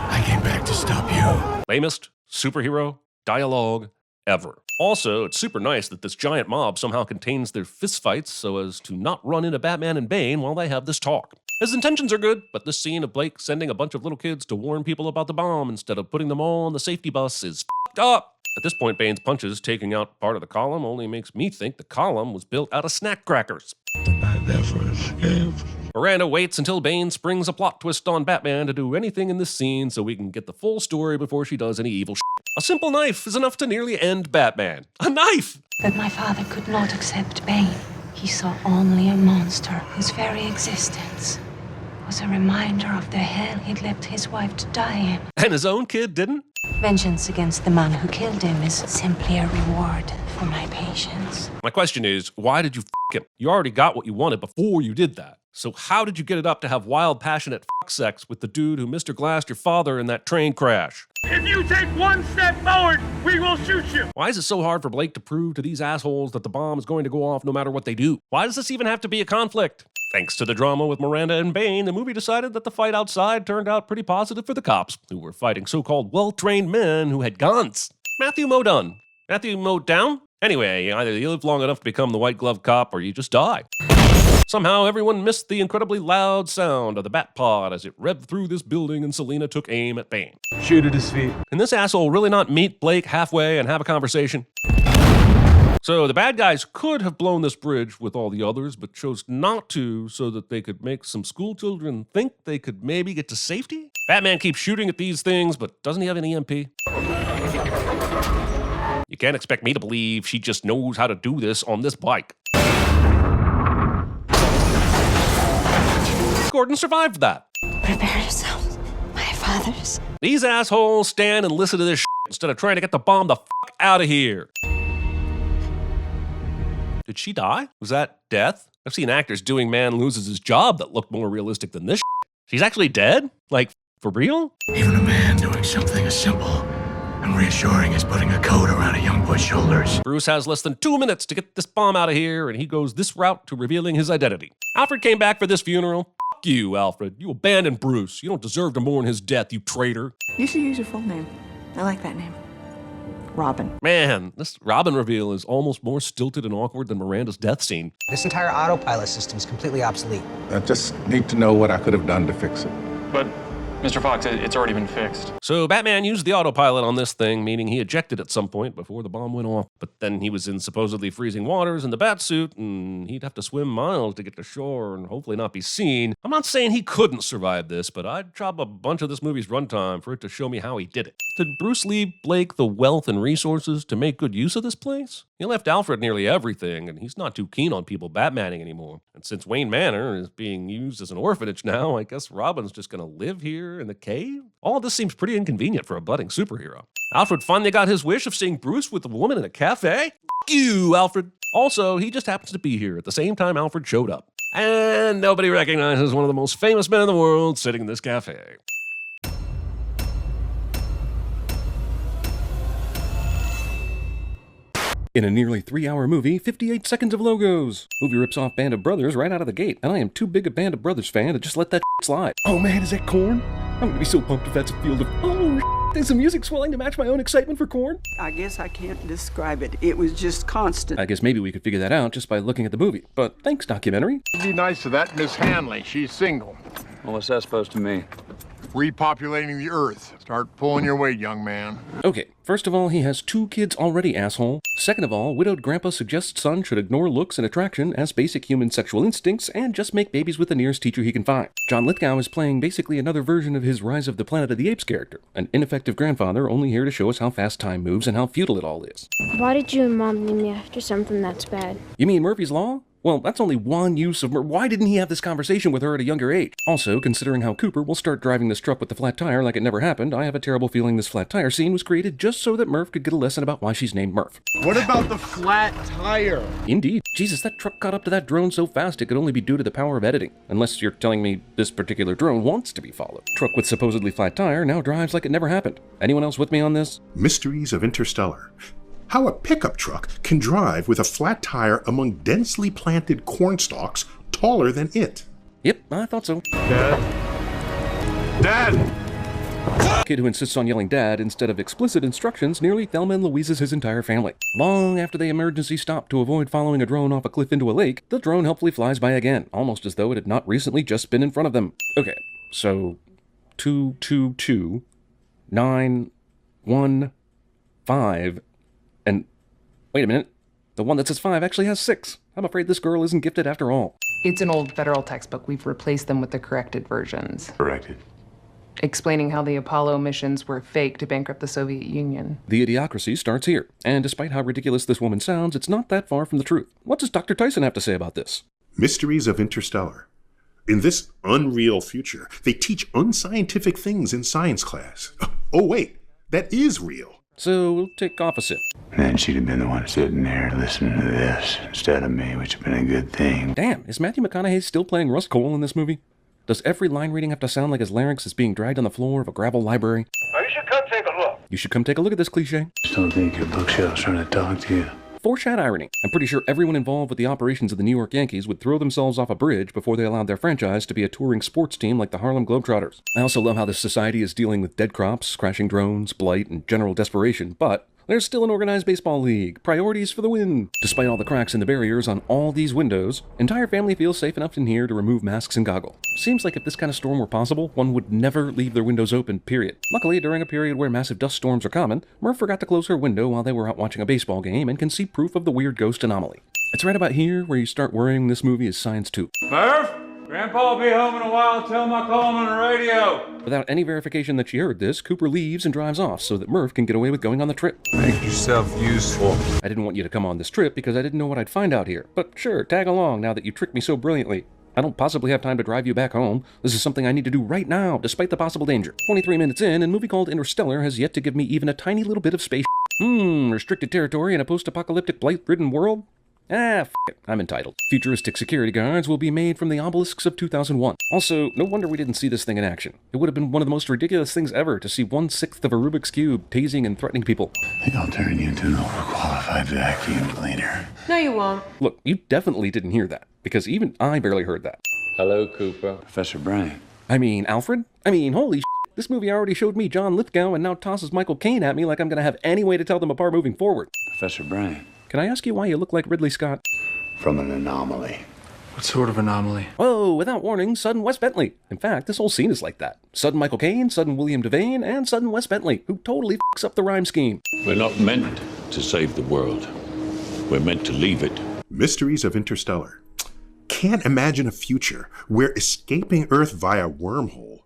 I came back to stop you. Lamest superhero dialogue ever. Also, it's super nice that this giant mob somehow contains their fistfights so as to not run into Batman and Bane while they have this talk. His intentions are good, but this scene of Blake sending a bunch of little kids to warn people about the bomb instead of putting them all on the safety bus is f***ed up. At this point, Bane's punches taking out part of the column only makes me think the column was built out of snack crackers. I never escaped. Miranda waits until Bane springs a plot twist on Batman to do anything in this scene so we can get the full story before she does any evil shit. A simple knife is enough to nearly end Batman. A knife! That my father could not accept Bane. He saw only a monster whose very existence was a reminder of the hell he'd left his wife to die in. And his own kid didn't? Vengeance against the man who killed him is simply a reward for my patience. My question is, why did you f*** him? You already got what you wanted before you did that. So how did you get it up to have wild, passionate f*** sex with the dude who Mr. Glassed your father in that train crash? If you take one step forward, we will shoot you. Why is it so hard for Blake to prove to these assholes that the bomb is going to go off no matter what they do? Why does this even have to be a conflict? Thanks to the drama with Miranda and Bane, the movie decided that the fight outside turned out pretty positive for the cops, who were fighting so-called well-trained men who had guns. Matthew Modine. Matthew Modown? Anyway, either you live long enough to become the white glove cop or you just die. Somehow everyone missed the incredibly loud sound of the bat pod as it revved through this building and Selina took aim at Bane. Shoot at his feet. Can this asshole really not meet Blake halfway and have a conversation? So the bad guys could have blown this bridge with all the others, but chose not to so that they could make some school children think they could maybe get to safety? Batman keeps shooting at these things, but doesn't he have an EMP? You can't expect me to believe she just knows how to do this on this bike. Gordon survived that. Prepare yourselves, my fathers. These assholes stand and listen to this shit instead of trying to get the bomb the fuck out of here. Did she die? Was that death? I've seen actors doing man loses his job that looked more realistic than this shit. She's actually dead? Like, for real? Even a man doing something as simple and reassuring as putting a coat around a young boy's shoulders. Bruce has less than 2 minutes to get this bomb out of here, and he goes this route to revealing his identity. Alfred came back for this funeral. Fuck you, Alfred. You abandoned Bruce. You don't deserve to mourn his death, you traitor. You should use your full name. I like that name. Robin. Man, this Robin reveal is almost more stilted and awkward than Miranda's death scene. This entire autopilot system is completely obsolete. I just need to know what I could have done to fix it. But, Mr. Fox, it's already been fixed. So Batman used the autopilot on this thing, meaning he ejected at some point before the bomb went off. But then he was in supposedly freezing waters in the Batsuit, and he'd have to swim miles to get to shore and hopefully not be seen. I'm not saying he couldn't survive this, but I'd chop a bunch of this movie's runtime for it to show me how he did it. Did Bruce leave Blake the wealth and resources to make good use of this place? He left Alfred nearly everything, and he's not too keen on people Batmaning anymore. And since Wayne Manor is being used as an orphanage now, I guess Robin's just gonna live here in the cave? All of this seems pretty inconvenient for a budding superhero. Alfred finally got his wish of seeing Bruce with a woman in a cafe? F you, Alfred. Also, he just happens to be here at the same time Alfred showed up. And nobody recognizes one of the most famous men in the world sitting in this cafe. In a nearly 3-hour movie, 58 seconds of logos. Movie rips off Band of Brothers right out of the gate, and I am too big a Band of Brothers fan to just let that slide. Oh man, is that Korn? I'm gonna be so pumped if that's a field of, oh, is the music swelling to match my own excitement for Korn? I guess I can't describe it. It was just constant. I guess maybe we could figure that out just by looking at the movie. But thanks, documentary. Be nice to that Miss Hanley. She's single. Well, what's that supposed to mean? Repopulating the Earth. Start pulling your weight, young man. Okay, first of all, he has 2 kids already, asshole. Second of all, widowed grandpa suggests son should ignore looks and attraction as basic human sexual instincts and just make babies with the nearest teacher he can find. John Lithgow is playing basically another version of his Rise of the Planet of the Apes character, an ineffective grandfather only here to show us how fast time moves and how futile it all is. Why did you and Mom name me after something that's bad? You mean Murphy's Law? Well, that's only one use of why didn't he have this conversation with her at a younger age? Also, considering how Cooper will start driving this truck with the flat tire like it never happened, I have a terrible feeling this flat tire scene was created just so that Murph could get a lesson about why she's named Murph. What about the flat tire? Indeed. Jesus, that truck caught up to that drone so fast it could only be due to the power of editing. Unless you're telling me this particular drone wants to be followed. Truck with supposedly flat tire now drives like it never happened. Anyone else with me on this? Mysteries of Interstellar. How a pickup truck can drive with a flat tire among densely planted corn stalks taller than it. Yep, I thought so. Dad? Dad! Kid who insists on yelling dad instead of explicit instructions nearly Thelma and Louises his entire family. Long after they emergency stop to avoid following a drone off a cliff into a lake, the drone helpfully flies by again, almost as though it had not recently just been in front of them. Okay, so 222 915 and wait a minute, the one that says 5 actually has 6. I'm afraid this girl isn't gifted after all. It's an old federal textbook. We've replaced them with the corrected versions. Corrected. Explaining how the Apollo missions were fake to bankrupt the Soviet Union. The idiocracy starts here, and despite how ridiculous this woman sounds, it's not that far from the truth. What does Dr. Tyson have to say about this? Mysteries of Interstellar. In this unreal future, they teach unscientific things in science class. Oh wait, that is real. So we'll take opposite. Then she'd have been the one sitting there listening to this instead of me, which would have been a good thing. Damn, is Matthew McConaughey still playing Russ Cole in this movie? Does every line reading have to sound like his larynx is being dragged on the floor of a gravel library? Now you should come take a look. You should come take a look at this cliche. Just don't think your bookshelf's trying to talk to you. Foreshad irony. I'm pretty sure everyone involved with the operations of the New York Yankees would throw themselves off a bridge before they allowed their franchise to be a touring sports team like the Harlem Globetrotters. I also love how this society is dealing with dead crops, crashing drones, blight, and general desperation, but there's still an organized baseball league. Priorities for the win. Despite all the cracks in the barriers on all these windows, entire family feels safe enough in here to remove masks and goggles. Seems like if this kind of storm were possible, one would never leave their windows open, period. Luckily, during a period where massive dust storms are common, Murph forgot to close her window while they were out watching a baseball game and can see proof of the weird ghost anomaly. It's right about here where you start worrying this movie is science too. Murph? Grandpa will be home in a while. Tell him I call him on the radio. Without any verification that she heard this, Cooper leaves and drives off so that Murph can get away with going on the trip. Make yourself useful. I didn't want you to come on this trip because I didn't know what I'd find out here. But sure, tag along now that you tricked me so brilliantly. I don't possibly have time to drive you back home. This is something I need to do right now, despite the possible danger. 23 minutes in, and a movie called Interstellar has yet to give me even a tiny little bit of space. Restricted territory in a post-apocalyptic blight-ridden world? F it, I'm entitled. Futuristic security guards will be made from the obelisks of 2001. Also, no wonder we didn't see this thing in action. It would have been one of the most ridiculous things ever to see 1/6 of a Rubik's Cube tasing and threatening people. I think I'll turn you into an overqualified vacuum cleaner. No, you won't. Look, you definitely didn't hear that, because even I barely heard that. Hello, Cooper. Professor Bryant. I mean, Alfred? I mean, holy This movie already showed me John Lithgow and now tosses Michael Caine at me like I'm gonna have any way to tell them apart moving forward. Professor Brain. Can I ask you why you look like Ridley Scott? From an anomaly. What sort of anomaly? Whoa, without warning, sudden Wes Bentley. In fact, this whole scene is like that. Sudden Michael Caine, sudden William Devane, and sudden Wes Bentley, who totally f***s up the rhyme scheme. We're not meant to save the world. We're meant to leave it. Mysteries of Interstellar. Can't imagine a future where escaping Earth via wormhole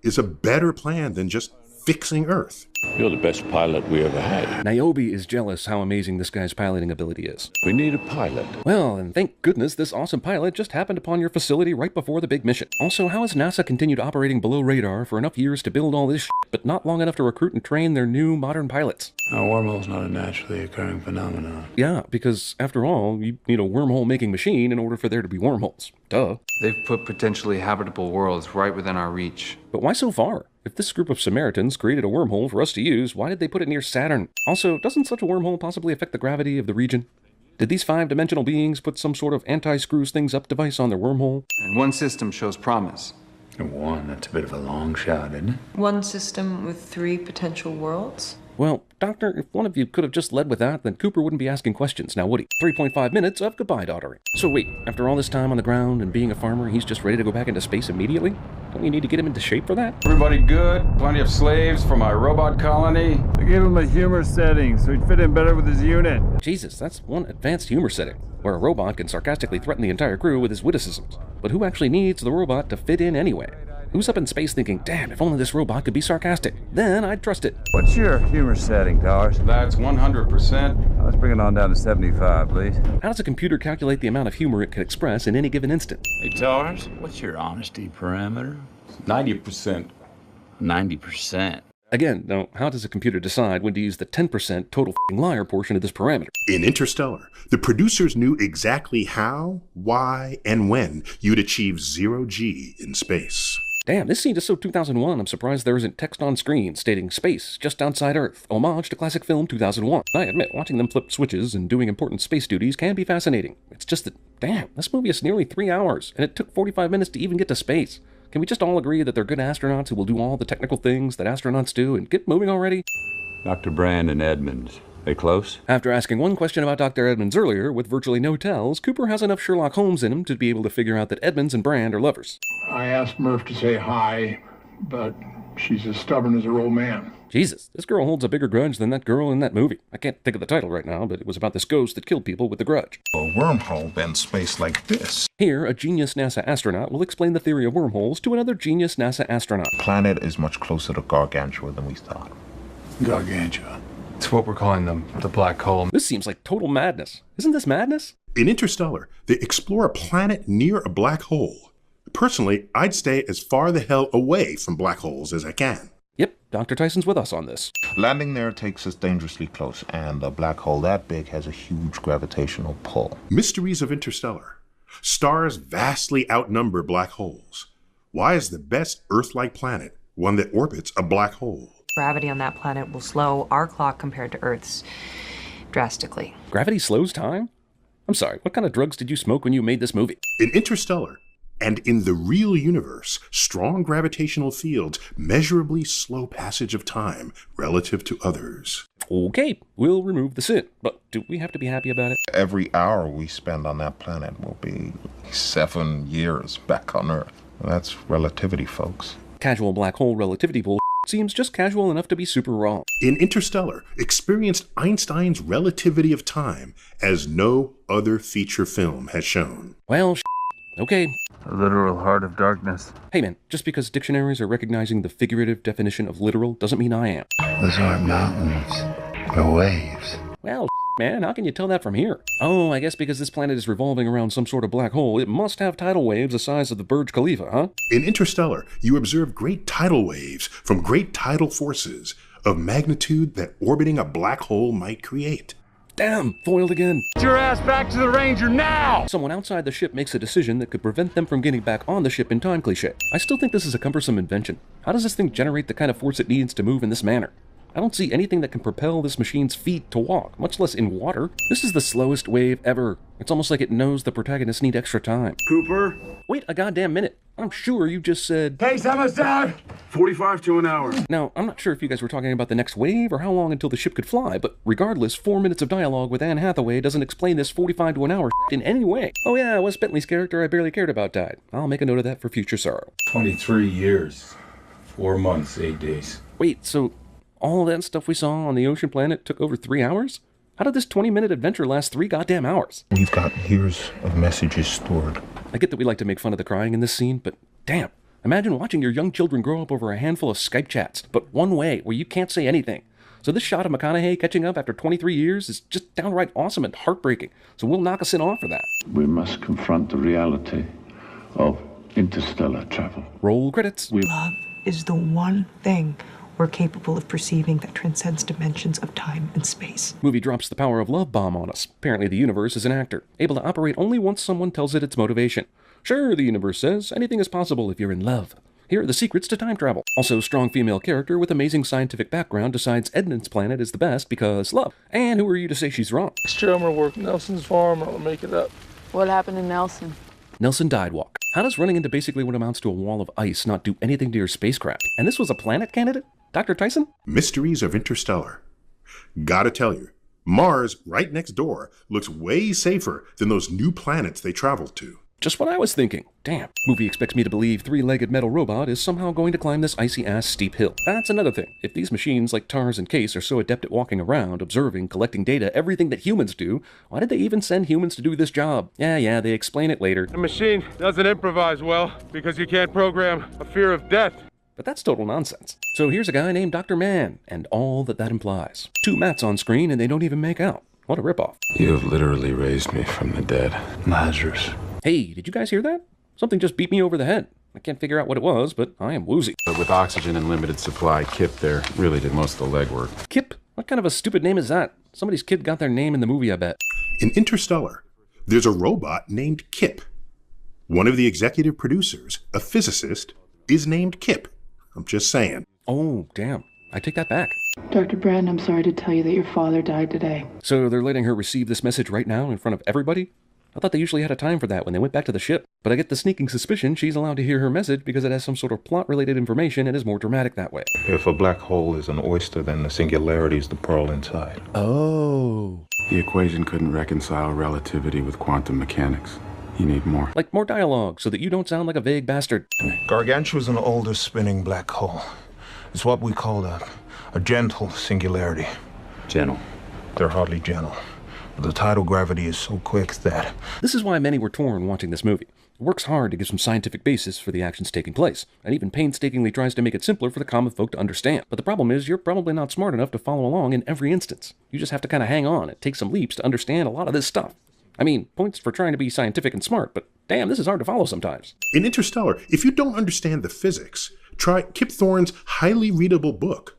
is a better plan than just fixing Earth. You're the best pilot we ever had. Niobe is jealous how amazing this guy's piloting ability is. We need a pilot. Well, and thank goodness this awesome pilot just happened upon your facility right before the big mission. Also, how has NASA continued operating below radar for enough years to build all this shit, but not long enough to recruit and train their new modern pilots? A wormhole's not a naturally occurring phenomenon. Yeah, because after all, you need a wormhole-making machine in order for there to be wormholes. Duh. They've put potentially habitable worlds right within our reach. But why so far? If this group of Samaritans created a wormhole for us to use, why did they put it near Saturn? Also, doesn't such a wormhole possibly affect the gravity of the region? Did these five-dimensional beings put some sort of anti-screws-things-up device on their wormhole? And one system shows promise. One, that's a bit of a long shot, isn't it? One system with 3 potential worlds? Well, Doctor, if one of you could have just led with that, then Cooper wouldn't be asking questions, now would he? 3.5 minutes of goodbye daughtering. So wait, after all this time on the ground and being a farmer, he's just ready to go back into space immediately? Don't we need to get him into shape for that? Everybody good? Plenty of slaves for my robot colony? I gave him a humor setting so he'd fit in better with his unit. Jesus, that's one advanced humor setting, where a robot can sarcastically threaten the entire crew with his witticisms. But who actually needs the robot to fit in anyway? Who's up in space thinking, damn, if only this robot could be sarcastic? Then I'd trust it. What's your humor setting, Towers? That's 100%. Let's bring it on down to 75, please. How does a computer calculate the amount of humor it can express in any given instant? Hey, Towers, what's your honesty parameter? 90%. 90%. Again, now, how does a computer decide when to use the 10% total f***ing liar portion of this parameter? In Interstellar, the producers knew exactly how, why, and when you'd achieve 0G in space. Damn, this scene is so 2001, I'm surprised there isn't text on screen stating space just outside Earth, homage to classic film 2001. I admit, watching them flip switches and doing important space duties can be fascinating. It's just that, damn, this movie is nearly 3 hours, and it took 45 minutes to even get to space. Can we just all agree that they're good astronauts who will do all the technical things that astronauts do and get moving already? Dr. Brand and Edmonds, they close? After asking one question about Dr. Edmonds earlier, with virtually no tells, Cooper has enough Sherlock Holmes in him to be able to figure out that Edmonds and Brand are lovers. I asked Murph to say hi, but she's as stubborn as her old man. Jesus, this girl holds a bigger grudge than that girl in that movie. I can't think of the title right now, but it was about this ghost that killed people with a grudge. A wormhole bends space like this. Here, a genius NASA astronaut will explain the theory of wormholes to another genius NASA astronaut. The planet is much closer to Gargantua than we thought. Gargantua. It's what we're calling them, the black hole. This seems like total madness. Isn't this madness? In Interstellar, they explore a planet near a black hole. Personally, I'd stay as far the hell away from black holes as I can. Yep, Dr. Tyson's with us on this. Landing there takes us dangerously close, and a black hole that big has a huge gravitational pull. Mysteries of Interstellar. Stars vastly outnumber black holes. Why is the best Earth-like planet one that orbits a black hole? Gravity on that planet will slow our clock compared to Earth's drastically. Gravity slows time? I'm sorry, what kind of drugs did you smoke when you made this movie? In Interstellar, and in the real universe, strong gravitational fields measurably slow passage of time relative to others. Okay, we'll remove the sin, but do we have to be happy about it? Every hour we spend on that planet will be 7 years back on Earth. That's relativity, folks. Casual black hole relativity bull seems just casual enough to be super wrong. In Interstellar, experienced Einstein's relativity of time as no other feature film has shown. Well, okay. A literal heart of darkness. Hey man, just because dictionaries are recognizing the figurative definition of literal doesn't mean I am. Those aren't mountains. They're waves. Well, man, how can you tell that from here? Oh, I guess because this planet is revolving around some sort of black hole, it must have tidal waves the size of the Burj Khalifa, huh? In Interstellar, you observe great tidal waves from great tidal forces of magnitude that orbiting a black hole might create. Damn, foiled again. Get your ass back to the Ranger now! Someone outside the ship makes a decision that could prevent them from getting back on the ship in time cliché. I still think this is a cumbersome invention. How does this thing generate the kind of force it needs to move in this manner? I don't see anything that can propel this machine's feet to walk, much less in water. This is the slowest wave ever. It's almost like it knows the protagonists need extra time. Cooper? Wait a goddamn minute. I'm sure you just said... Case homicide! 45 to an hour. Now, I'm not sure if you guys were talking about the next wave or how long until the ship could fly, but regardless, 4 minutes of dialogue with Anne Hathaway doesn't explain this 45 to an hour in any way. Oh yeah, Wes Bentley's character I barely cared about died. I'll make a note of that for future sorrow. 23 years, 4 months, 8 days. Wait, so all that stuff we saw on the ocean planet took over 3 hours? How did this 20-minute adventure last 3 goddamn hours? We've got years of messages stored. I get that we like to make fun of the crying in this scene, but damn. Imagine watching your young children grow up over a handful of Skype chats, but one way, where you can't say anything. So this shot of McConaughey catching up after 23 years is just downright awesome and heartbreaking, so we'll knock us in off for that. We must confront the reality of interstellar travel. Roll credits. Love is the one thing we're capable of perceiving that transcends dimensions of time and space. Movie drops the power of love bomb on us. Apparently the universe is an actor, able to operate only once someone tells it its motivation. Sure, the universe says, anything is possible if you're in love. Here are the secrets to time travel. Also, strong female character with amazing scientific background decides Edna's planet is the best because love. And who are you to say she's wrong? Next year I'm gonna work Nelson's farm, I'll make it up. What happened to Nelson? Nelson died walk. How does running into basically what amounts to a wall of ice not do anything to your spacecraft? And this was a planet candidate? Dr. Tyson? Mysteries of Interstellar. Gotta tell you, Mars, right next door, looks way safer than those new planets they traveled to. Just what I was thinking. Damn. Movie expects me to believe 3-legged metal robot is somehow going to climb this icy-ass steep hill. That's another thing. If these machines like TARS and Case are so adept at walking around, observing, collecting data, everything that humans do, why did they even send humans to do this job? Yeah, they explain it later. A machine doesn't improvise well because you can't program a fear of death. But that's total nonsense. So here's a guy named Dr. Mann, and all that implies. 2 Matts on screen and they don't even make out. What a ripoff. You have literally raised me from the dead. Lazarus. Hey, did you guys hear that? Something just beat me over the head. I can't figure out what it was, but I am woozy. But with oxygen and limited supply, Kip there really did most of the legwork. Kip? What kind of a stupid name is that? Somebody's kid got their name in the movie, I bet. In Interstellar, there's a robot named Kip. One of the executive producers, a physicist, is named Kip. I'm just saying. Oh, damn. I take that back. Dr. Brand, I'm sorry to tell you that your father died today. So they're letting her receive this message right now in front of everybody? I thought they usually had a time for that when they went back to the ship. But I get the sneaking suspicion she's allowed to hear her message because it has some sort of plot-related information and is more dramatic that way. If a black hole is an oyster, then the singularity is the pearl inside. Oh. The equation couldn't reconcile relativity with quantum mechanics. You need more. Like more dialogue so that you don't sound like a vague bastard. Gargantua is an older spinning black hole. It's what we call a gentle singularity. Gentle. They're hardly gentle. But the tidal gravity is so quick that... This is why many were torn watching this movie. It works hard to give some scientific basis for the actions taking place, and even painstakingly tries to make it simpler for the common folk to understand. But the problem is you're probably not smart enough to follow along in every instance. You just have to kind of hang on and take some leaps to understand a lot of this stuff. I mean, points for trying to be scientific and smart, but damn, this is hard to follow sometimes. In Interstellar, if you don't understand the physics, try Kip Thorne's highly readable book,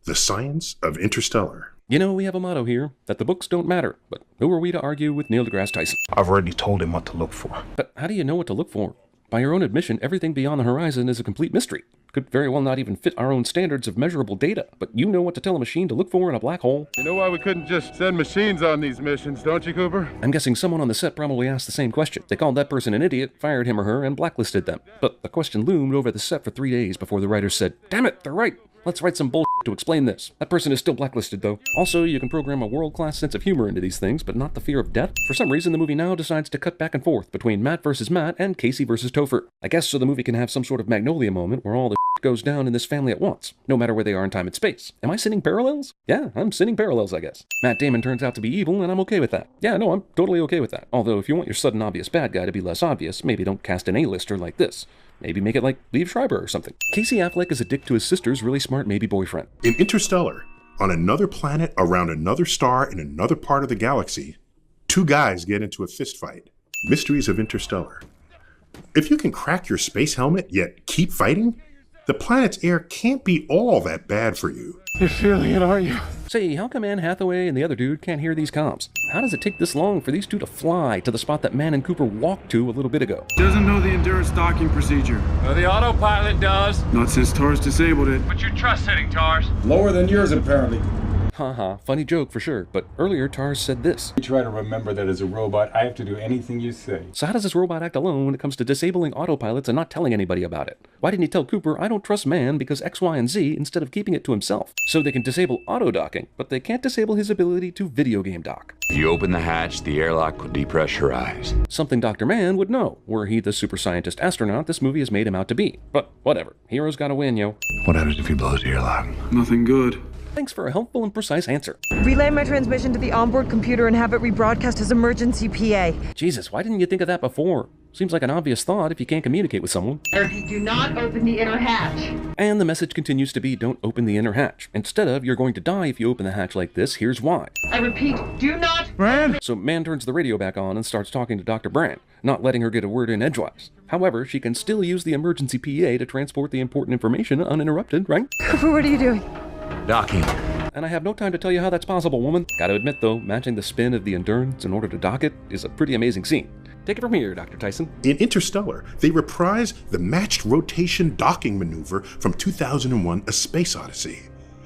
The Science of Interstellar. You know, we have a motto here, that the books don't matter, but who are we to argue with Neil deGrasse Tyson? I've already told him what to look for. But how do you know what to look for? By your own admission, everything beyond the horizon is a complete mystery. Could very well not even fit our own standards of measurable data, but you know what to tell a machine to look for in a black hole. You know why we couldn't just send machines on these missions, don't you, Cooper? I'm guessing someone on the set probably asked the same question. They called that person an idiot, fired him or her, and blacklisted them. But the question loomed over the set for 3 days before the writers said, "Damn it, they're right. Let's write some bullshit to explain this." That person is still blacklisted, though. Also, you can program a world-class sense of humor into these things, but not the fear of death. For some reason, the movie now decides to cut back and forth between Matt versus Matt and Casey versus Topher. I guess so the movie can have some sort of Magnolia moment where all the shit goes down in this family at once, no matter where they are in time and space. Am I sinning parallels? Yeah, I'm sinning parallels, I guess. Matt Damon turns out to be evil, and I'm okay with that. Yeah, no, I'm totally okay with that. Although, if you want your sudden obvious bad guy to be less obvious, maybe don't cast an A-lister like this. Maybe make it like Liev Schreiber or something. Casey Affleck is a dick to his sister's really smart maybe boyfriend. In Interstellar, on another planet around another star in another part of the galaxy, 2 guys get into a fistfight. Mysteries of Interstellar. If you can crack your space helmet yet keep fighting, the planet's air can't be all that bad for you. You're feeling it, aren't you? Say, how come Anne Hathaway and the other dude can't hear these comms? How does it take this long for these two to fly to the spot that Mann and Cooper walked to a little bit ago? Doesn't know the endurance docking procedure. Well, the autopilot does. Not since TARS disabled it. What's your trust setting, TARS? Lower than yours, apparently. Haha, funny joke for sure, but earlier Tars said this. You try to remember that as a robot, I have to do anything you say. So how does this robot act alone when it comes to disabling autopilots and not telling anybody about it? Why didn't he tell Cooper, I don't trust man because X, Y, and Z, instead of keeping it to himself? So they can disable auto-docking, but they can't disable his ability to video game dock. If you open the hatch, the airlock will depressurize. Something Dr. Mann would know, were he the super scientist astronaut this movie has made him out to be. But whatever, heroes gotta win, yo. What happens if he blows the airlock? Nothing good. Thanks for a helpful and precise answer. Relay my transmission to the onboard computer and have it rebroadcast as emergency PA. Jesus, why didn't you think of that before? Seems like an obvious thought if you can't communicate with someone. Do not open the inner hatch. And the message continues to be, don't open the inner hatch. Instead of, you're going to die if you open the hatch like this, here's why. I repeat, do not. Brand! So Mann turns the radio back on and starts talking to Dr. Brand, not letting her get a word in edgewise. However, she can still use the emergency PA to transport the important information uninterrupted, right? Cooper, what are you doing? Docking. And I have no time to tell you how that's possible, woman. Gotta admit though, matching the spin of the Endurance in order to dock it is a pretty amazing scene. Take it from here, Dr. Tyson. In Interstellar, they reprise the matched rotation docking maneuver from 2001: A Space Odyssey,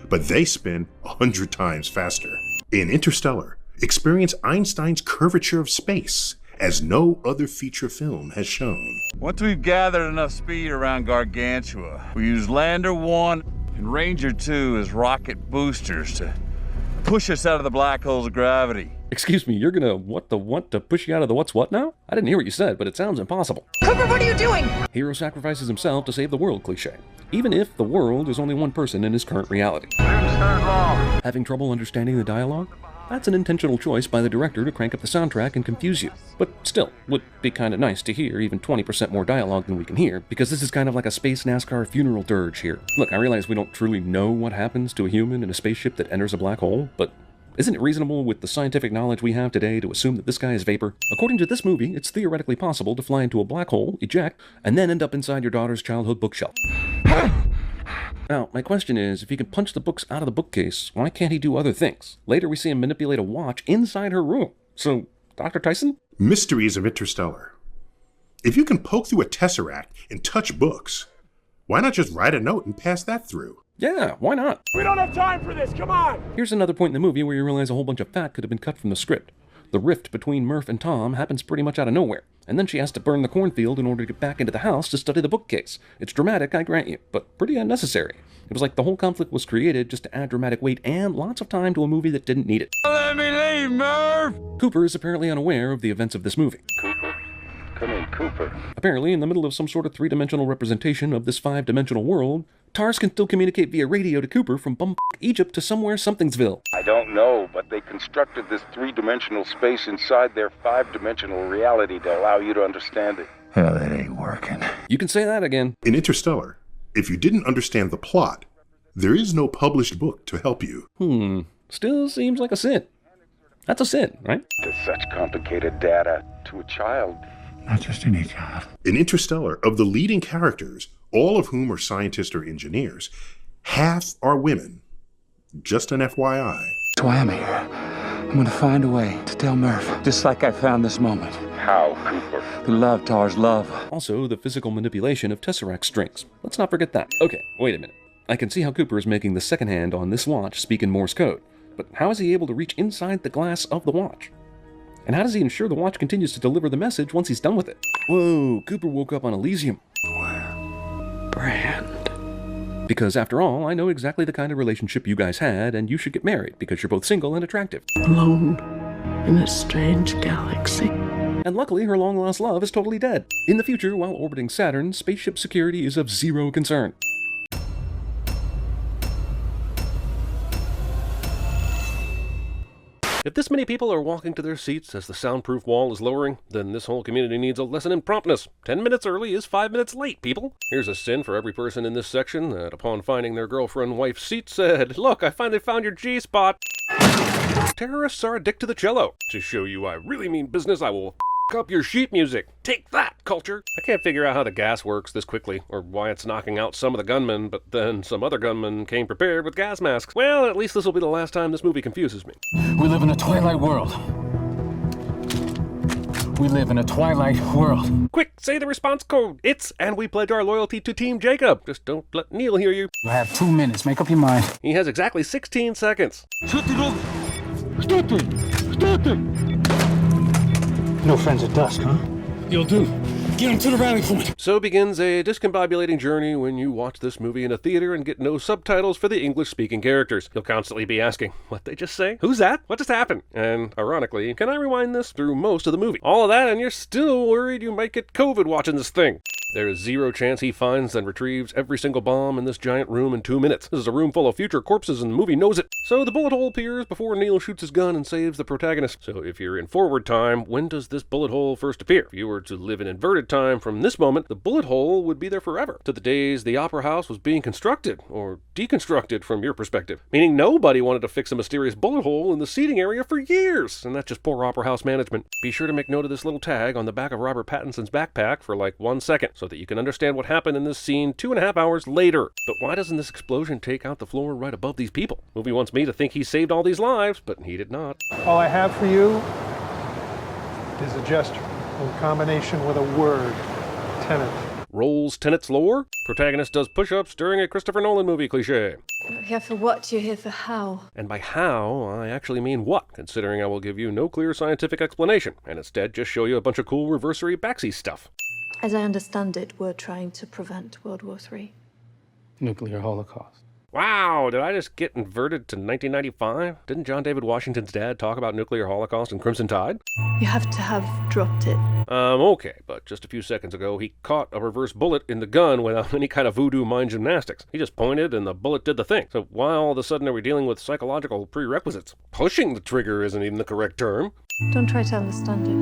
but they spin 100 times faster. In Interstellar, experience Einstein's curvature of space, as no other feature film has shown. Once we've gathered enough speed around Gargantua, we use Lander 1 and Ranger 2 as rocket boosters to push us out of the black hole's gravity. Excuse me, you're gonna want to push you out of the what's what now? I didn't hear what you said, but it sounds impossible. Cooper, what are you doing? Hero sacrifices himself to save the world cliche, even if the world is only one person in his current reality. Having trouble understanding the dialogue? That's an intentional choice by the director to crank up the soundtrack and confuse you. But still, would be kind of nice to hear even 20% more dialogue than we can hear, because this is kind of like a space NASCAR funeral dirge here. Look, I realize we don't truly know what happens to a human in a spaceship that enters a black hole, but isn't it reasonable with the scientific knowledge we have today to assume that this guy is vapor? According to this movie, it's theoretically possible to fly into a black hole, eject, and then end up inside your daughter's childhood bookshelf. Now, my question is, if he can punch the books out of the bookcase, why can't he do other things? Later we see him manipulate a watch inside her room. So, Dr. Tyson? Mysteries of Interstellar. If you can poke through a tesseract and touch books, why not just write a note and pass that through? Yeah, why not? We don't have time for this, come on! Here's another point in the movie where you realize a whole bunch of fat could have been cut from the script. The rift between Murph and Tom happens pretty much out of nowhere, and then she has to burn the cornfield in order to get back into the house to study the bookcase. It's dramatic, I grant you, but pretty unnecessary. It was like the whole conflict was created just to add dramatic weight and lots of time to a movie that didn't need it. Let me leave, Murph! Cooper is apparently unaware of the events of this movie. Cooper? Come in, Cooper. Apparently, in the middle of some sort of three-dimensional representation of this five-dimensional world, Tars can still communicate via radio to Cooper from bum Egypt to somewhere Somethingsville. I don't know, but they constructed this three-dimensional space inside their five-dimensional reality to allow you to understand it. Well, that ain't working. You can say that again. In Interstellar, if you didn't understand the plot, there is no published book to help you. Still seems like a sin. That's a sin, right? To such complicated data to a child. Not just any child. In Interstellar, of the leading characters, all of whom are scientists or engineers, half are women. Just an FYI. That's why I'm here. I'm gonna find a way to tell Murph, just like I found this moment. How, Cooper? To love Tars love. Also, the physical manipulation of Tesseract strings. Let's not forget that. Okay, wait a minute. I can see how Cooper is making the second hand on this watch speak in Morse code, but how is he able to reach inside the glass of the watch? And how does he ensure the watch continues to deliver the message once he's done with it? Whoa, Cooper woke up on Elysium. Brand. Because after all, I know exactly the kind of relationship you guys had, and you should get married because you're both single and attractive. Alone in a strange galaxy. And luckily, her long-lost love is totally dead. In the future, while orbiting Saturn, spaceship security is of zero concern. If this many people are walking to their seats as the soundproof wall is lowering, then this whole community needs a lesson in promptness. 10 minutes early is 5 minutes late, people. Here's a sin for every person in this section that upon finding their girlfriend-wife's seat said, "Look, I finally found your G-spot." Terrorists are addicted to the cello. To show you I really mean business, I will up your sheet music. Take that, culture. I can't figure out how the gas works this quickly, or why it's knocking out some of the gunmen, but then some other gunmen came prepared with gas masks. Well, at least this will be the last time this movie confuses me. We live in a twilight world. We live in a twilight world. Quick, say the response code. And we pledge our loyalty to Team Jacob. Just don't let Neil hear you. You have 2 minutes. Make up your mind. He has exactly 16 seconds. No friends at dusk, huh? You'll do. Get him to the rally point. So begins a discombobulating journey when you watch this movie in a theater and get no subtitles for the English-speaking characters. You'll constantly be asking, what they just say? Who's that? What just happened? And, ironically, can I rewind this through most of the movie? All of that, and you're still worried you might get COVID watching this thing. There is zero chance he finds and retrieves every single bomb in this giant room in 2 minutes. This is a room full of future corpses and the movie knows it. So the bullet hole appears before Neil shoots his gun and saves the protagonist. So if you're in forward time, when does this bullet hole first appear? If you were to live in inverted time from this moment, the bullet hole would be there forever. To the days the opera house was being constructed, or deconstructed from your perspective. Meaning nobody wanted to fix a mysterious bullet hole in the seating area for years. And that's just poor opera house management. Be sure to make note of this little tag on the back of Robert Pattinson's backpack for like 1 second, so that you can understand what happened in this scene 2.5 hours later. But why doesn't this explosion take out the floor right above these people? The movie wants me to think he saved all these lives, but he did not. All I have for you is a gesture in combination with a word, Tenet. Rolls Tenet's lore? Protagonist does push-ups during a Christopher Nolan movie cliche. You're not here for what, you're here for how. And by how, I actually mean what, considering I will give you no clear scientific explanation, and instead just show you a bunch of cool reversory backseat stuff. As I understand it, we're trying to prevent World War III. Nuclear holocaust. Wow, did I just get inverted to 1995? Didn't John David Washington's dad talk about nuclear holocaust in Crimson Tide? You have to have dropped it. Okay, but just a few seconds ago, he caught a reverse bullet in the gun without any kind of voodoo mind gymnastics. He just pointed and the bullet did the thing. So why all of a sudden are we dealing with psychological prerequisites? Pushing the trigger isn't even the correct term. Don't try to understand it.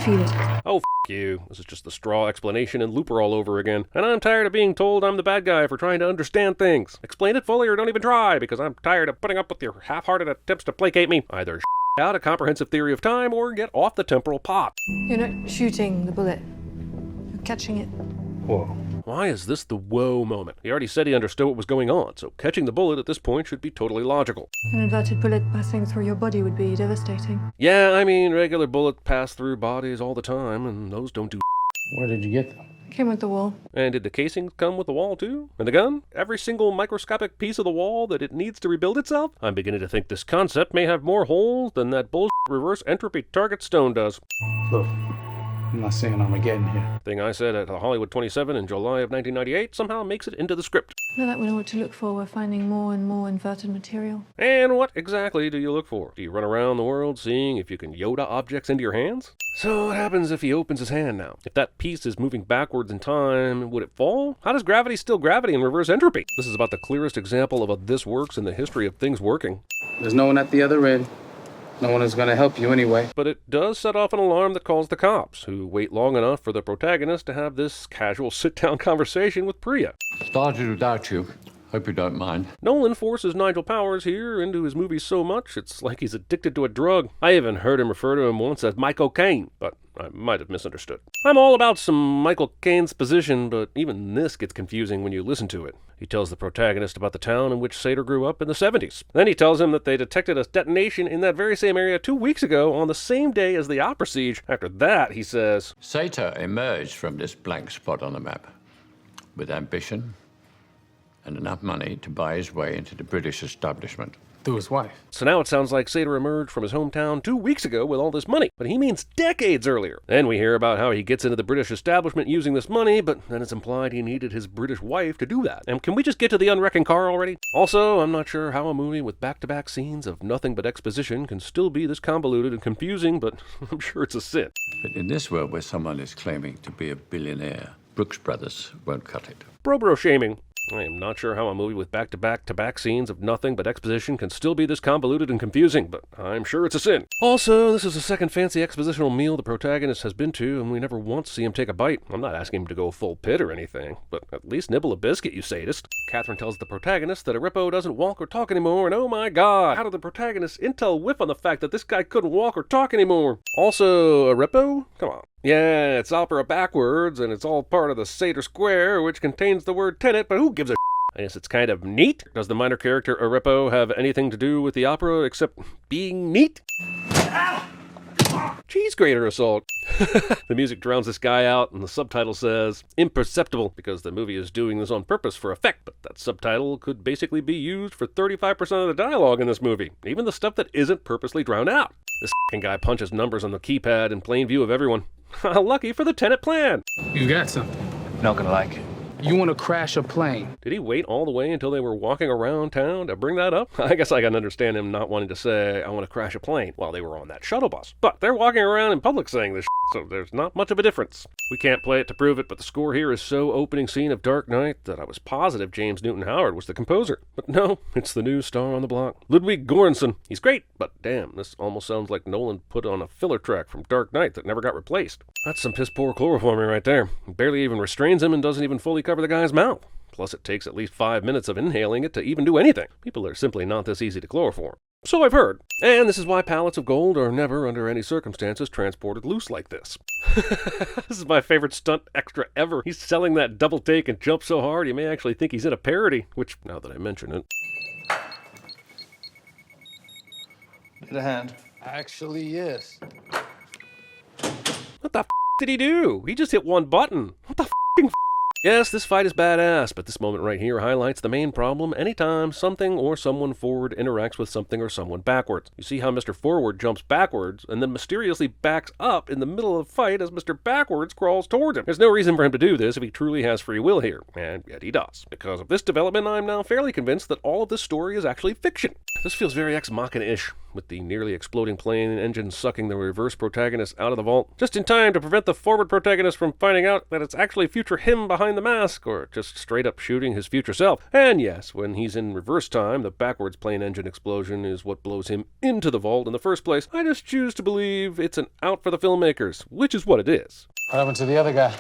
Feel it. Oh, you. This is just the straw explanation and Looper all over again. And I'm tired of being told I'm the bad guy for trying to understand things. Explain it fully or don't even try, because I'm tired of putting up with your half-hearted attempts to placate me. Either out a comprehensive theory of time or get off the temporal pot. You're not shooting the bullet. You're catching it. Whoa. Why is this the whoa moment? He already said he understood what was going on, so catching the bullet at this point should be totally logical. An inverted bullet passing through your body would be devastating. Yeah, I mean, regular bullets pass through bodies all the time, and those don't do. Where did you get them? Came with the wall. And did the casings come with the wall too? And the gun? Every single microscopic piece of the wall that it needs to rebuild itself? I'm beginning to think this concept may have more holes than that bullshit reverse entropy target stone does. Look, I'm not saying Armageddon here. Thing I said at Hollywood 27 in July of 1998 somehow makes it into the script. Now that we know what to look for, we're finding more and more inverted material. And what exactly do you look for? Do you run around the world seeing if you can Yoda objects into your hands? So what happens if he opens his hand now? If that piece is moving backwards in time, would it fall? How does gravity still gravity in reverse entropy? This is about the clearest example of a this works in the history of things working. There's no one at the other end. No one is going to help you anyway. But it does set off an alarm that calls the cops, who wait long enough for the protagonist to have this casual sit-down conversation with Priya. Started to doubt you. Hope you don't mind. Nolan forces Nigel Powers here into his movies so much, it's like he's addicted to a drug. I even heard him refer to him once as Michael Caine, but I might have misunderstood. I'm all about some Michael Caine's position, but even this gets confusing when you listen to it. He tells the protagonist about the town in which Sater grew up in the 70s. Then he tells him that they detected a detonation in that very same area 2 weeks ago on the same day as the opera siege. After that, he says, Sater emerged from this blank spot on the map with ambition and enough money to buy his way into the British establishment. Through his wife. So now it sounds like Sater emerged from his hometown 2 weeks ago with all this money, but he means decades earlier. Then we hear about how he gets into the British establishment using this money, but then it's implied he needed his British wife to do that. And can we just get to the unwrecking car already? Also, I'm not sure how a movie with back-to-back scenes of nothing but exposition can still be this convoluted and confusing, but I'm sure it's a sin. But in this world where someone is claiming to be a billionaire, Brooks Brothers won't cut it. Bro shaming. I am not sure how a movie with back-to-back scenes of nothing but exposition can still be this convoluted and confusing, but I'm sure it's a sin. Also, this is the second fancy expositional meal the protagonist has been to, and we never once see him take a bite. I'm not asking him to go full pit or anything, but at least nibble a biscuit, you sadist. Catherine tells the protagonist that Arepo doesn't walk or talk anymore, and oh my god, how did the protagonist intel whiff on the fact that this guy couldn't walk or talk anymore? Also, Arepo? Come on. Yeah, it's opera backwards, and it's all part of the Sater Square, which contains the word Tenet, but who gives a I guess it's kind of neat. Does the minor character Arepo have anything to do with the opera except being neat? Cheese grater assault. The music drowns this guy out, and the subtitle says, imperceptible, because the movie is doing this on purpose for effect, but that subtitle could basically be used for 35% of the dialogue in this movie, even the stuff that isn't purposely drowned out. This f***ing guy punches numbers on the keypad in plain view of everyone. Lucky for the tenant plan. You got something. Not gonna like it. You want to crash a plane? Did he wait all the way until they were walking around town to bring that up? I guess I can understand him not wanting to say, I want to crash a plane, while they were on that shuttle bus. But they're walking around in public saying this shit, so there's not much of a difference. We can't play it to prove it, but the score here is so opening scene of Dark Knight that I was positive James Newton Howard was the composer. But no, it's the new star on the block, Ludwig Göransson. He's great, but damn, this almost sounds like Nolan put on a filler track from Dark Knight that never got replaced. That's some piss-poor chloroforming right there. It barely even restrains him and doesn't even fully cover the guy's mouth. Plus, it takes at least 5 minutes of inhaling it to even do anything. People are simply not this easy to chloroform. So I've heard. And this is why pallets of gold are never, under any circumstances, transported loose like this. This is my favorite stunt extra ever. He's selling that double take and jump so hard you may actually think he's in a parody, which, now that I mention it... Need a hand? Actually, yes. What the f*** did he do? He just hit one button. What the f***ing f***? Yes, this fight is badass, but this moment right here highlights the main problem anytime something or someone forward interacts with something or someone backwards. You see how Mr. Forward jumps backwards and then mysteriously backs up in the middle of the fight as Mr. Backwards crawls towards him. There's no reason for him to do this if he truly has free will here, and yet he does. Because of this development, I'm now fairly convinced that all of this story is actually fiction. This feels very Ex Machina-ish, with the nearly exploding plane engine sucking the reverse protagonist out of the vault, just in time to prevent the forward protagonist from finding out that it's actually future him behind the mask, or just straight up shooting his future self. And yes, when he's in reverse time, the backwards plane engine explosion is what blows him into the vault in the first place. I just choose to believe it's an out for the filmmakers, which is what it is. What happened to the other guy?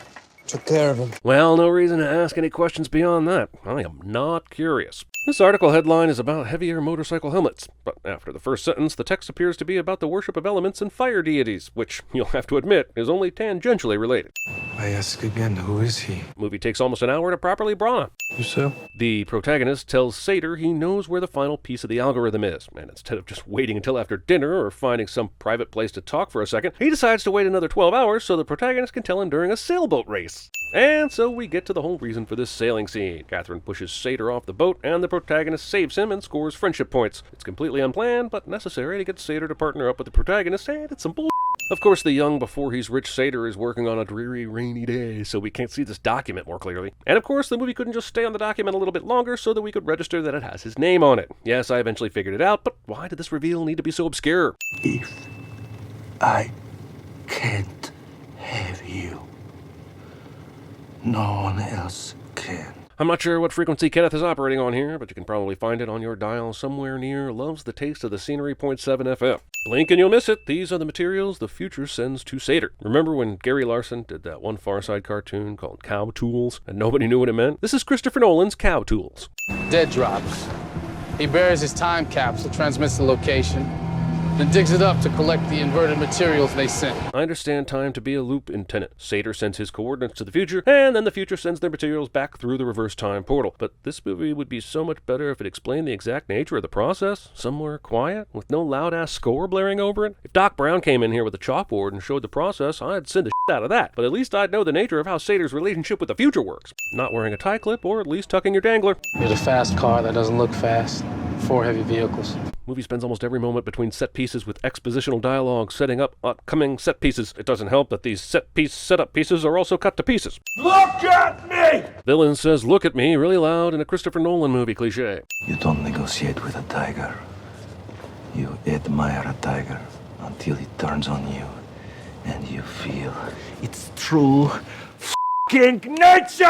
Took care of him. Well, no reason to ask any questions beyond that. I am not curious. This article headline is about heavier motorcycle helmets, but after the first sentence, the text appears to be about the worship of elements and fire deities, which, you'll have to admit, is only tangentially related. I ask again, who is he? Movie takes almost an hour to properly brawn. You so? The protagonist tells Sator he knows where the final piece of the algorithm is, and instead of just waiting until after dinner or finding some private place to talk for a second, he decides to wait another 12 hours so the protagonist can tell him during a sailboat race. And so we get to the whole reason for this sailing scene. Catherine pushes Sator off the boat, and the protagonist saves him and scores friendship points. It's completely unplanned, but necessary to get Sator to partner up with the protagonist, and it's some bull. Of course, the young before he's rich Sator is working on a dreary, rainy day, so we can't see this document more clearly. And of course, the movie couldn't just stay on the document a little bit longer so that we could register that it has his name on it. Yes, I eventually figured it out, but why did this reveal need to be so obscure? If I can't have you, no one else can. I'm not sure what frequency Kenneth is operating on here, but you can probably find it on your dial somewhere near Loves the Taste of the Scenery .7 FM. Blink and you'll miss it. These are the materials the future sends to Sator. Remember when Gary Larson did that one Far Side cartoon called Cow Tools, and nobody knew what it meant? This is Christopher Nolan's Cow Tools. Dead drops. He buries his time capsule, transmits the location, then digs it up to collect the inverted materials they sent. I understand time to be a loop in Tenet. Sator sends his coordinates to the future, and then the future sends their materials back through the reverse time portal. But this movie would be so much better if it explained the exact nature of the process, somewhere quiet, with no loud-ass score blaring over it. If Doc Brown came in here with a chalkboard and showed the process, I'd send the shit out of that. But at least I'd know the nature of how Sator's relationship with the future works. Not wearing a tie clip, or at least tucking your dangler. Here's a fast car that doesn't look fast. 4 heavy vehicles. Movie spends almost every moment between set pieces with expositional dialogue setting up upcoming set pieces. It doesn't help that these set piece setup pieces are also cut to pieces. Look at me! Villain says look at me really loud in a Christopher Nolan movie cliche. You don't negotiate with a tiger. You admire a tiger until it turns on you and you feel its true King nature!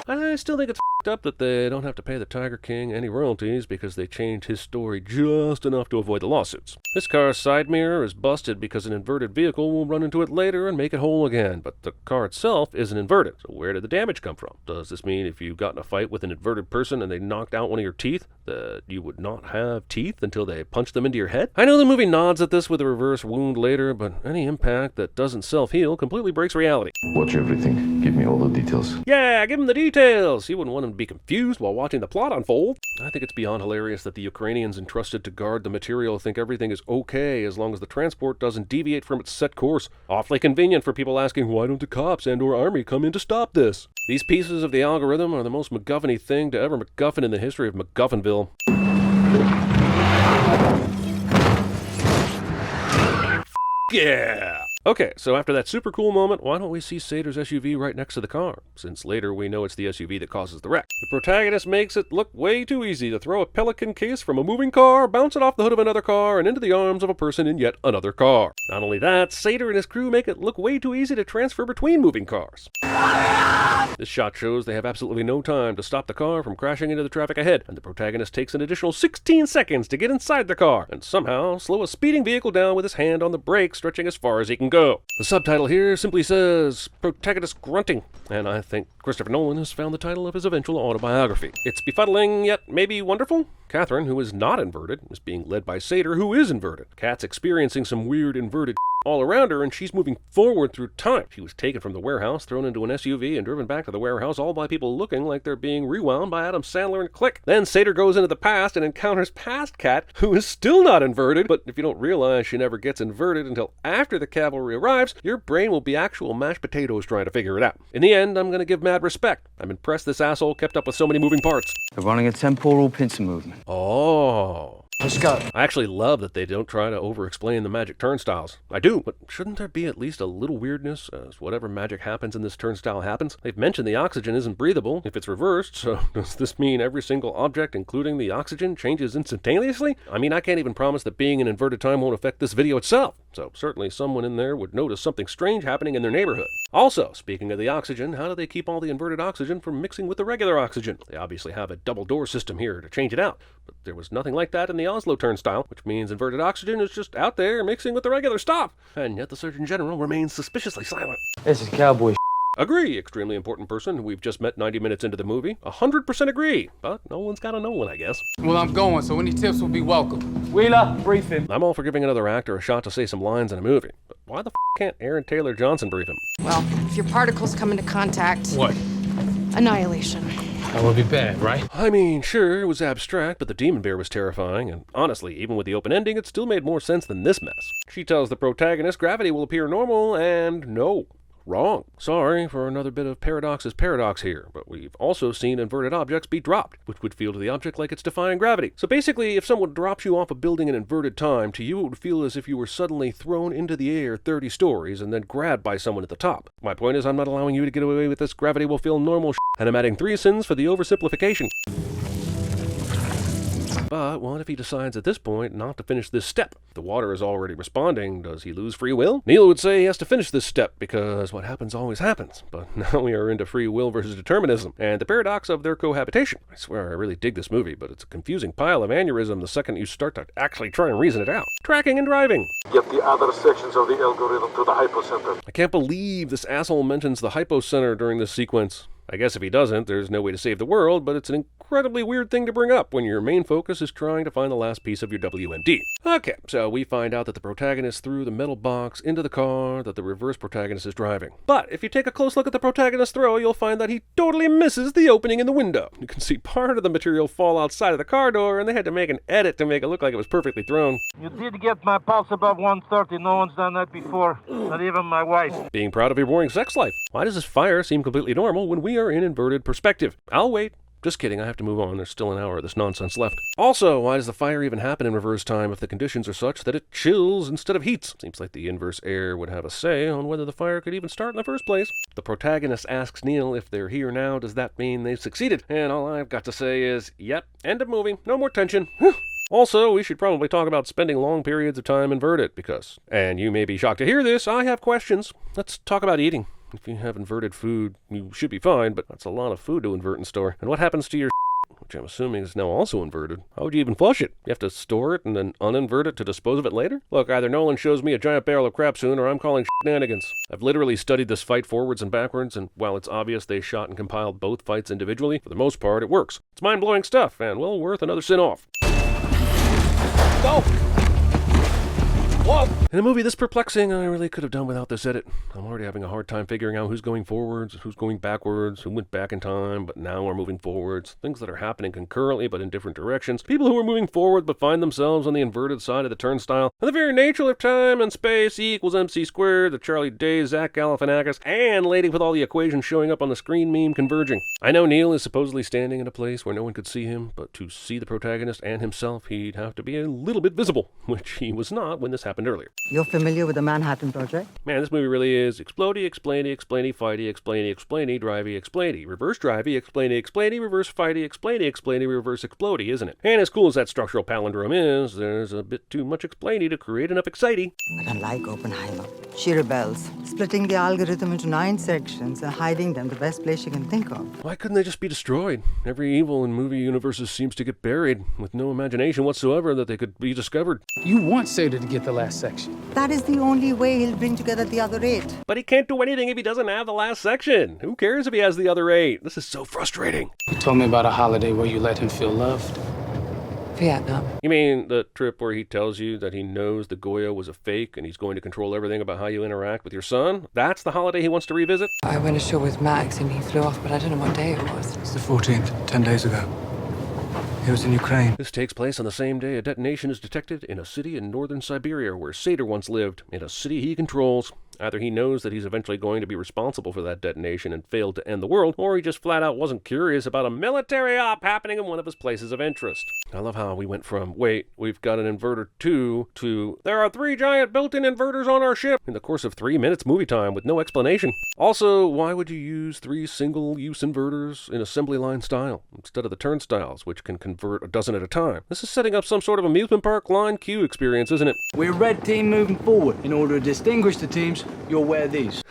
I still think it's up that they don't have to pay the Tiger King any royalties because they changed his story just enough to avoid the lawsuits. This car's side mirror is busted because an inverted vehicle will run into it later and make it whole again, but the car itself isn't inverted, so where did the damage come from? Does this mean if you got in a fight with an inverted person and they knocked out one of your teeth, that you would not have teeth until they punched them into your head? I know the movie nods at this with a reverse wound later, but any impact that doesn't self-heal completely breaks reality. Watch everything. Give me all the details. Yeah, give him the details! He wouldn't want him to be confused while watching the plot unfold. I think it's beyond hilarious that the Ukrainians entrusted to guard the material think everything is okay as long as the transport doesn't deviate from its set course. Awfully convenient for people asking, why don't the cops and/or army come in to stop this? These pieces of the algorithm are the most MacGuffin-y thing to ever MacGuffin in the history of MacGuffinville. Yeah! Okay, so after that super cool moment, why don't we see Sator's SUV right next to the car, since later we know it's the SUV that causes the wreck. The protagonist makes it look way too easy to throw a Pelican case from a moving car, bounce it off the hood of another car, and into the arms of a person in yet another car. Not only that, Sator and his crew make it look way too easy to transfer between moving cars. This shot shows they have absolutely no time to stop the car from crashing into the traffic ahead, and the protagonist takes an additional 16 seconds to get inside the car, and somehow slow a speeding vehicle down with his hand on the brake stretching as far as he can go. The subtitle here simply says, Protagonist Grunting, and I think Christopher Nolan has found the title of his eventual autobiography. It's befuddling, yet maybe wonderful. Catherine, who is not inverted, is being led by Sator, who is inverted. Kat's experiencing some weird inverted all around her, and she's moving forward through time. She was taken from the warehouse, thrown into an SUV, and driven back to the warehouse, all by people looking like they're being rewound by Adam Sandler and Click. Then Sator goes into the past and encounters past Kat, who is still not inverted, but if you don't realize she never gets inverted until after the cavalry arrives, your brain will be actual mashed potatoes trying to figure it out. In the end, I'm gonna give mad respect. I'm impressed this asshole kept up with so many moving parts. They're running a temporal pincer movement. Oh. Let's go. I actually love that they don't try to over-explain the magic turnstiles. I do, but shouldn't there be at least a little weirdness as whatever magic happens in this turnstile happens? They've mentioned the oxygen isn't breathable if it's reversed, so does this mean every single object, including the oxygen, changes instantaneously? I mean, I can't even promise that being in inverted time won't affect this video itself, so certainly someone in there would notice something strange happening in their neighborhood. Also, speaking of the oxygen, how do they keep all the inverted oxygen from mixing with the regular oxygen? They obviously have a double door system here to change it out, but there was nothing like that in the Oslo turnstile, which means inverted oxygen is just out there mixing with the regular stuff. And yet the Surgeon General remains suspiciously silent. This is cowboy. Agree, extremely important person who we've just met 90 minutes into the movie. 100% agree, but no one's got a Nolan, I guess. Well, I'm going, so any tips will be welcome. Wheeler, brief him. I'm all for giving another actor a shot to say some lines in a movie, but why the can't Aaron Taylor Johnson brief him? Well, if your particles come into contact... What? Annihilation. That would be bad, right? I mean, sure, it was abstract, but the demon bear was terrifying, and honestly, even with the open ending, it still made more sense than this mess. She tells the protagonist gravity will appear normal, and no. Wrong. Sorry for another bit of paradox's paradox here, but we've also seen inverted objects be dropped, which would feel to the object like it's defying gravity. So basically, if someone drops you off a building in inverted time, to you it would feel as if you were suddenly thrown into the air 30 stories and then grabbed by someone at the top. My point is, I'm not allowing you to get away with this gravity will feel normal shit, and I'm adding 3 sins for the oversimplification. But what if he decides at this point not to finish this step? If the water is already responding, does he lose free will? Neil would say he has to finish this step because what happens always happens. But now we are into free will versus determinism and the paradox of their cohabitation. I swear I really dig this movie, but it's a confusing pile of aneurysm the second you start to actually try and reason it out. Tracking and driving. Get the other sections of the algorithm to the hypocenter. I can't believe this asshole mentions the hypocenter during this sequence. I guess if he doesn't, there's no way to save the world, but it's an incredibly weird thing to bring up when your main focus is trying to find the last piece of your WMD. Okay, so we find out that the protagonist threw the metal box into the car that the reverse protagonist is driving. But if you take a close look at the protagonist's throw, you'll find that he totally misses the opening in the window. You can see part of the material fall outside of the car door, and they had to make an edit to make it look like it was perfectly thrown. You did get my pulse above 130. No one's done that before, not even my wife. Being proud of your boring sex life. Why does this fire seem completely normal when we are in inverted perspective? I'll wait. Just kidding, I have to move on. There's still an hour of this nonsense left. Also, why does the fire even happen in reverse time if the conditions are such that it chills instead of heats? Seems like the inverse air would have a say on whether the fire could even start in the first place. The protagonist asks Neil if they're here now, does that mean they've succeeded? And all I've got to say is, yep, end of movie, no more tension. Also, we should probably talk about spending long periods of time inverted because, and you may be shocked to hear this, I have questions. Let's talk about eating. If you have inverted food, you should be fine, but that's a lot of food to invert in store. And what happens to your which I'm assuming is now also inverted? How would you even flush it? You have to store it and then uninvert it to dispose of it later? Look, either Nolan shows me a giant barrel of crap soon, or I'm calling shenanigans. I've literally studied this fight forwards and backwards, and while it's obvious they shot and compiled both fights individually, for the most part it works. It's mind-blowing stuff, and well worth another sin off. Go! In a movie this perplexing, I really could have done without this edit. I'm already having a hard time figuring out who's going forwards, who's going backwards, who went back in time, but now are moving forwards. Things that are happening concurrently, but in different directions. People who are moving forward, but find themselves on the inverted side of the turnstile. And the very nature of time and space equals MC squared, the Charlie Day, Zach Galifianakis, and Lady with all the equations showing up on the screen meme converging. I know Neil is supposedly standing in a place where no one could see him, but to see the protagonist and himself, he'd have to be a little bit visible, which he was not when this happened earlier. You're familiar with the Manhattan Project? Man, this movie really is explodey, explainy, explainy, fighty, explainy, explainy, drivey, explainy, reverse drivey, explainy, explainy, reverse fighty, explainy, explainy, reverse explodey, isn't it? And as cool as that structural palindrome is, there's a bit too much explainy to create enough excitey. But unlike Oppenheimer, she rebels, splitting the algorithm into 9 sections and hiding them the best place she can think of. Why couldn't they just be destroyed? Every evil in movie universes seems to get buried, with no imagination whatsoever that they could be discovered. You want Sator to get the last section. That is the only way he'll bring together the other 8. But he can't do anything if he doesn't have the last section. Who cares if he has the other 8? This is so frustrating. You told me about a holiday where you let him feel loved. Vietnam. You mean the trip where he tells you that he knows the Goya was a fake and he's going to control everything about how you interact with your son? That's the holiday he wants to revisit? I went ashore with Max and he flew off, but I don't know what day it was. It's the 14th, 10 days ago. He was in Ukraine. This takes place on the same day a detonation is detected in a city in northern Siberia where Sator once lived, in a city he controls. Either he knows that he's eventually going to be responsible for that detonation and failed to end the world, or he just flat out wasn't curious about a military op happening in one of his places of interest. I love how we went from, wait, we've got an inverter too, to, there are 3 giant built-in inverters on our ship, in the course of 3 minutes movie time with no explanation. Also, why would you use 3 single-use inverters in assembly line style, instead of the turnstiles, which can convert a dozen at a time? This is setting up some sort of amusement park line queue experience, isn't it? We're red team moving forward. In order to distinguish the teams, you'll wear these.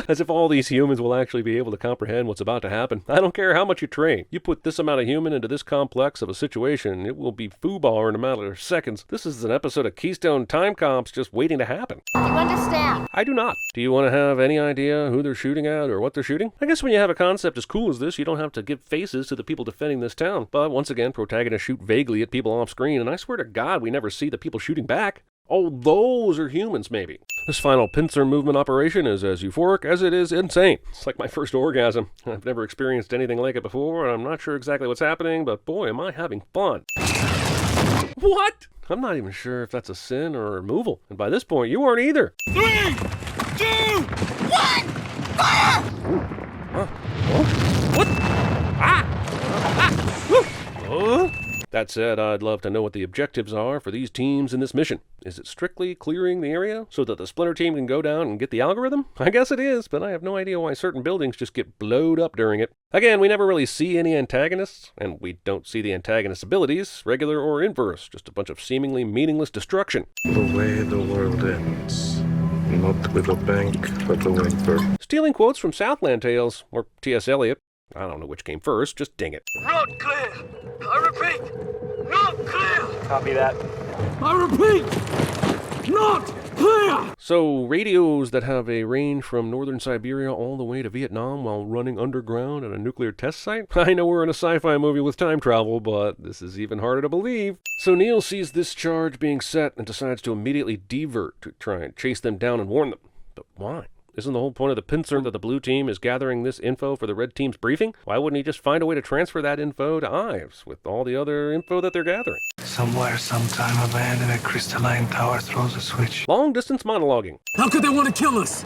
As if all these humans will actually be able to comprehend what's about to happen. I don't care how much you train. You put this amount of human into this complex of a situation, it will be foobar in a matter of seconds. This is an episode of Keystone Time Comps just waiting to happen. You understand? I do not. Do you want to have any idea who they're shooting at or what they're shooting? I guess when you have a concept as cool as this, you don't have to give faces to the people defending this town. But once again, protagonists shoot vaguely at people off screen, and I swear to God we never see the people shooting back. Oh, those are humans, maybe. This final pincer movement operation is as euphoric as it is insane. It's like my first orgasm. I've never experienced anything like it before, and I'm not sure exactly what's happening, but boy, am I having fun. What? I'm not even sure if that's a sin or a removal, and by this point, you aren't either. 3, 2, 1, fire! Huh? Oh? What? That said, I'd love to know what the objectives are for these teams in this mission. Is it strictly clearing the area so that the Splinter team can go down and get the algorithm? I guess it is, but I have no idea why certain buildings just get blowed up during it. Again, we never really see any antagonists, and we don't see the antagonist's abilities, regular or inverse, just a bunch of seemingly meaningless destruction. The way the world ends. Not with a bang, but a whimper. Stealing quotes from Southland Tales, or T.S. Eliot. I don't know which came first, just ding it. Not clear. I repeat, not clear. Copy that. I repeat, not clear. So, radios that have a range from northern Siberia all the way to Vietnam while running underground at a nuclear test site? I know we're in a sci-fi movie with time travel, but this is even harder to believe. So Neil sees this charge being set and decides to immediately divert to try and chase them down and warn them. But why? Isn't the whole point of the pincer that the blue team is gathering this info for the red team's briefing? Why wouldn't he just find a way to transfer that info to Ives with all the other info that they're gathering? Somewhere, sometime, a man in a crystalline tower throws a switch. Long-distance monologuing. How could they want to kill us?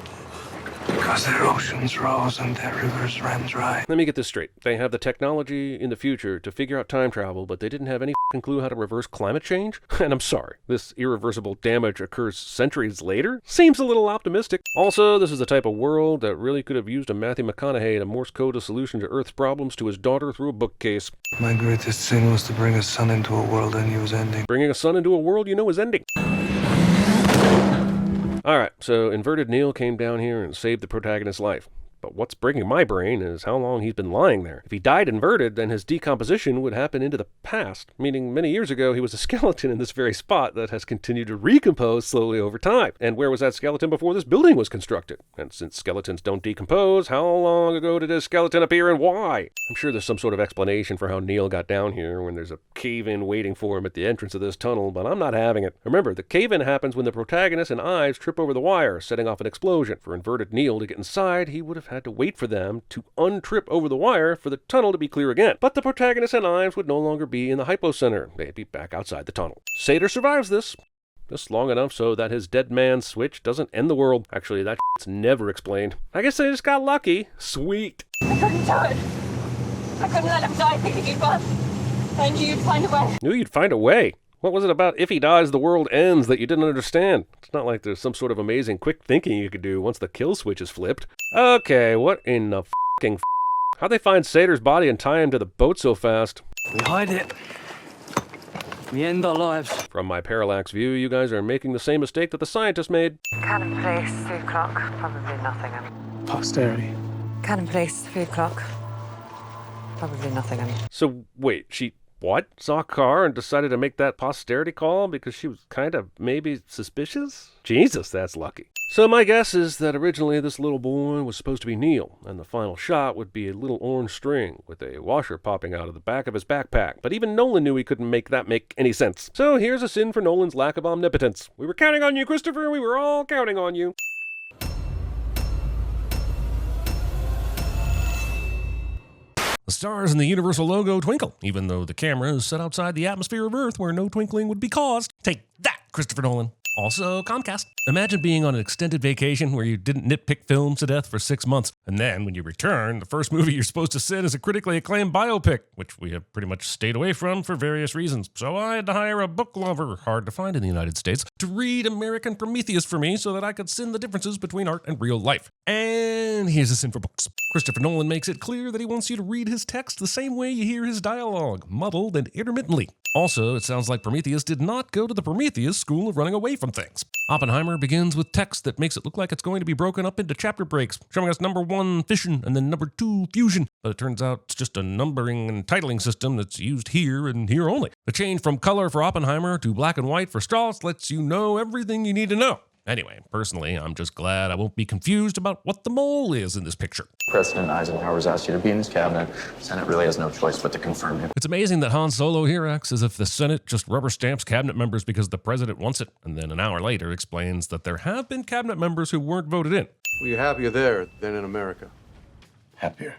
Because their oceans rose and their rivers ran dry. Let me get this straight. They have the technology in the future to figure out time travel, but they didn't have any clue how to reverse climate change? And I'm sorry, this irreversible damage occurs centuries later? Seems a little optimistic. Also, this is the type of world that really could have used a Matthew McConaughey to Morse code a solution to Earth's problems to his daughter through a bookcase. My greatest sin was to bring a son into a world I knew was ending. Bringing a son into a world you know is ending. Alright, so Inverted Neil came down here and saved the protagonist's life. But what's breaking my brain is how long he's been lying there. If he died inverted, then his decomposition would happen into the past, meaning many years ago he was a skeleton in this very spot that has continued to recompose slowly over time. And where was that skeleton before this building was constructed? And since skeletons don't decompose, how long ago did this skeleton appear and why? I'm sure there's some sort of explanation for how Neil got down here when there's a cave-in waiting for him at the entrance of this tunnel, but I'm not having it. Remember, the cave-in happens when the protagonist and Ives trip over the wire, setting off an explosion. For inverted Neil to get inside, he would have had to wait for them to untrip over the wire for the tunnel to be clear again. But the protagonist and Ives would no longer be in the hypocenter. They'd be back outside the tunnel. Sater survives this. Just long enough so that his dead man switch doesn't end the world. Actually, that shit's never explained. I guess they just got lucky. Sweet. I couldn't do it. I couldn't let him die thinking you'd run. I knew you'd find a way. Knew you'd find a way. What was it about if he dies, the world ends that you didn't understand? It's not like there's some sort of amazing quick thinking you could do once the kill switch is flipped. Okay, what in the f***ing how'd they find Sater's body and tie him to the boat so fast? We hide it. We end our lives. From my parallax view, you guys are making the same mistake that the scientist made. Cannon Place, 3 o'clock. Probably nothing. Posterity. Cannon Place, 3 o'clock. Probably nothing. So, wait, she what? Saw a car and decided to make that posterity call because she was kind of maybe suspicious? Jesus, that's lucky. So my guess is that originally this little boy was supposed to be Neil, and the final shot would be a little orange string with a washer popping out of the back of his backpack. But even Nolan knew he couldn't make that make any sense. So here's a sin for Nolan's lack of omnipotence. We were counting on you, Christopher. We were all counting on you. The stars in the Universal logo twinkle, even though the camera is set outside the atmosphere of Earth where no twinkling would be caused. Take that, Christopher Nolan. Also, Comcast. Imagine being on an extended vacation where you didn't nitpick films to death for 6 months, and then when you return, the first movie you're supposed to sit is a critically acclaimed biopic, which we have pretty much stayed away from for various reasons. So I had to hire a book lover, hard to find in the United States, to read American Prometheus for me so that I could sin the differences between art and real life. And here's a sin for books. Christopher Nolan makes it clear that he wants you to read his text the same way you hear his dialogue, muddled and intermittently. Also, it sounds like Prometheus did not go to the Prometheus school of running away from things. Oppenheimer begins with text that makes it look like it's going to be broken up into chapter breaks, showing us number 1, fission, and then number 2, fusion. But it turns out it's just a numbering and titling system that's used here and here only. The change from color for Oppenheimer to black and white for Strauss lets you know everything you need to know. Anyway, personally, I'm just glad I won't be confused about what the mole is in this picture. President Eisenhower's asked you to be in his cabinet. The Senate really has no choice but to confirm him. It's amazing that Han Solo here acts as if the Senate just rubber stamps cabinet members because the president wants it, and then an hour later explains that there have been cabinet members who weren't voted in. Were you happier there than in America? Happier?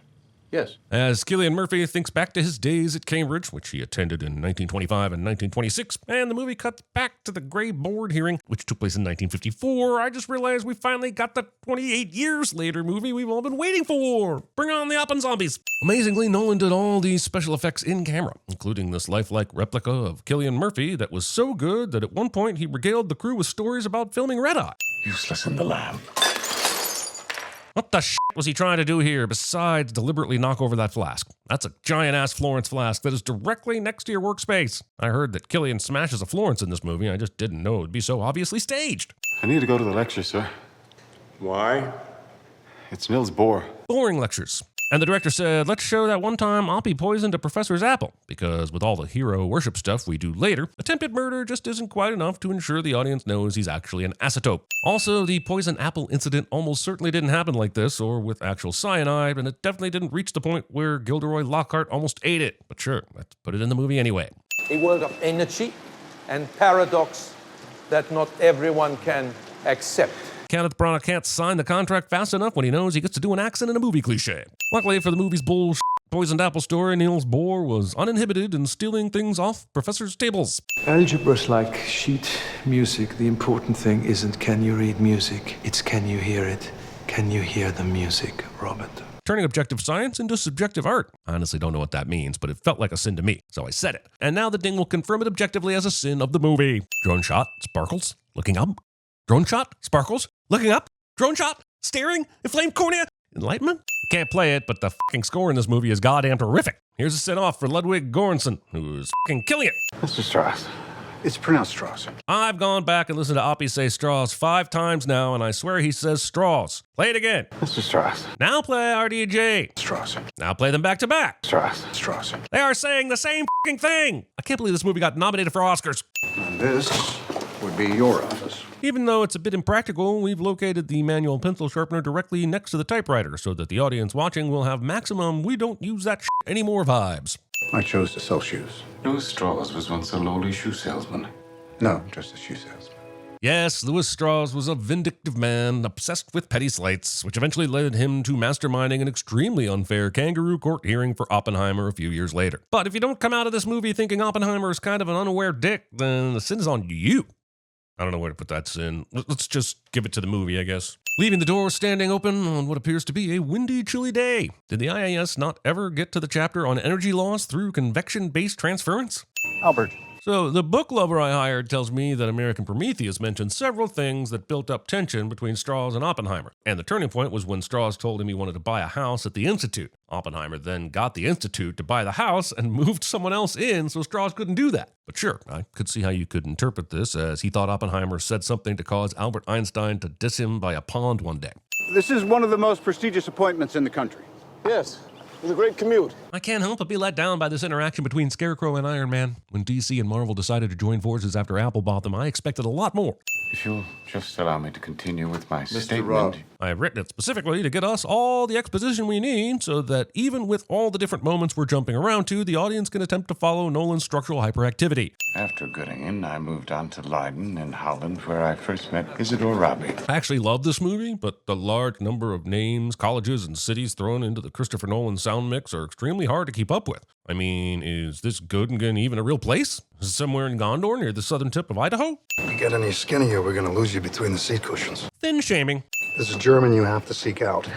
Yes. As Cillian Murphy thinks back to his days at Cambridge, which he attended in 1925 and 1926, and the movie cuts back to the Grey Board hearing, which took place in 1954, I just realized we finally got the 28 years later movie we've all been waiting for. Bring on the Oppen Zombies. Amazingly, Nolan did all these special effects in camera, including this lifelike replica of Cillian Murphy that was so good that at one point he regaled the crew with stories about filming Red Eye. Useless in the lab. What the shit was he trying to do here besides deliberately knock over that flask? That's a giant-ass Florence flask that is directly next to your workspace. I heard that Cillian smashes a Florence in this movie. I just didn't know it would be so obviously staged. I need to go to the lecture, sir. Why? It's Nils Bohr. Boring lectures. And the director said, let's show that one time Oppie poisoned a professor's apple, because with all the hero worship stuff we do later, attempted murder just isn't quite enough to ensure the audience knows he's actually an acetope. Also, the poison apple incident almost certainly didn't happen like this, or with actual cyanide, and it definitely didn't reach the point where Gilderoy Lockhart almost ate it. But sure, let's put it in the movie anyway. A world of energy and paradox that not everyone can accept. Kenneth Branagh can't sign the contract fast enough when he knows he gets to do an accent in a movie cliche. Luckily for the movie's bullshit poisoned apple story, Niels Bohr was uninhibited in stealing things off professors' tables. Algebra's like sheet music. The important thing isn't can you read music, it's can you hear it. Can you hear the music, Robert? Turning objective science into subjective art. I honestly don't know what that means, but it felt like a sin to me, so I said it. And now the ding will confirm it objectively as a sin of the movie. Drone shot, sparkles, looking up. Drone shot, sparkles, looking up. Drone shot, staring, inflamed cornea, enlightenment. We can't play it, but the fucking score in this movie is goddamn terrific. Here's a set off for Ludwig Göransson, who's fucking killing it. Mr. Strauss, It's pronounced straws. I've gone back and listened to Oppie say straws 5 times now, and I swear he says straws. Play it again. Mr. Strauss. Now play RDJ. Straws. Now play them back to back. Strauss. Straws. They are saying the same f***ing thing. I can't believe this movie got nominated for Oscars. And this would be your office. Even though it's a bit impractical, we've located the manual pencil sharpener directly next to the typewriter so that the audience watching will have maximum "we don't use that shit anymore" vibes. I chose to sell shoes. Louis Strauss was once a lowly shoe salesman. No, just a shoe salesman. Yes, Louis Strauss was a vindictive man obsessed with petty slights, which eventually led him to masterminding an extremely unfair kangaroo court hearing for Oppenheimer a few years later. But if you don't come out of this movie thinking Oppenheimer is kind of an unaware dick, then the sin is on you. I don't know where to put that sin. Let's just give it to the movie, I guess. Leaving the door standing open on what appears to be a windy, chilly day. Did the IAS not ever get to the chapter on energy loss through convection-based transference? Albert. So the book lover I hired tells me that American Prometheus mentioned several things that built up tension between Strauss and Oppenheimer. And the turning point was when Strauss told him he wanted to buy a house at the Institute. Oppenheimer then got the Institute to buy the house and moved someone else in so Strauss couldn't do that. But sure, I could see how you could interpret this as he thought Oppenheimer said something to cause Albert Einstein to diss him by a pond one day. This is one of the most prestigious appointments in the country. Yes, it was a great commute. I can't help but be let down by this interaction between Scarecrow and Iron Man. When DC and Marvel decided to join forces after Apple bought them, I expected a lot more. If you'll just allow me to continue with my Mr. statement. Robb. I have written it specifically to get us all the exposition we need so that even with all the different moments we're jumping around to, the audience can attempt to follow Nolan's structural hyperactivity. After Göttingen, I moved on to Leiden in Holland, where I first met Isidore Rabi. I actually love this movie, but the large number of names, colleges, and cities thrown into the Christopher Nolan sound mix are extremely hard to keep up with. I mean, is this Göttingen even a real place? Is it somewhere in Gondor near the southern tip of Idaho? If you get any skinnier, we're going to lose you between the seat cushions. Thin shaming. This is German you have to seek out.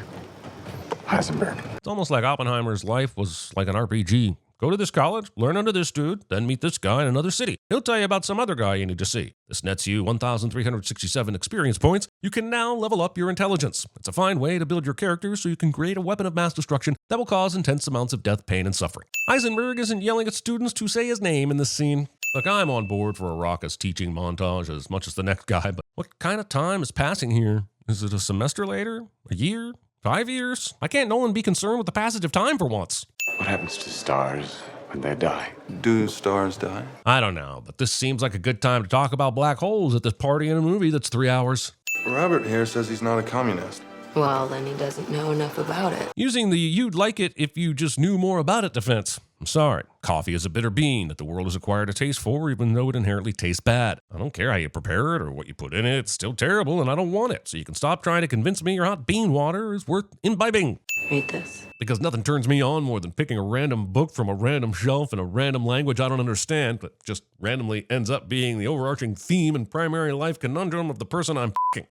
Heisenberg. It's almost like Oppenheimer's life was like an RPG. Go to this college, learn under this dude, then meet this guy in another city. He'll tell you about some other guy you need to see. This nets you 1,367 experience points. You can now level up your intelligence. It's a fine way to build your character so you can create a weapon of mass destruction that will cause intense amounts of death, pain, and suffering. Heisenberg isn't yelling at students to say his name in this scene. Look, I'm on board for a raucous teaching montage as much as the next guy, but what kind of time is passing here? Is it a semester later? A year? 5 years? Why can't Nolan be concerned with the passage of time for once? What happens to stars when they die? Do stars die? I don't know, but this seems like a good time to talk about black holes at this party in a movie that's 3 hours. Robert here says he's not a communist. Well, then he doesn't know enough about it. Using the "you'd like it if you just knew more about it" defense. I'm sorry. Coffee is a bitter bean that the world has acquired a taste for, even though it inherently tastes bad. I don't care how you prepare it or what you put in it. It's still terrible, and I don't want it. So you can stop trying to convince me your hot bean water is worth imbibing. Read this. Because nothing turns me on more than picking a random book from a random shelf in a random language I don't understand, but just randomly ends up being the overarching theme and primary life conundrum of the person I'm f***ing.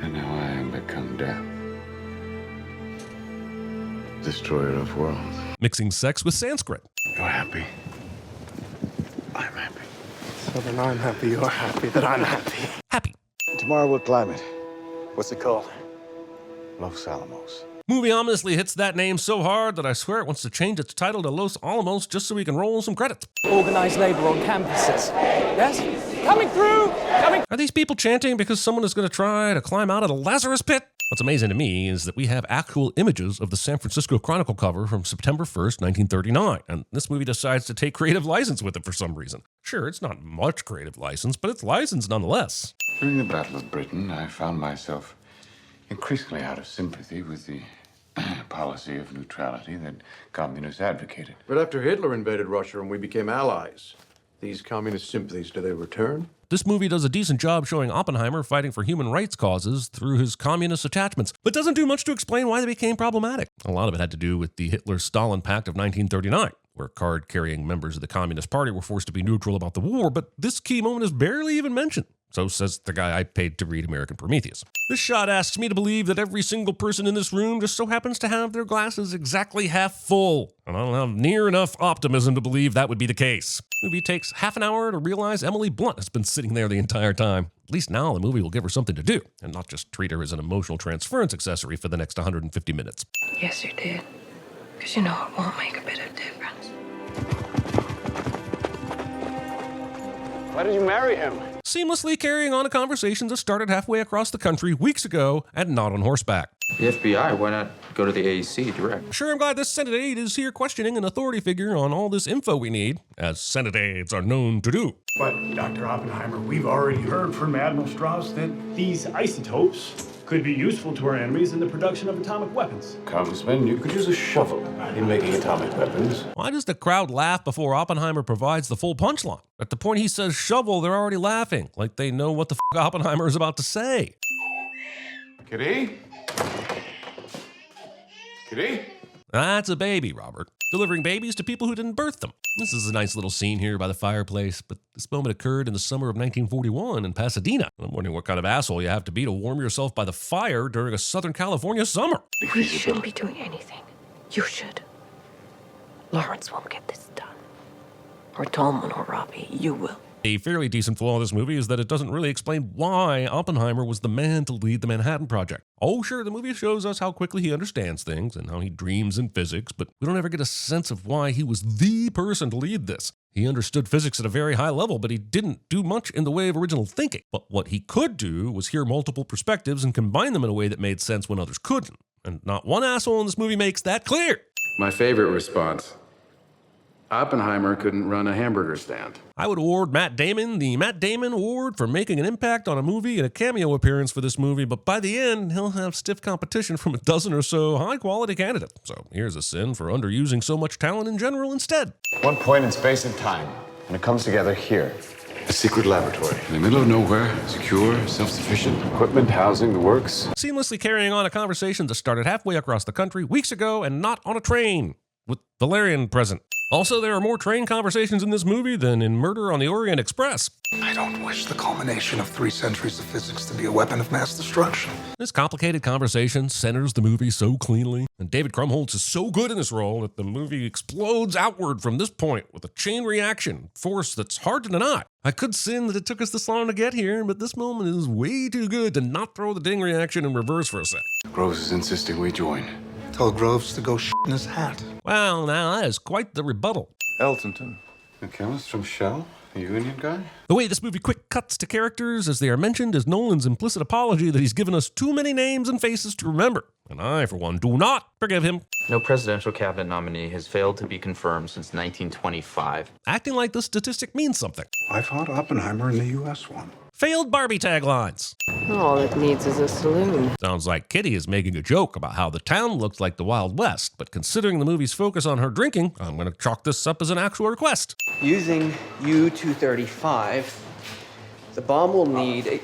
And now I am become death. Destroyer of worlds. Mixing sex with Sanskrit. You're happy. I'm happy. So then I'm happy you're happy that I'm happy. Happy. Tomorrow we'll climb it. What's it called? Los Alamos. Movie ominously hits that name so hard that I swear it wants to change its title to Los Alamos just so we can roll some credits. Organized labor on campuses. Yes? Coming through! Coming! Are these people chanting because someone is going to try to climb out of the Lazarus pit? What's amazing to me is that we have actual images of the San Francisco Chronicle cover from September 1st, 1939, and this movie decides to take creative license with it for some reason. Sure, it's not much creative license, but it's licensed nonetheless. During the Battle of Britain, I found myself increasingly out of sympathy with the policy of neutrality that communists advocated. But after Hitler invaded Russia and we became allies, these communist sympathies, do they return? This movie does a decent job showing Oppenheimer fighting for human rights causes through his communist attachments, but doesn't do much to explain why they became problematic. A lot of it had to do with the Hitler-Stalin Pact of 1939, where card-carrying members of the Communist Party were forced to be neutral about the war, but this key moment is barely even mentioned. So says the guy I paid to read American Prometheus. This shot asks me to believe that every single person in this room just so happens to have their glasses exactly half full. And I don't have near enough optimism to believe that would be the case. The movie takes half an hour to realize Emily Blunt has been sitting there the entire time. At least now the movie will give her something to do, and not just treat her as an emotional transference accessory for the next 150 minutes. Yes, you did. Because you know it won't make a bit of difference. Why did you marry him? Seamlessly carrying on a conversation that started halfway across the country weeks ago and not on horseback. The FBI, why not go to the AEC direct? Sure, I'm glad this Senate aide is here questioning an authority figure on all this info we need, as Senate aides are known to do. But, Dr. Oppenheimer, we've already heard from Admiral Strauss that these isotopes could be useful to our enemies in the production of atomic weapons. Congressman, you could use a shovel in making atomic weapons. Why does the crowd laugh before Oppenheimer provides the full punchline? At the point he says shovel, they're already laughing, like they know what the Oppenheimer is about to say. Kitty? Kitty? That's a baby, Robert. Delivering babies to people who didn't birth them. This is a nice little scene here by the fireplace, but this moment occurred in the summer of 1941 in Pasadena. I'm wondering what kind of asshole you have to be to warm yourself by the fire during a Southern California summer. We shouldn't be doing anything. You should. Lawrence won't get this done. Or Tolman or Robbie, you will. A fairly decent flaw of this movie is that it doesn't really explain why Oppenheimer was the man to lead the Manhattan Project. Oh, sure, the movie shows us how quickly he understands things and how he dreams in physics, but we don't ever get a sense of why he was the person to lead this. He understood physics at a very high level, but he didn't do much in the way of original thinking. But what he could do was hear multiple perspectives and combine them in a way that made sense when others couldn't. And not one asshole in this movie makes that clear. My favorite response. Oppenheimer couldn't run a hamburger stand. I would award Matt Damon the Matt Damon Award for making an impact on a movie and a cameo appearance for this movie, but by the end, he'll have stiff competition from a dozen or so high-quality candidates. So here's a sin for underusing so much talent in general instead. One point in space and time, and it comes together here. A secret laboratory. In the middle of nowhere, secure, self-sufficient. Equipment, housing, the works. Seamlessly carrying on a conversation that started halfway across the country weeks ago and not on a train, with Valerian present. Also, there are more train conversations in this movie than in Murder on the Orient Express. I don't wish the culmination of 3 centuries of physics to be a weapon of mass destruction. This complicated conversation centers the movie so cleanly, and David Krumholtz is so good in this role that the movie explodes outward from this point with a chain reaction, force that's hard to deny. I could sin that it took us this long to get here, but this moment is way too good to not throw the ding reaction in reverse for a sec. Groves is insisting we join. Tell Groves to go shit in his hat. Well, now that is quite the rebuttal. Eltonton. The chemist from Shell? The union guy? The way this movie quick cuts to characters as they are mentioned is Nolan's implicit apology that he's given us too many names and faces to remember. And I, for one, do not forgive him. No presidential cabinet nominee has failed to be confirmed since 1925. Acting like this statistic means something. I fought Oppenheimer in the U.S. one. Failed Barbie taglines. All it needs is a saloon. Sounds like Kitty is making a joke about how the town looks like the Wild West, but considering the movie's focus on her drinking, I'm going to chalk this up as an actual request. Using U-235, the bomb will need a...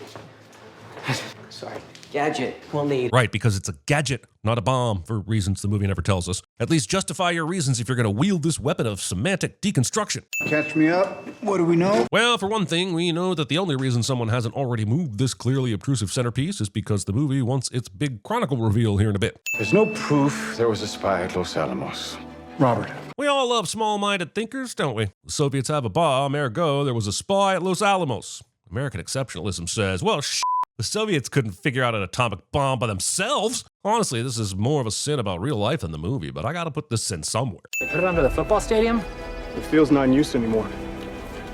gadget will need... Right, because it's a gadget, not a bomb, for reasons the movie never tells us. At least justify your reasons if you're going to wield this weapon of semantic deconstruction. Catch me up. What do we know? Well, for one thing, we know that the only reason someone hasn't already moved this clearly obtrusive centerpiece is because the movie wants its big chronicle reveal here in a bit. There's no proof there was a spy at Los Alamos. Robert. We all love small-minded thinkers, don't we? The Soviets have a bomb, ergo there was a spy at Los Alamos. American exceptionalism says, well, the Soviets couldn't figure out an atomic bomb by themselves. Honestly, this is more of a sin about real life than the movie, but I gotta put this sin somewhere. They put it under the football stadium? The field's not in use anymore.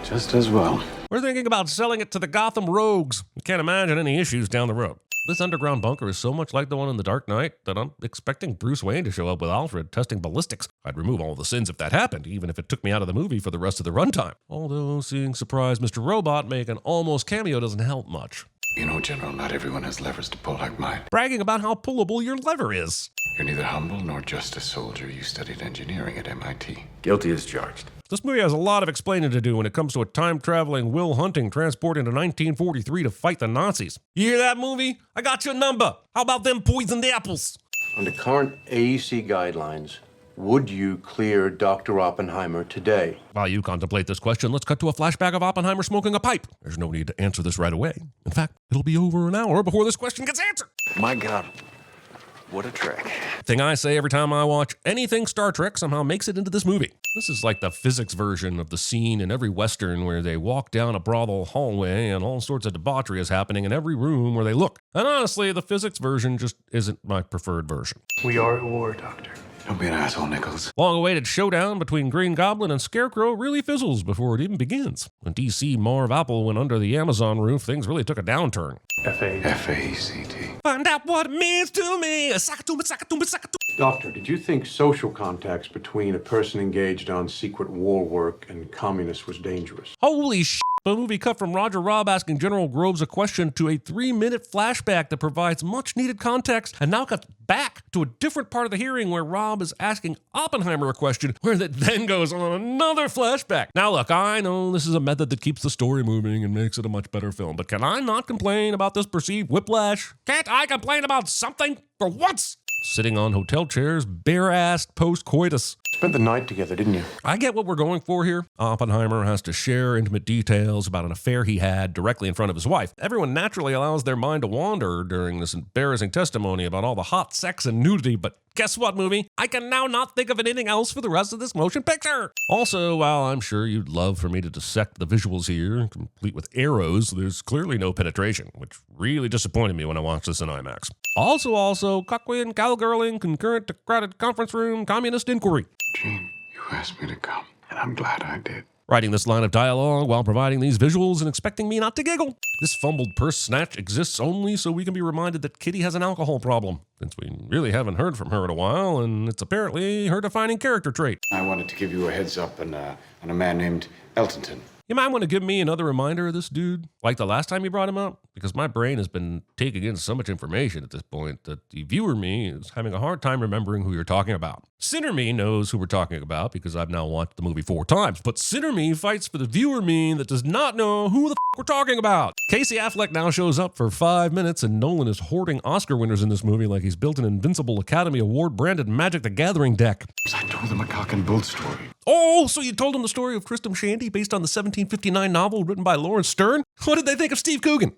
Just as well. We're thinking about selling it to the Gotham Rogues. We can't imagine any issues down the road. This underground bunker is so much like the one in The Dark Knight that I'm expecting Bruce Wayne to show up with Alfred testing ballistics. I'd remove all the sins if that happened, even if it took me out of the movie for the rest of the runtime. Although seeing Surprise Mr. Robot make an almost cameo doesn't help much. You know, General, not everyone has levers to pull like mine. Bragging about how pullable your lever is. You're neither humble nor just a soldier. You studied engineering at MIT. Guilty as charged. This movie has a lot of explaining to do when it comes to a time-traveling Will Hunting transported into 1943 to fight the Nazis. You hear that, movie? I got your number. How about them poisoned apples? Under current AEC guidelines, would you clear Dr. Oppenheimer today? While you contemplate this question, let's cut to a flashback of Oppenheimer smoking a pipe. There's no need to answer this right away. In fact, it'll be over an hour before this question gets answered. My God, what a trick. Thing I say every time I watch anything Star Trek somehow makes it into this movie. This is like the physics version of the scene in every Western where they walk down a brothel hallway and all sorts of debauchery is happening in every room where they look. And honestly, the physics version just isn't my preferred version. We are at war, Doctor. Don't be an asshole, Nichols. Long-awaited showdown between Green Goblin and Scarecrow really fizzles before it even begins. When DC Marv Apple went under the Amazon roof, things really took a downturn. F-A-C-T. Find out what it means to me. Doctor, did you think social contacts between a person engaged on secret war work and communists was dangerous? Holy shit. The movie cut from Roger Robb asking General Groves a question to a 3-minute flashback that provides much needed context, and now cuts back to a different part of the hearing where Robb is asking Oppenheimer a question where that then goes on another flashback. Now look, I know this is a method that keeps the story moving and makes it a much better film, but can I not complain about this perceived whiplash? Can't I complain about something for once? Sitting on hotel chairs, bare-assed post-coitus. Spent the night together, didn't you? I get what we're going for here. Oppenheimer has to share intimate details about an affair he had directly in front of his wife. Everyone naturally allows their mind to wander during this embarrassing testimony about all the hot sex and nudity, but guess what, movie? I can now not think of anything else for the rest of this motion picture. Also, while I'm sure you'd love for me to dissect the visuals here, complete with arrows, there's clearly no penetration, which really disappointed me when I watched this in IMAX. Also, cuckwin, cowgirling, concurrent to crowded conference room, communist inquiry. Gene, you asked me to come, and I'm glad I did. Writing this line of dialogue while providing these visuals and expecting me not to giggle. This fumbled purse snatch exists only so we can be reminded that Kitty has an alcohol problem, since we really haven't heard from her in a while, and it's apparently her defining character trait. I wanted to give you a heads up on a man named Eltonton. You might want to give me another reminder of this dude, like the last time you brought him up, because my brain has been taking in so much information at this point that the viewer me is having a hard time remembering who you're talking about. Sinner me knows who we're talking about because I've now watched the movie 4 times, but Sinner me fights for the viewer me that does not know who the we're talking about. Casey Affleck now shows up for 5 minutes, and Nolan is hoarding Oscar winners in this movie like he's built an Invincible Academy Award branded Magic the Gathering deck. I told him a cock and bull story. Oh, so you told him the story of Tristram Shandy based on the 1759 novel written by Lawrence Stern? What did they think of Steve Coogan?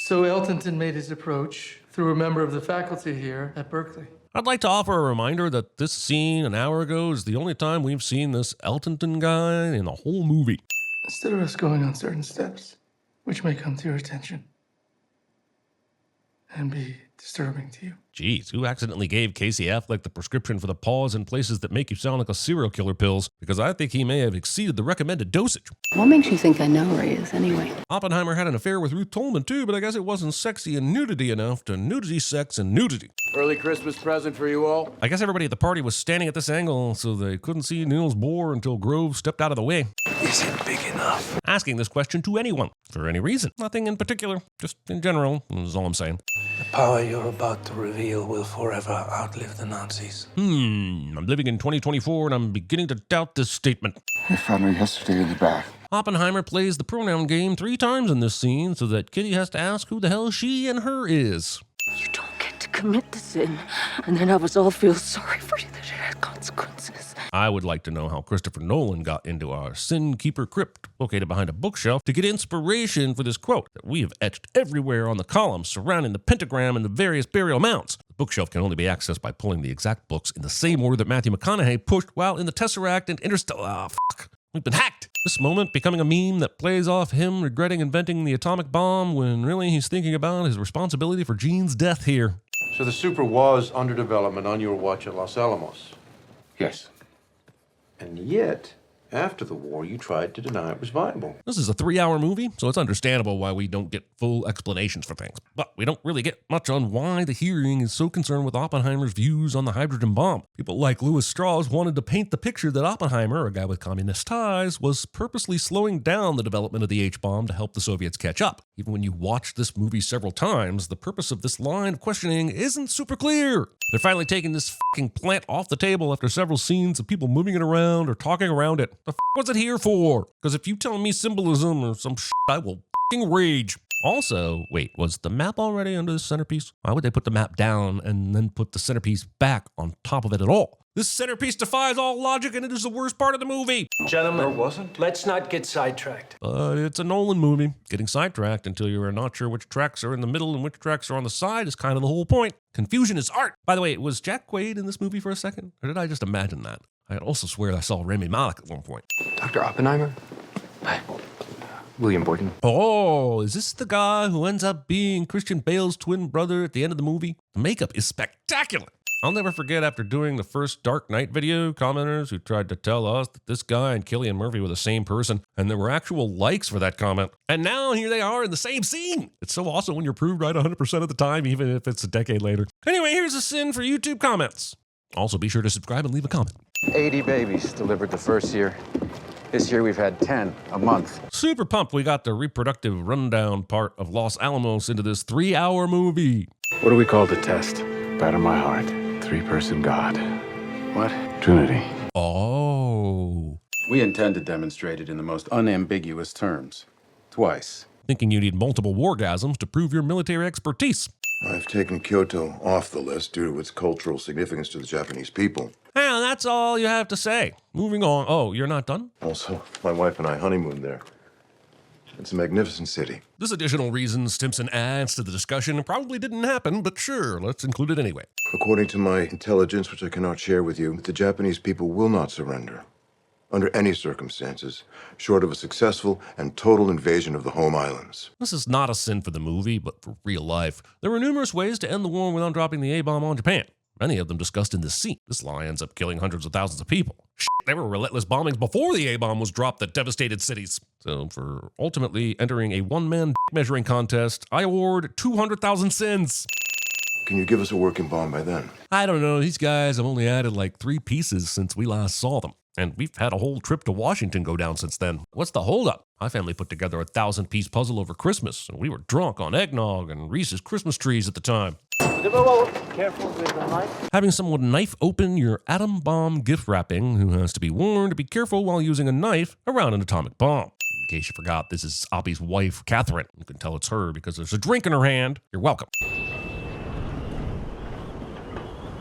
So Eltonton made his approach through a member of the faculty here at Berkeley. I'd like to offer a reminder that this scene an hour ago is the only time we've seen this Eltonton guy in the whole movie. Instead of us going on certain steps, which may come to your attention and be disturbing to you. Geez, who accidentally gave Casey Affleck the prescription for the pause in places that make you sound like a serial killer pills? Because I think he may have exceeded the recommended dosage. What makes you think I know where he is anyway? Oppenheimer had an affair with Ruth Tolman too, but I guess it wasn't sexy and nudity enough to nudity, sex, and nudity. Early Christmas present for you all? I guess everybody at the party was standing at this angle, so they couldn't see Niels Bohr until Grove stepped out of the way. Is it big enough? Asking this question to anyone, for any reason. Nothing in particular, just in general, is all I'm saying. The power you're about to reveal will forever outlive the Nazis. I'm living in 2024 and I'm beginning to doubt this statement. I found her yesterday in the bath. Oppenheimer plays the pronoun game 3 times in this scene so that Kitty has to ask who the hell she and her is. You don't get to commit the sin and then have us all feel sorry for you that it had consequences. I would like to know how Christopher Nolan got into our Sin Keeper crypt, located behind a bookshelf, to get inspiration for this quote that we have etched everywhere on the columns surrounding the pentagram and the various burial mounds. The bookshelf can only be accessed by pulling the exact books in the same order that Matthew McConaughey pushed while in the Tesseract and Interstellar. We've been hacked. This moment becoming a meme that plays off him regretting inventing the atomic bomb when really he's thinking about his responsibility for Gene's death here. So the Super was under development on your watch at Los Alamos. Yes. And yet, after the war, you tried to deny it was viable. This is a 3-hour movie, so it's understandable why we don't get full explanations for things. But we don't really get much on why the hearing is so concerned with Oppenheimer's views on the hydrogen bomb. People like Lewis Strauss wanted to paint the picture that Oppenheimer, a guy with communist ties, was purposely slowing down the development of the H-bomb to help the Soviets catch up. Even when you watch this movie several times, the purpose of this line of questioning isn't super clear. They're finally taking this fucking plant off the table after several scenes of people moving it around or talking around it. The was it here for? Because if you tell me symbolism or some shit, I will fucking rage. Also, wait, was the map already under the centerpiece? Why would they put the map down and then put the centerpiece back on top of it at all? This centerpiece defies all logic and it is the worst part of the movie. Gentlemen, let's not get sidetracked. But it's a Nolan movie. Getting sidetracked until you are not sure which tracks are in the middle and which tracks are on the side is kind of the whole point. Confusion is art. By the way, was Jack Quaid in this movie for a second? Or did I just imagine that? I also swear I saw Rami Malek at one point. Dr. Oppenheimer? Hi. William Boyden. Oh, is this the guy who ends up being Christian Bale's twin brother at the end of the movie? The makeup is spectacular. I'll never forget after doing the first Dark Knight video, commenters who tried to tell us that this guy and Cillian Murphy were the same person, and there were actual likes for that comment. And now here they are in the same scene. It's so awesome when you're proved right 100% of the time, even if it's a decade later. Anyway, here's a sin for YouTube comments. Also, be sure to subscribe and leave a comment. 80 babies delivered the first year. This year we've had 10 a month. Super pumped we got the reproductive rundown part of Los Alamos into this 3-hour movie. What do we call the test? Bat of my heart. 3-person God. What? Trinity. Oh. We intend to demonstrate it in the most unambiguous terms. Twice. Thinking you need multiple wargasms to prove your military expertise. I've taken Kyoto off the list due to its cultural significance to the Japanese people. Well, that's all you have to say. Moving on. Oh, you're not done? Also, my wife and I honeymooned there. It's a magnificent city. This additional reason Stimson adds to the discussion probably didn't happen, but sure, let's include it anyway. According to my intelligence, which I cannot share with you, the Japanese people will not surrender, under any circumstances, short of a successful and total invasion of the home islands. This is not a sin for the movie, but for real life. There were numerous ways to end the war without dropping the A-bomb on Japan. Many of them discussed in this scene. This lie ends up killing hundreds of thousands of people. There were relentless bombings before the A-bomb was dropped that devastated cities. So for ultimately entering a one-man measuring contest, I award 200,000 sins. Can you give us a working bomb by then? I don't know. These guys have only added like 3 pieces since we last saw them. And we've had a whole trip to Washington go down since then. What's the holdup? My family put together a 1,000-piece puzzle over Christmas, and we were drunk on eggnog and Reese's Christmas trees at the time. Careful with the knife. Having someone knife open your atom bomb gift wrapping, who has to be warned to be careful while using a knife around an atomic bomb. In case you forgot, this is Oppie's wife, Catherine. You can tell it's her because there's a drink in her hand. You're welcome.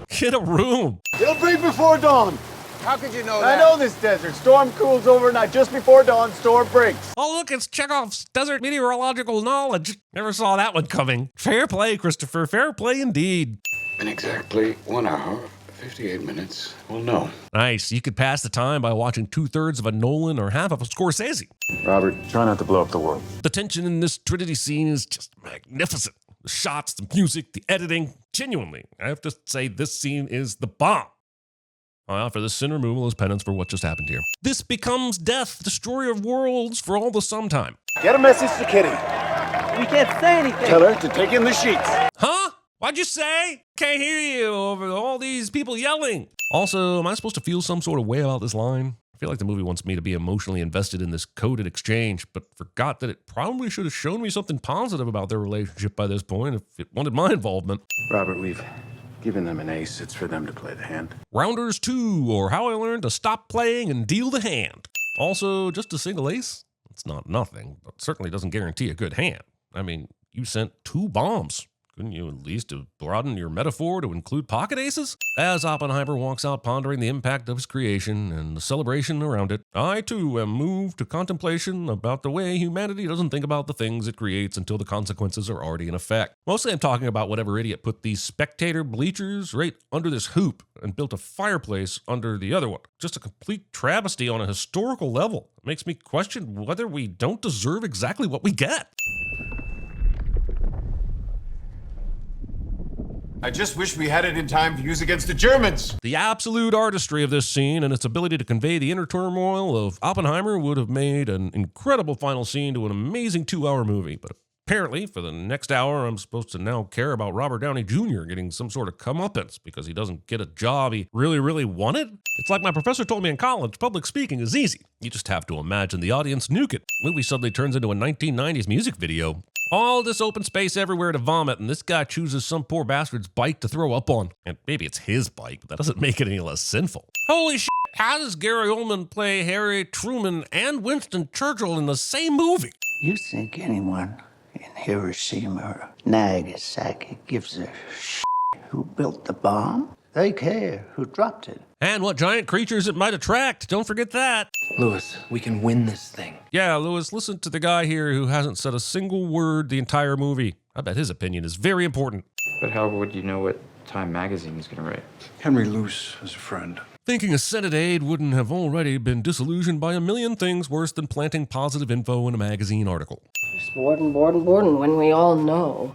Get a room. It'll break before dawn. How could you know I know this desert. Storm cools overnight. Just before dawn, storm breaks. Oh, look, it's Chekhov's desert meteorological knowledge. Never saw that one coming. Fair play, Christopher. Fair play indeed. In exactly 1 hour, 58 minutes, we'll know. Nice. You could pass the time by watching 2/3 of a Nolan or half of a Scorsese. Robert, try not to blow up the world. The tension in this Trinity scene is just magnificent. The shots, the music, the editing. Genuinely, I have to say this scene is the bomb. I offer this sin removal as penance for what just happened here. This becomes death, destroyer of worlds for all the sometime. Get a message to Kitty. We can't say anything. Tell her to take in the sheets. Huh? What'd you say? Can't hear you over all these people yelling. Also, am I supposed to feel some sort of way about this line? I feel like the movie wants me to be emotionally invested in this coded exchange, but forgot that it probably should have shown me something positive about their relationship by this point if it wanted my involvement. Robert, we've given them an ace. It's for them to play the hand. Rounders 2, or how I learned to stop playing and deal the hand. Also, just a single ace? It's not nothing, but certainly doesn't guarantee a good hand. I mean, you sent 2 bombs. Couldn't you at least have broadened your metaphor to include pocket aces? As Oppenheimer walks out pondering the impact of his creation and the celebration around it, I too am moved to contemplation about the way humanity doesn't think about the things it creates until the consequences are already in effect. Mostly I'm talking about whatever idiot put these spectator bleachers right under this hoop and built a fireplace under the other one. Just a complete travesty on a historical level. It makes me question whether we don't deserve exactly what we get. I just wish we had it in time to use against the Germans. The absolute artistry of this scene and its ability to convey the inner turmoil of Oppenheimer would have made an incredible final scene to an amazing 2-hour movie. But apparently, for the next hour, I'm supposed to now care about Robert Downey Jr. getting some sort of comeuppance because he doesn't get a job he really wanted. It's like my professor told me in college, public speaking is easy. You just have to imagine the audience nuke it. The movie suddenly turns into a 1990s music video. All this open space everywhere to vomit, and this guy chooses some poor bastard's bike to throw up on. And maybe it's his bike, but that doesn't make it any less sinful. Holy shit, how does Gary Oldman play Harry Truman and Winston Churchill in the same movie? You think anyone in Hiroshima or Nagasaki gives a shit who built the bomb? They care who dropped it. And what giant creatures it might attract. Don't forget that. Lewis, we can win this thing. Yeah, Lewis, listen to the guy here who hasn't said a single word the entire movie. I bet his opinion is very important. But how would you know what Time magazine is going to write? Henry Luce is a friend. thinking a Senate aide wouldn't have already been disillusioned by a million things worse than planting positive info in a magazine article. Just Borden, when we all know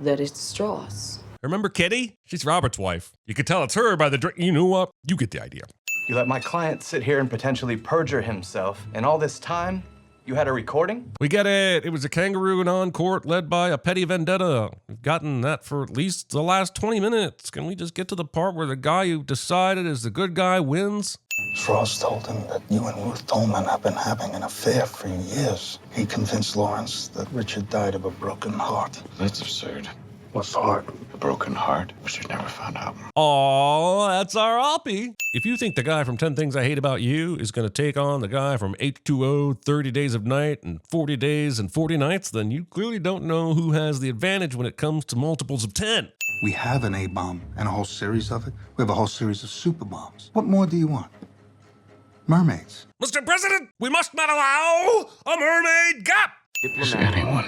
that it's Strauss. Remember Kitty? She's Robert's wife. You could tell it's her by the drink. You know what? You get the idea. You let my client sit here and potentially perjure himself, and all this time, you had a recording? We get it. It was a kangaroo non-court led by a petty vendetta. We've gotten that for at least the last 20 minutes. Can we just get to the part where the guy who decided is the good guy wins? Strauss told him that you and Ruth Tolman have been having an affair for years. He convinced Lawrence that Richard died of a broken heart. That's absurd. What heart? A broken heart? We should never found out. Aw, that's our Oppie. If you think the guy from 10 Things I Hate About You is going to take on the guy from H2O, 30 Days of Night, and 40 Days and 40 Nights, then you clearly don't know who has the advantage when it comes to multiples of 10. We have an A-bomb and a whole series of it. We have a whole series of super bombs. What more do you want? Mermaids. Mr. President, we must not allow a mermaid gap. Is anyone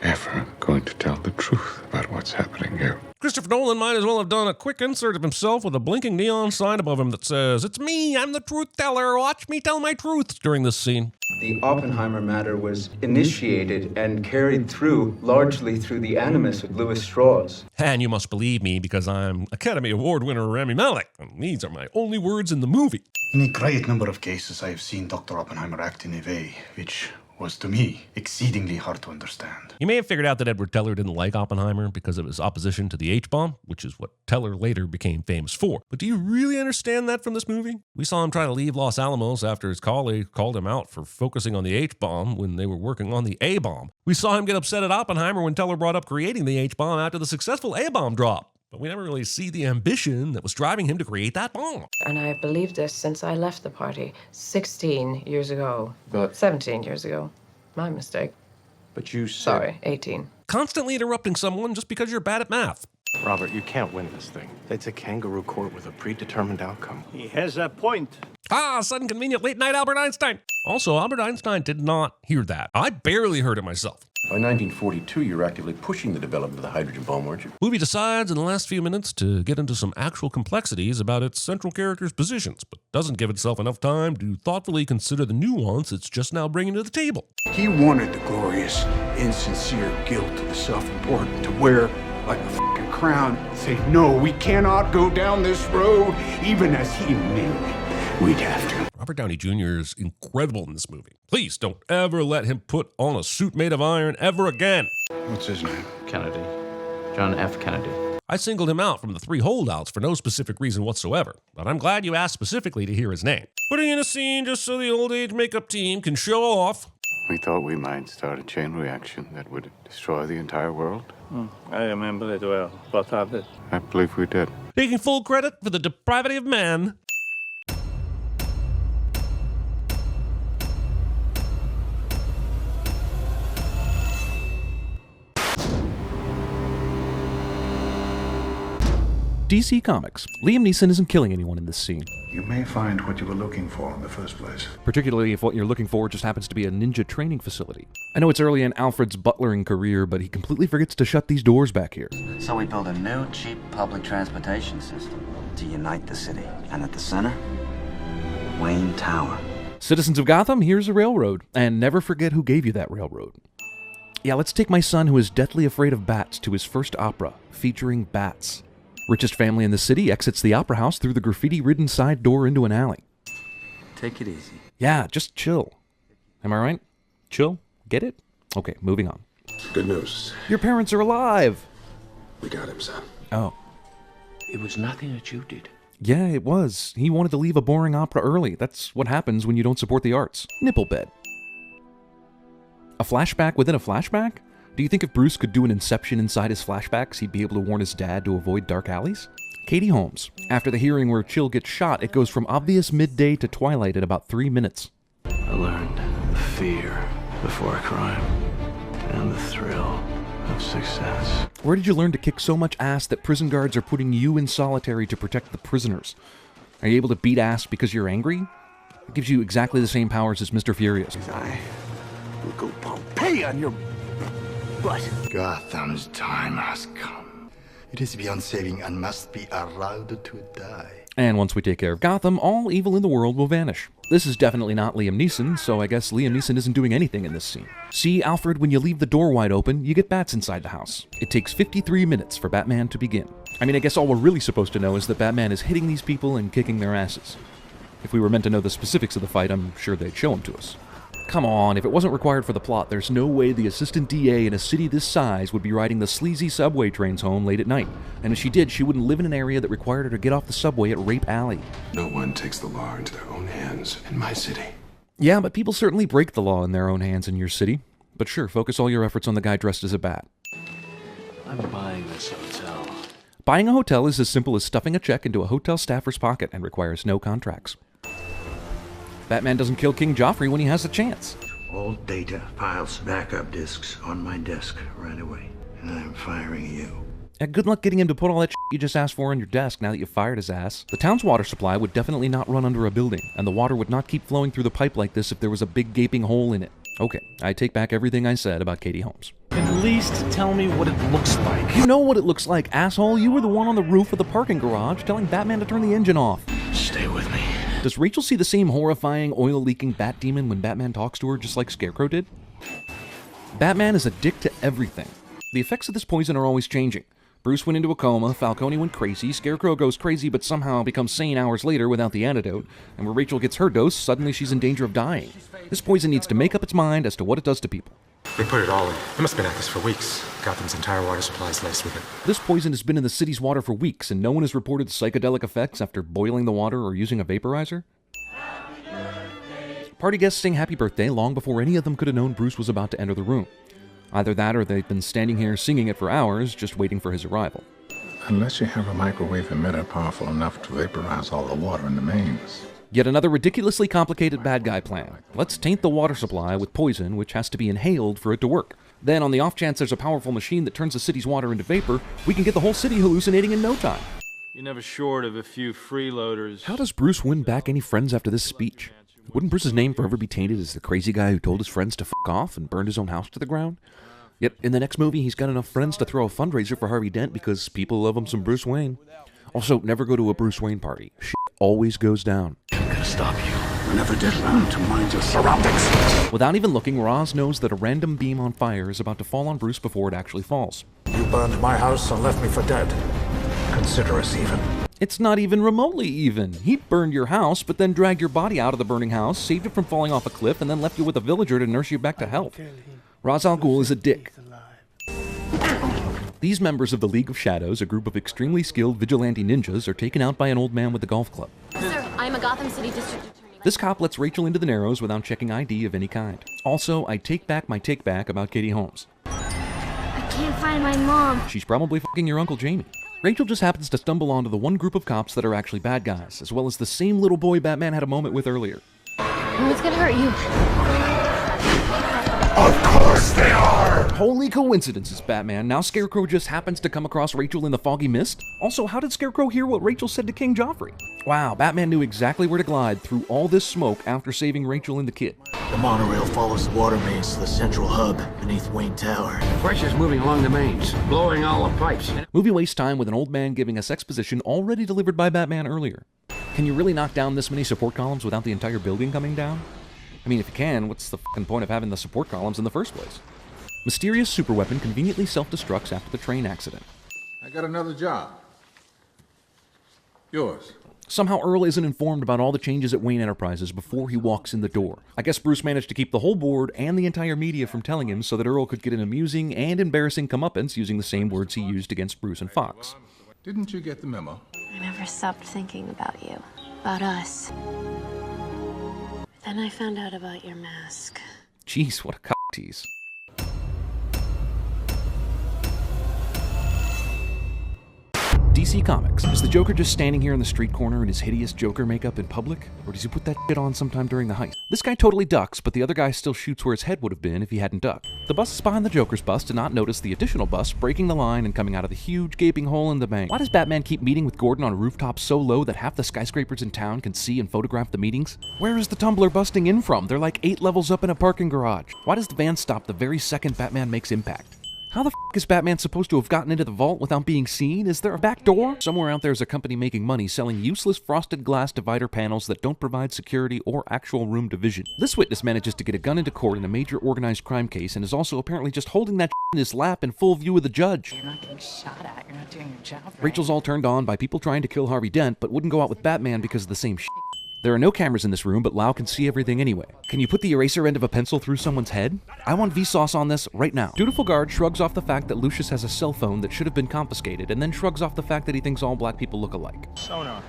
ever going to tell the truth about what's happening here? Christopher Nolan might as well have done a quick insert of himself with a blinking neon sign above him that says, "It's me, I'm the truth teller, watch me tell my truth," during this scene. The Oppenheimer matter was initiated and carried through largely through the animus of Louis Strauss. And you must believe me because I'm Academy Award winner Rami Malek, and these are my only words in the movie. In a great number of cases, I have seen Dr. Oppenheimer act in a way which was, to me, exceedingly hard to understand. You may have figured out that Edward Teller didn't like Oppenheimer because of his opposition to the H-bomb, which is what Teller later became famous for. But do you really understand that from this movie? We saw him try to leave Los Alamos after his colleague called him out for focusing on the H-bomb when they were working on the A-bomb. We saw him get upset at Oppenheimer when Teller brought up creating the H-bomb after the successful A-bomb drop. But we never really see the ambition that was driving him to create that bomb. And I have believed this since I left the party 16 years ago. But 17 years ago. My mistake. But you said... Sorry, 18. Constantly interrupting someone just because you're bad at math. Robert, you can't win this thing. It's a kangaroo court with a predetermined outcome. He has a point. Ah, sudden convenient late night Albert Einstein. Also, Albert Einstein did not hear that. I barely heard it myself. By 1942, you were actively pushing the development of the hydrogen bomb, weren't you? Movie decides in the last few minutes to get into some actual complexities about its central character's positions, but doesn't give itself enough time to thoughtfully consider the nuance it's just now bringing to the table. He wanted the glorious, insincere guilt of the self-important to wear like a f***ing crown. Say, no, we cannot go down this road, even as he knew we'd have to. Robert Downey Jr. is incredible in this movie. Please don't ever let him put on a suit made of iron ever again. What's his name? Kennedy. John F. Kennedy. I singled him out from the three holdouts for no specific reason whatsoever, but I'm glad you asked specifically to hear his name. Putting in a scene just so the old age makeup team can show off. We thought we might start a chain reaction that would destroy the entire world. I remember it well. What of it? I believe we did. Taking full credit for the depravity of man. DC Comics. Liam Neeson isn't killing anyone in this scene. You may find what you were looking for in the first place. Particularly if what you're looking for just happens to be a ninja training facility. I know it's early in Alfred's butlering career, but he completely forgets to shut these doors back here. So we build a new, cheap public transportation system to unite the city. And at the center, Wayne Tower. Citizens of Gotham, here's a railroad. And never forget who gave you that railroad. Yeah, let's take my son who is deathly afraid of bats to his first opera, featuring bats. Richest family in the city exits the opera house through the graffiti-ridden side door into an alley. Take it easy. Yeah, just chill. Am I right? Chill? Get it? Okay, moving on. Good news. Your parents are alive! We got him, son. Oh. It was nothing that you did. Yeah, it was. He wanted to leave a boring opera early. That's what happens when you don't support the arts. Nipple bed. A flashback within a flashback? Do you think if Bruce could do an inception inside his flashbacks, he'd be able to warn his dad to avoid dark alleys? Katie Holmes. After the hearing where Chill gets shot, it goes from obvious midday to twilight in about 3 minutes. I learned the fear before a crime and the thrill of success. Where did you learn to kick so much ass that prison guards are putting you in solitary to protect the prisoners? Are you able to beat ass because you're angry? It gives you exactly the same powers as Mr. Furious. I will go Pompeii on your butt. Gotham's time has come. It is beyond saving and must be allowed to die. And once we take care of Gotham, all evil in the world will vanish. This is definitely not Liam Neeson, so I guess Liam Neeson isn't doing anything in this scene. See, Alfred, when you leave the door wide open, you get bats inside the house. It takes 53 minutes for Batman to begin. I mean, I guess all we're really supposed to know is that Batman is hitting these people and kicking their asses. If we were meant to know the specifics of the fight, I'm sure they'd show them to us. Come on, if it wasn't required for the plot, there's no way the assistant DA in a city this size would be riding the sleazy subway trains home late at night. And if she did, she wouldn't live in an area that required her to get off the subway at Rape Alley. No one takes the law into their own hands in my city. Yeah, but people certainly break the law in their own hands in your city. But sure, focus all your efforts on the guy dressed as a bat. I'm buying this hotel. Buying a hotel is as simple as stuffing a check into a hotel staffer's pocket and requires no contracts. Batman doesn't kill King Joffrey when he has the chance. All data, files, backup disks on my desk right away. And I'm firing you. And good luck getting him to put all that shit you just asked for on your desk now that you've fired his ass. The town's water supply would definitely not run under a building, and the water would not keep flowing through the pipe like this if there was a big gaping hole in it. Okay, I take back everything I said about Katie Holmes. At least tell me what it looks like. You know what it looks like, asshole. You were the one on the roof of the parking garage telling Batman to turn the engine off. Stay with me. Does Rachel see the same horrifying, oil-leaking bat demon when Batman talks to her just like Scarecrow did? Batman is a dick to everything. The effects of this poison are always changing. Bruce went into a coma, Falcone went crazy, Scarecrow goes crazy but somehow becomes sane hours later without the antidote, and when Rachel gets her dose, suddenly she's in danger of dying. This poison needs to make up its mind as to what it does to people. They put it all in. They must have been at this for weeks. Gotham's entire water supply is laced with it. This poison has been in the city's water for weeks, and no one has reported psychedelic effects after boiling the water or using a vaporizer? Party guests sing happy birthday long before any of them could have known Bruce was about to enter the room. Either that or they've been standing here singing it for hours, just waiting for his arrival. Unless you have a microwave emitter powerful enough to vaporize all the water in the mains. Yet another ridiculously complicated bad guy plan. Let's taint the water supply with poison, which has to be inhaled for it to work. Then, on the off chance there's a powerful machine that turns the city's water into vapor, we can get the whole city hallucinating in no time. You're never short of a few freeloaders. How does Bruce win back any friends after this speech? Wouldn't Bruce's name forever be tainted as the crazy guy who told his friends to fuck off and burned his own house to the ground? Yet, in the next movie, he's got enough friends to throw a fundraiser for Harvey Dent because people love him some Bruce Wayne. Also, never go to a Bruce Wayne party. Shit always goes down. I'm gonna stop you. I never did learn to mind your surroundings. Without even looking, Roz knows that a random beam on fire is about to fall on Bruce before it actually falls. You burned my house and left me for dead. Consider us even. It's not even remotely even. He burned your house, but then dragged your body out of the burning house, saved it from falling off a cliff, and then left you with a villager to nurse you back to health. Ra's al Ghul is a dick. These members of the League of Shadows, a group of extremely skilled vigilante ninjas, are taken out by an old man with a golf club. Sir, I'm a Gotham City District Attorney. This cop lets Rachel into the Narrows without checking ID of any kind. Also, I take back my take back about Katie Holmes. I can't find my mom. She's probably fucking your Uncle Jamie. Rachel just happens to stumble onto the one group of cops that are actually bad guys, as well as the same little boy Batman had a moment with earlier. Who's gonna hurt you? Of course they are! Holy coincidences, Batman. Now Scarecrow just happens to come across Rachel in the foggy mist? Also, how did Scarecrow hear what Rachel said to King Joffrey? Wow, Batman knew exactly where to glide through all this smoke after saving Rachel and the kid. The monorail follows the water mains to the central hub beneath Wayne Tower. Pressure's moving along the mains, blowing all the pipes. Movie wastes time with an old man giving us exposition already delivered by Batman earlier. Can you really knock down this many support columns without the entire building coming down? I mean, if you can, what's the fucking point of having the support columns in the first place? Mysterious superweapon conveniently self-destructs after the train accident. I got another job. Yours. Somehow Earl isn't informed about all the changes at Wayne Enterprises before he walks in the door. I guess Bruce managed to keep the whole board and the entire media from telling him so that Earl could get an amusing and embarrassing comeuppance using the same words he used against Bruce and Fox. Didn't you get the memo? I never stopped thinking about you, about us. Then I found out about your mask. Jeez, what a cock tease. DC Comics. Is the Joker just standing here in the street corner in his hideous Joker makeup in public? Or does he put that shit on sometime during the heist? This guy totally ducks, but the other guy still shoots where his head would have been if he hadn't ducked. The busts behind the Joker's bust did not notice the additional bust breaking the line and coming out of the huge gaping hole in the bank. Why does Batman keep meeting with Gordon on a rooftop so low that half the skyscrapers in town can see and photograph the meetings? Where is the tumbler busting in from? They're like 8 levels up in a parking garage. Why does the van stop the very second Batman makes impact? How the f*** is Batman supposed to have gotten into the vault without being seen? Is there a back door? Somewhere out there is a company making money selling useless frosted glass divider panels that don't provide security or actual room division. This witness manages to get a gun into court in a major organized crime case and is also apparently just holding that in his lap in full view of the judge. You're not getting shot at. You're not doing your job right. Rachel's all turned on by people trying to kill Harvey Dent, but wouldn't go out with Batman because of the same shit. There are no cameras in this room, but Lau can see everything anyway. Can you put the eraser end of a pencil through someone's head? I want Vsauce on this right now. Dutiful guard shrugs off the fact that Lucius has a cell phone that should have been confiscated, and then shrugs off the fact that he thinks all black people look alike. Sonar.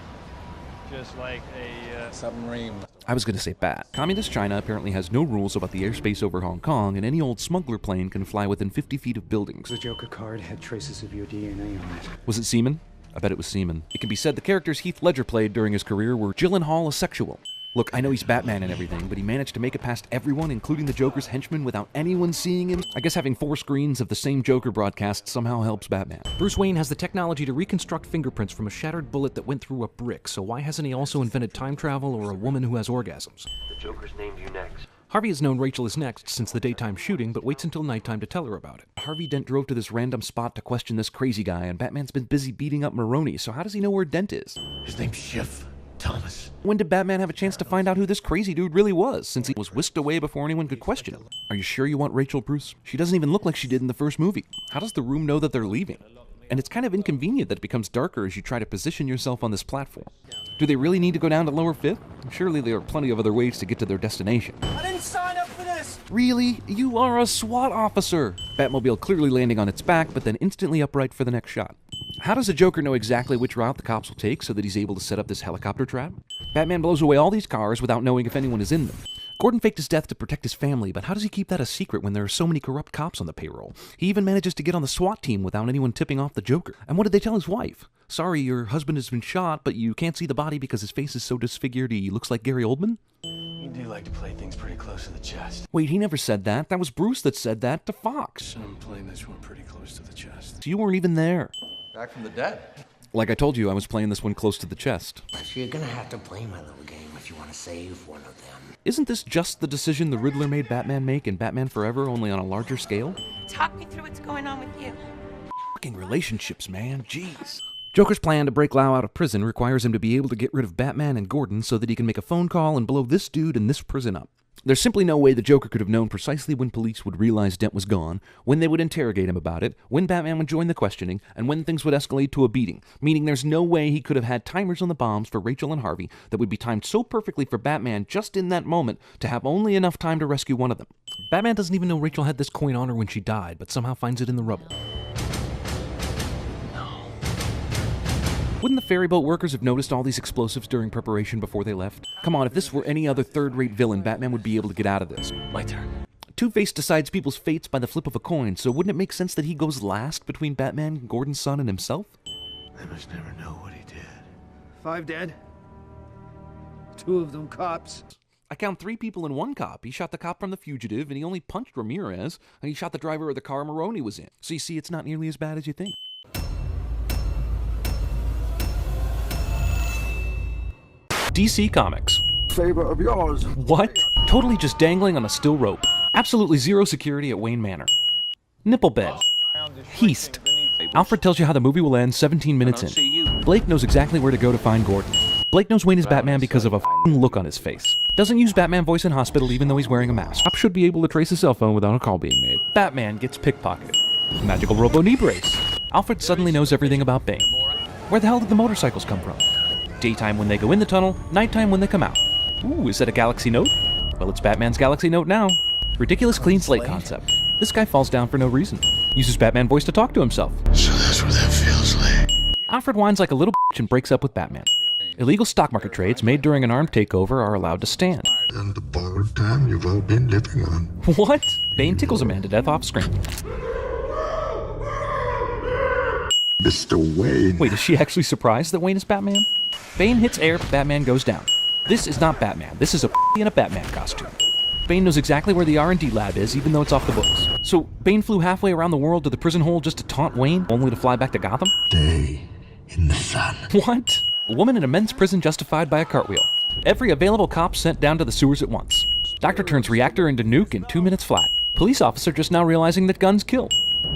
Just like a submarine. I was gonna say bat. Communist China apparently has no rules about the airspace over Hong Kong, and any old smuggler plane can fly within 50 feet of buildings. The Joker card had traces of your DNA on it. Was it semen? I bet it was semen. It can be said the characters Heath Ledger played during his career were Gyllenhaal asexual. Look, I know he's Batman and everything, but he managed to make it past everyone, including the Joker's henchmen, without anyone seeing him. I guess having 4 screens of the same Joker broadcast somehow helps Batman. Bruce Wayne has the technology to reconstruct fingerprints from a shattered bullet that went through a brick, so why hasn't he also invented time travel or a woman who has orgasms? The Joker's named you next. Harvey has known Rachel is next since the daytime shooting, but waits until nighttime to tell her about it. Harvey Dent drove to this random spot to question this crazy guy, and Batman's been busy beating up Maroni, so how does he know where Dent is? His name's Schiff. Thomas. When did Batman have a chance to find out who this crazy dude really was, since he was whisked away before anyone could question him? Are you sure you want Rachel, Bruce? She doesn't even look like she did in the first movie. How does the room know that they're leaving? And it's kind of inconvenient that it becomes darker as you try to position yourself on this platform. Do they really need to go down to lower 5th? Surely there are plenty of other ways to get to their destination. I didn't sign up for this! Really? You are a SWAT officer! Batmobile clearly landing on its back, but then instantly upright for the next shot. How does the Joker know exactly which route the cops will take so that he's able to set up this helicopter trap? Batman blows away all these cars without knowing if anyone is in them. Gordon faked his death to protect his family, but how does he keep that a secret when there are so many corrupt cops on the payroll? He even manages to get on the SWAT team without anyone tipping off the Joker. And what did they tell his wife? Sorry, your husband has been shot, but you can't see the body because his face is so disfigured he looks like Gary Oldman? You do like to play things pretty close to the chest. Wait, he never said that. That was Bruce that said that to Fox. I'm playing this one pretty close to the chest. So you weren't even there. Back from the dead. Like I told you, I was playing this one close to the chest. So you're gonna have to play my little game if you want to save one of them. Isn't this just the decision the Riddler made Batman make in Batman Forever, only on a larger scale? Talk me through what's going on with you. Fucking relationships, man. Jeez. Joker's plan to break Lau out of prison requires him to be able to get rid of Batman and Gordon so that he can make a phone call and blow this dude and this prison up. There's simply no way the Joker could have known precisely when police would realize Dent was gone, when they would interrogate him about it, when Batman would join the questioning, and when things would escalate to a beating, meaning there's no way he could have had timers on the bombs for Rachel and Harvey that would be timed so perfectly for Batman just in that moment to have only enough time to rescue one of them. Batman doesn't even know Rachel had this coin on her when she died, but somehow finds it in the rubble. Wouldn't the ferry boat workers have noticed all these explosives during preparation before they left? Come on, if this were any other third-rate villain, Batman would be able to get out of this. My turn. Two-Face decides people's fates by the flip of a coin, so wouldn't it make sense that he goes last between Batman, Gordon's son, and himself? They must never know what he did. 5 dead. 2 of them cops. I count 3 people and 1 cop. He shot the cop from The Fugitive, and he only punched Ramirez, and he shot the driver of the car Maroni was in. So you see, it's not nearly as bad as you think. DC Comics. Favor of yours. What? Totally just dangling on a steel rope. Absolutely zero security at Wayne Manor. Nipple bed. Heist. Alfred tells you how the movie will end 17 minutes in. Blake knows exactly where to go to find Gordon. Blake knows Wayne is Batman because of a f***ing look on his face. Doesn't use Batman voice in hospital even though he's wearing a mask. Cop should be able to trace a cell phone without a call being made. Batman gets pickpocketed. Magical robo knee brace. Alfred suddenly knows everything about Bane. Where the hell did the motorcycles come from? Daytime when they go in the tunnel, nighttime when they come out. Ooh, is that a Galaxy Note? Well, it's Batman's Galaxy Note now. Ridiculous clean slate concept. This guy falls down for no reason. Uses Batman voice to talk to himself. So that's what that feels like. Alfred whines like a little bitch and breaks up with Batman. Illegal stock market trades made during an armed takeover are allowed to stand. And the borrowed time you've all been living on. What? Bane tickles a man to death off screen. Mr. Wayne. Wait, is she actually surprised that Wayne is Batman? Bane hits air, but Batman goes down. This is not Batman. This is a in a Batman costume. Bane knows exactly where the R&D lab is, even though it's off the books. So, Bane flew halfway around the world to the prison hole just to taunt Wayne, only to fly back to Gotham? Stay in the sun. What? A woman in a men's prison justified by a cartwheel. Every available cop sent down to the sewers at once. Doctor turns reactor into nuke in 2 minutes flat. Police officer just now realizing that guns kill.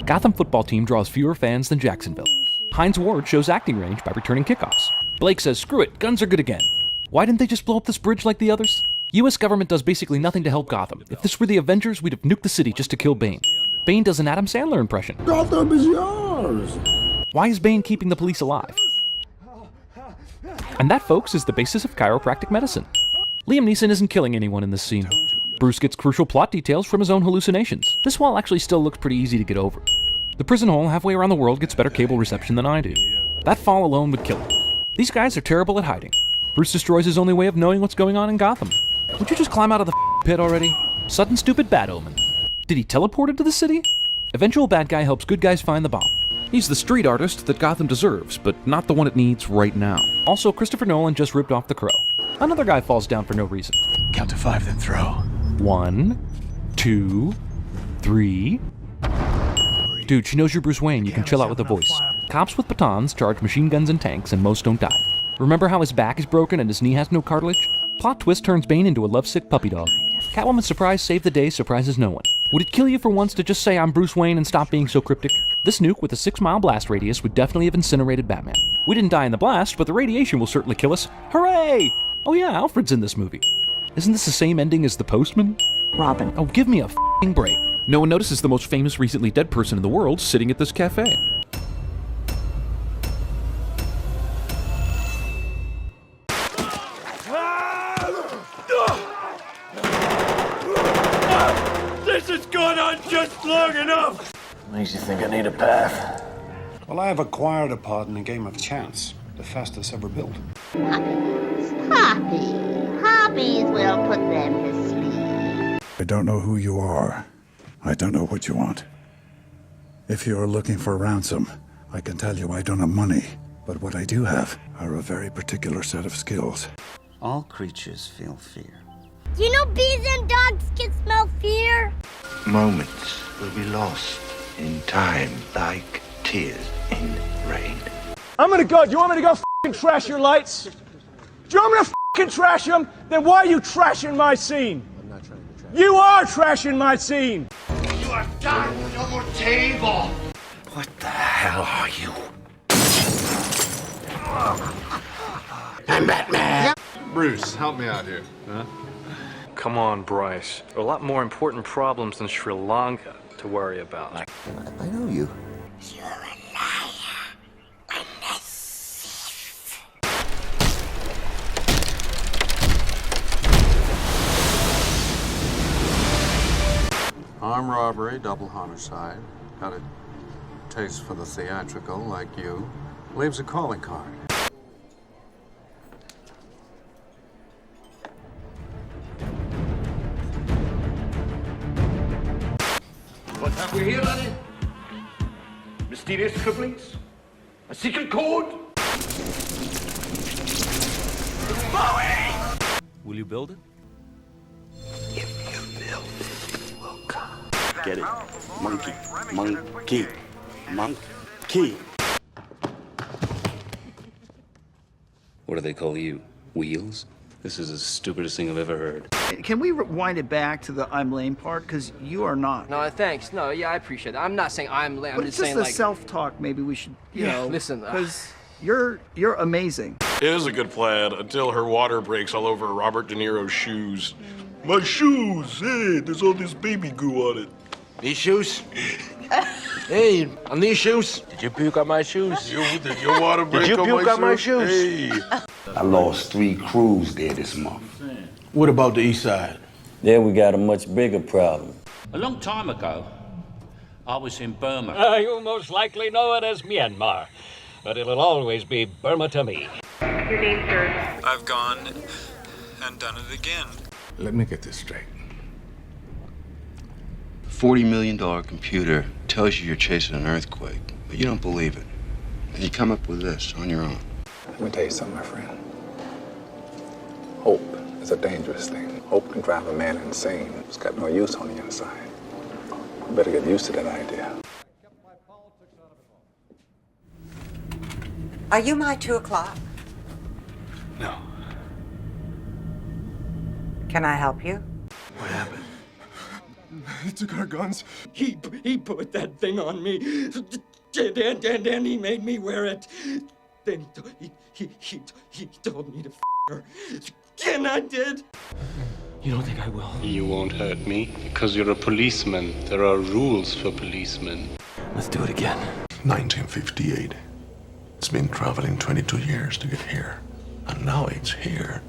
Gotham football team draws fewer fans than Jacksonville. Hines Ward shows acting range by returning kickoffs. Blake says, screw it, guns are good again. Why didn't they just blow up this bridge like the others? US government does basically nothing to help Gotham. If this were the Avengers, we'd have nuked the city just to kill Bane. Bane does an Adam Sandler impression. Gotham is yours! Why is Bane keeping the police alive? And that, folks, is the basis of chiropractic medicine. Liam Neeson isn't killing anyone in this scene. Bruce gets crucial plot details from his own hallucinations. This wall actually still looks pretty easy to get over. The prison hole halfway around the world gets better cable reception than I do. That fall alone would kill it. These guys are terrible at hiding. Bruce destroys his only way of knowing what's going on in Gotham. Would you just climb out of the pit already? Sudden stupid bad omen. Did he teleport into the city? Eventual bad guy helps good guys find the bomb. He's the street artist that Gotham deserves, but not the one it needs right now. Also, Christopher Nolan just ripped off The Crow. Another guy falls down for no reason. Count to 5, then throw. 1, 2, 3. Dude, she knows you're Bruce Wayne. You can chill out with the voice. Cops with batons charge machine guns and tanks, and most don't die. Remember how his back is broken and his knee has no cartilage? Plot twist turns Bane into a lovesick puppy dog. Catwoman's surprise save the day surprises no one. Would it kill you for once to just say I'm Bruce Wayne and stop being so cryptic? This nuke with a 6-mile blast radius would definitely have incinerated Batman. We didn't die in the blast, but the radiation will certainly kill us. Hooray! Oh yeah, Alfred's in this movie. Isn't this the same ending as The Postman? Robin. Oh, give me a f***ing break. No one notices the most famous recently dead person in the world sitting at this cafe. This has gone on just long enough! Makes you think I need a path. Well, I have acquired a pod in a game of chance, the fastest ever built. Hobbies will put them to sleep. I don't know who you are. I don't know what you want. If you are looking for ransom, I can tell you I don't have money. But what I do have are a very particular set of skills. All creatures feel fear. Do you know bees and dogs can smell fear? Moments will be lost in time like tears in rain. I'm gonna go. Do you want me to go f***ing trash your lights? Do you want me to f***ing trash them? Then why are you trashing my scene? I'm not trying to trash. You are trashing my scene. You are done. No more table. What the hell are you? I'm Batman. Bruce, help me out here. Huh? Come on, Bryce. There are a lot more important problems than Sri Lanka to worry about. I know you. You're a liar and a thief. Armed robbery, double homicide. Got a taste for the theatrical, like you. Leaves a calling card. What have we here, laddie? Mysterious scribblings? A secret code? Bowie! Will you build it? If you build it, it will come. Get it? Monkey. Monkey. Monkey. What do they call you? Wheels? This is the stupidest thing I've ever heard. Can we rewind it back to the I'm lame part? Because you are not. No, thanks. No, yeah, I appreciate that. I'm not saying I'm lame. But I'm it's just just saying, the like, self-talk maybe we should, you know. listen. Because you're amazing. It is a good plan until her water breaks all over Robert De Niro's shoes. My shoes! Hey, there's all this baby goo on it. These shoes? Hey, on these shoes? Did you puke on my shoes? Did your water break Did you puke on my shoes? Hey. I lost 3 crews there this month. What about the east side? There we got a much bigger problem. A long time ago, I was in Burma. You most likely know it as Myanmar, but it'll always be Burma to me. Your name, sir? I've gone and done it again. Let me get this straight. $40 million computer tells you you're chasing an earthquake, but you don't believe it. And you come up with this on your own. Let me tell you something, my friend. Hope is a dangerous thing. Hope can drive a man insane. It's got no use on the inside. You better get used to that idea. Are you my 2 o'clock? No. Can I help you? What happened? He took our guns. He put that thing on me. And he made me wear it. Then he told me to f her. And I did. You don't think I will? You won't hurt me, because you're a policeman. There are rules for policemen. Let's do it again. 1958. It's been traveling 22 years to get here. And now it's here.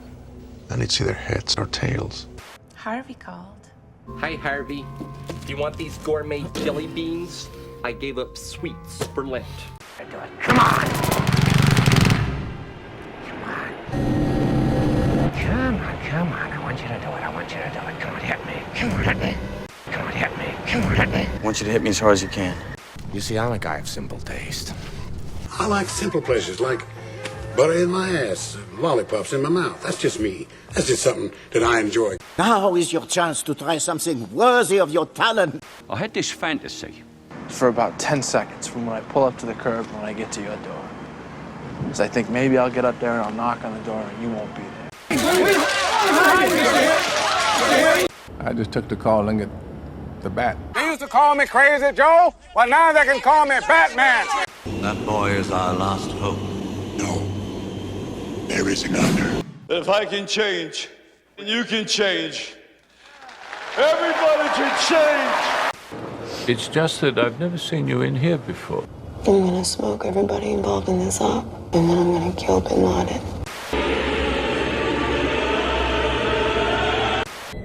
And it's either heads or tails. Harvey called. Hi, Harvey. Do you want these gourmet jelly beans? I gave up sweets for Lent. Come on! Come on. I want you to do it. Come on, hit me. Come on, hit me. I want you to hit me as hard as you can. You see, I'm a guy of simple taste. I like simple pleasures, like butter in my ass, lollipops in my mouth. That's just me. That's just something that I enjoy. Now is your chance to try something worthy of your talent. I had this fantasy. For about 10 seconds from when I pull up to the curb when I get to your door. Because I think maybe I'll get up there and I'll knock on the door and you won't be there. I just took the call and get the bat. They used to call me Crazy Joe. Well, now they can call me Batman. That boy is our last hope. No, there is another. If I can change, you can change. Everybody can change. It's just that I've never seen you in here before. I'm gonna smoke everybody involved in this up, and then I'm gonna kill Bin Laden.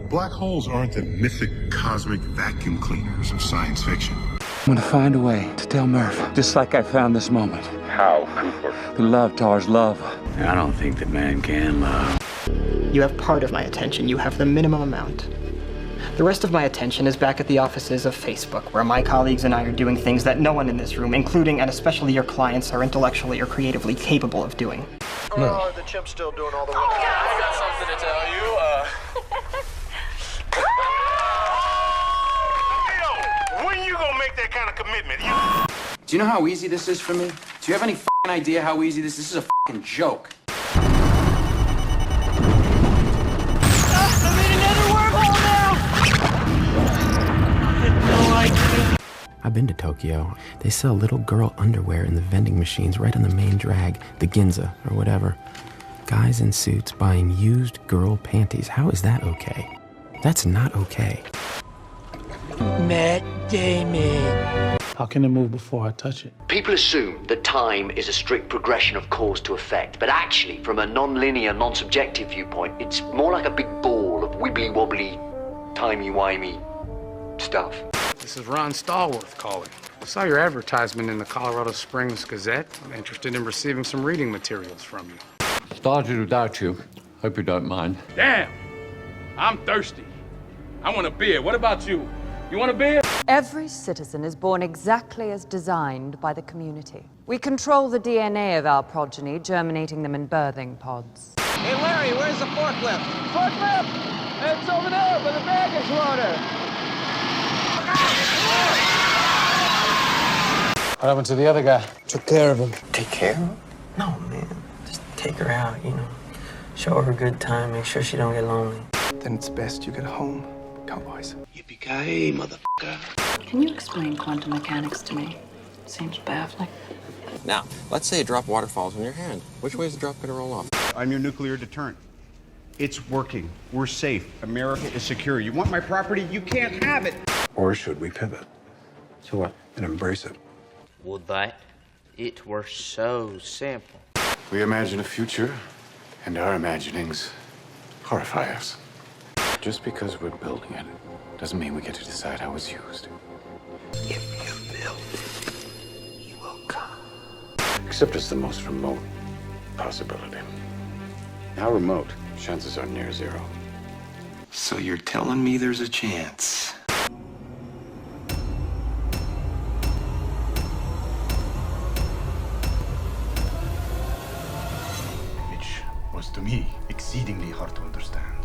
Black holes aren't the mythic cosmic vacuum cleaners of science fiction. I'm gonna find a way to tell Murph, just like I found this moment. How, Cooper? The love Tars love. I don't think that man can love. You have part of my attention. You have the minimum amount. The rest of my attention is back at the offices of Facebook, where my colleagues and I are doing things that no one in this room, including and especially your clients, are intellectually or creatively capable of doing. No. The chimp's still doing all the work. I got something to tell you. When you gonna make that kind of commitment? Do you know how easy this is for me? Do you have any f***ing idea how easy this is? This is a f***ing joke. I've been to Tokyo. They sell little girl underwear in the vending machines right on the main drag, the Ginza or whatever. Guys in suits buying used girl panties. How is that okay? That's not okay. Matt Damon. How can it move before I touch it? People assume that time is a strict progression of cause to effect, but actually, from a non-linear, non-subjective viewpoint, it's more like a big ball of wibbly-wobbly, timey-wimey stuff. This is Ron Stallworth calling. I saw your advertisement in the Colorado Springs Gazette. I'm interested in receiving some reading materials from you. Started without you. Hope you don't mind. Damn, I'm thirsty. I want a beer. What about you? You want a beer? Every citizen is born exactly as designed by the community. We control the DNA of our progeny, germinating them in birthing pods. Hey, Larry, where's the forklift? Forklift! It's over there by the baggage loader. What happened to the other guy? Took care of him. Take care of him? No, man. Just take her out, you know. Show her a good time, make sure she don't get lonely. Then it's best you get home, cowboys. Yippee-ki-yay, motherfucker. Can you explain quantum mechanics to me? Seems baffling. Now, let's say a drop of water falls in your hand. Which way is the drop going to roll off? I'm your nuclear deterrent. It's working. We're safe. America is secure. You want my property? You can't have it. Or should we pivot? To what? And embrace it? Would that it were so simple. We imagine a future, and our imaginings horrify us. Just because we're building it doesn't mean we get to decide how it's used. If you build it, you will come. Except it's the most remote possibility. How remote? Chances are near zero. So you're telling me there's a chance? Which was to me exceedingly hard to understand.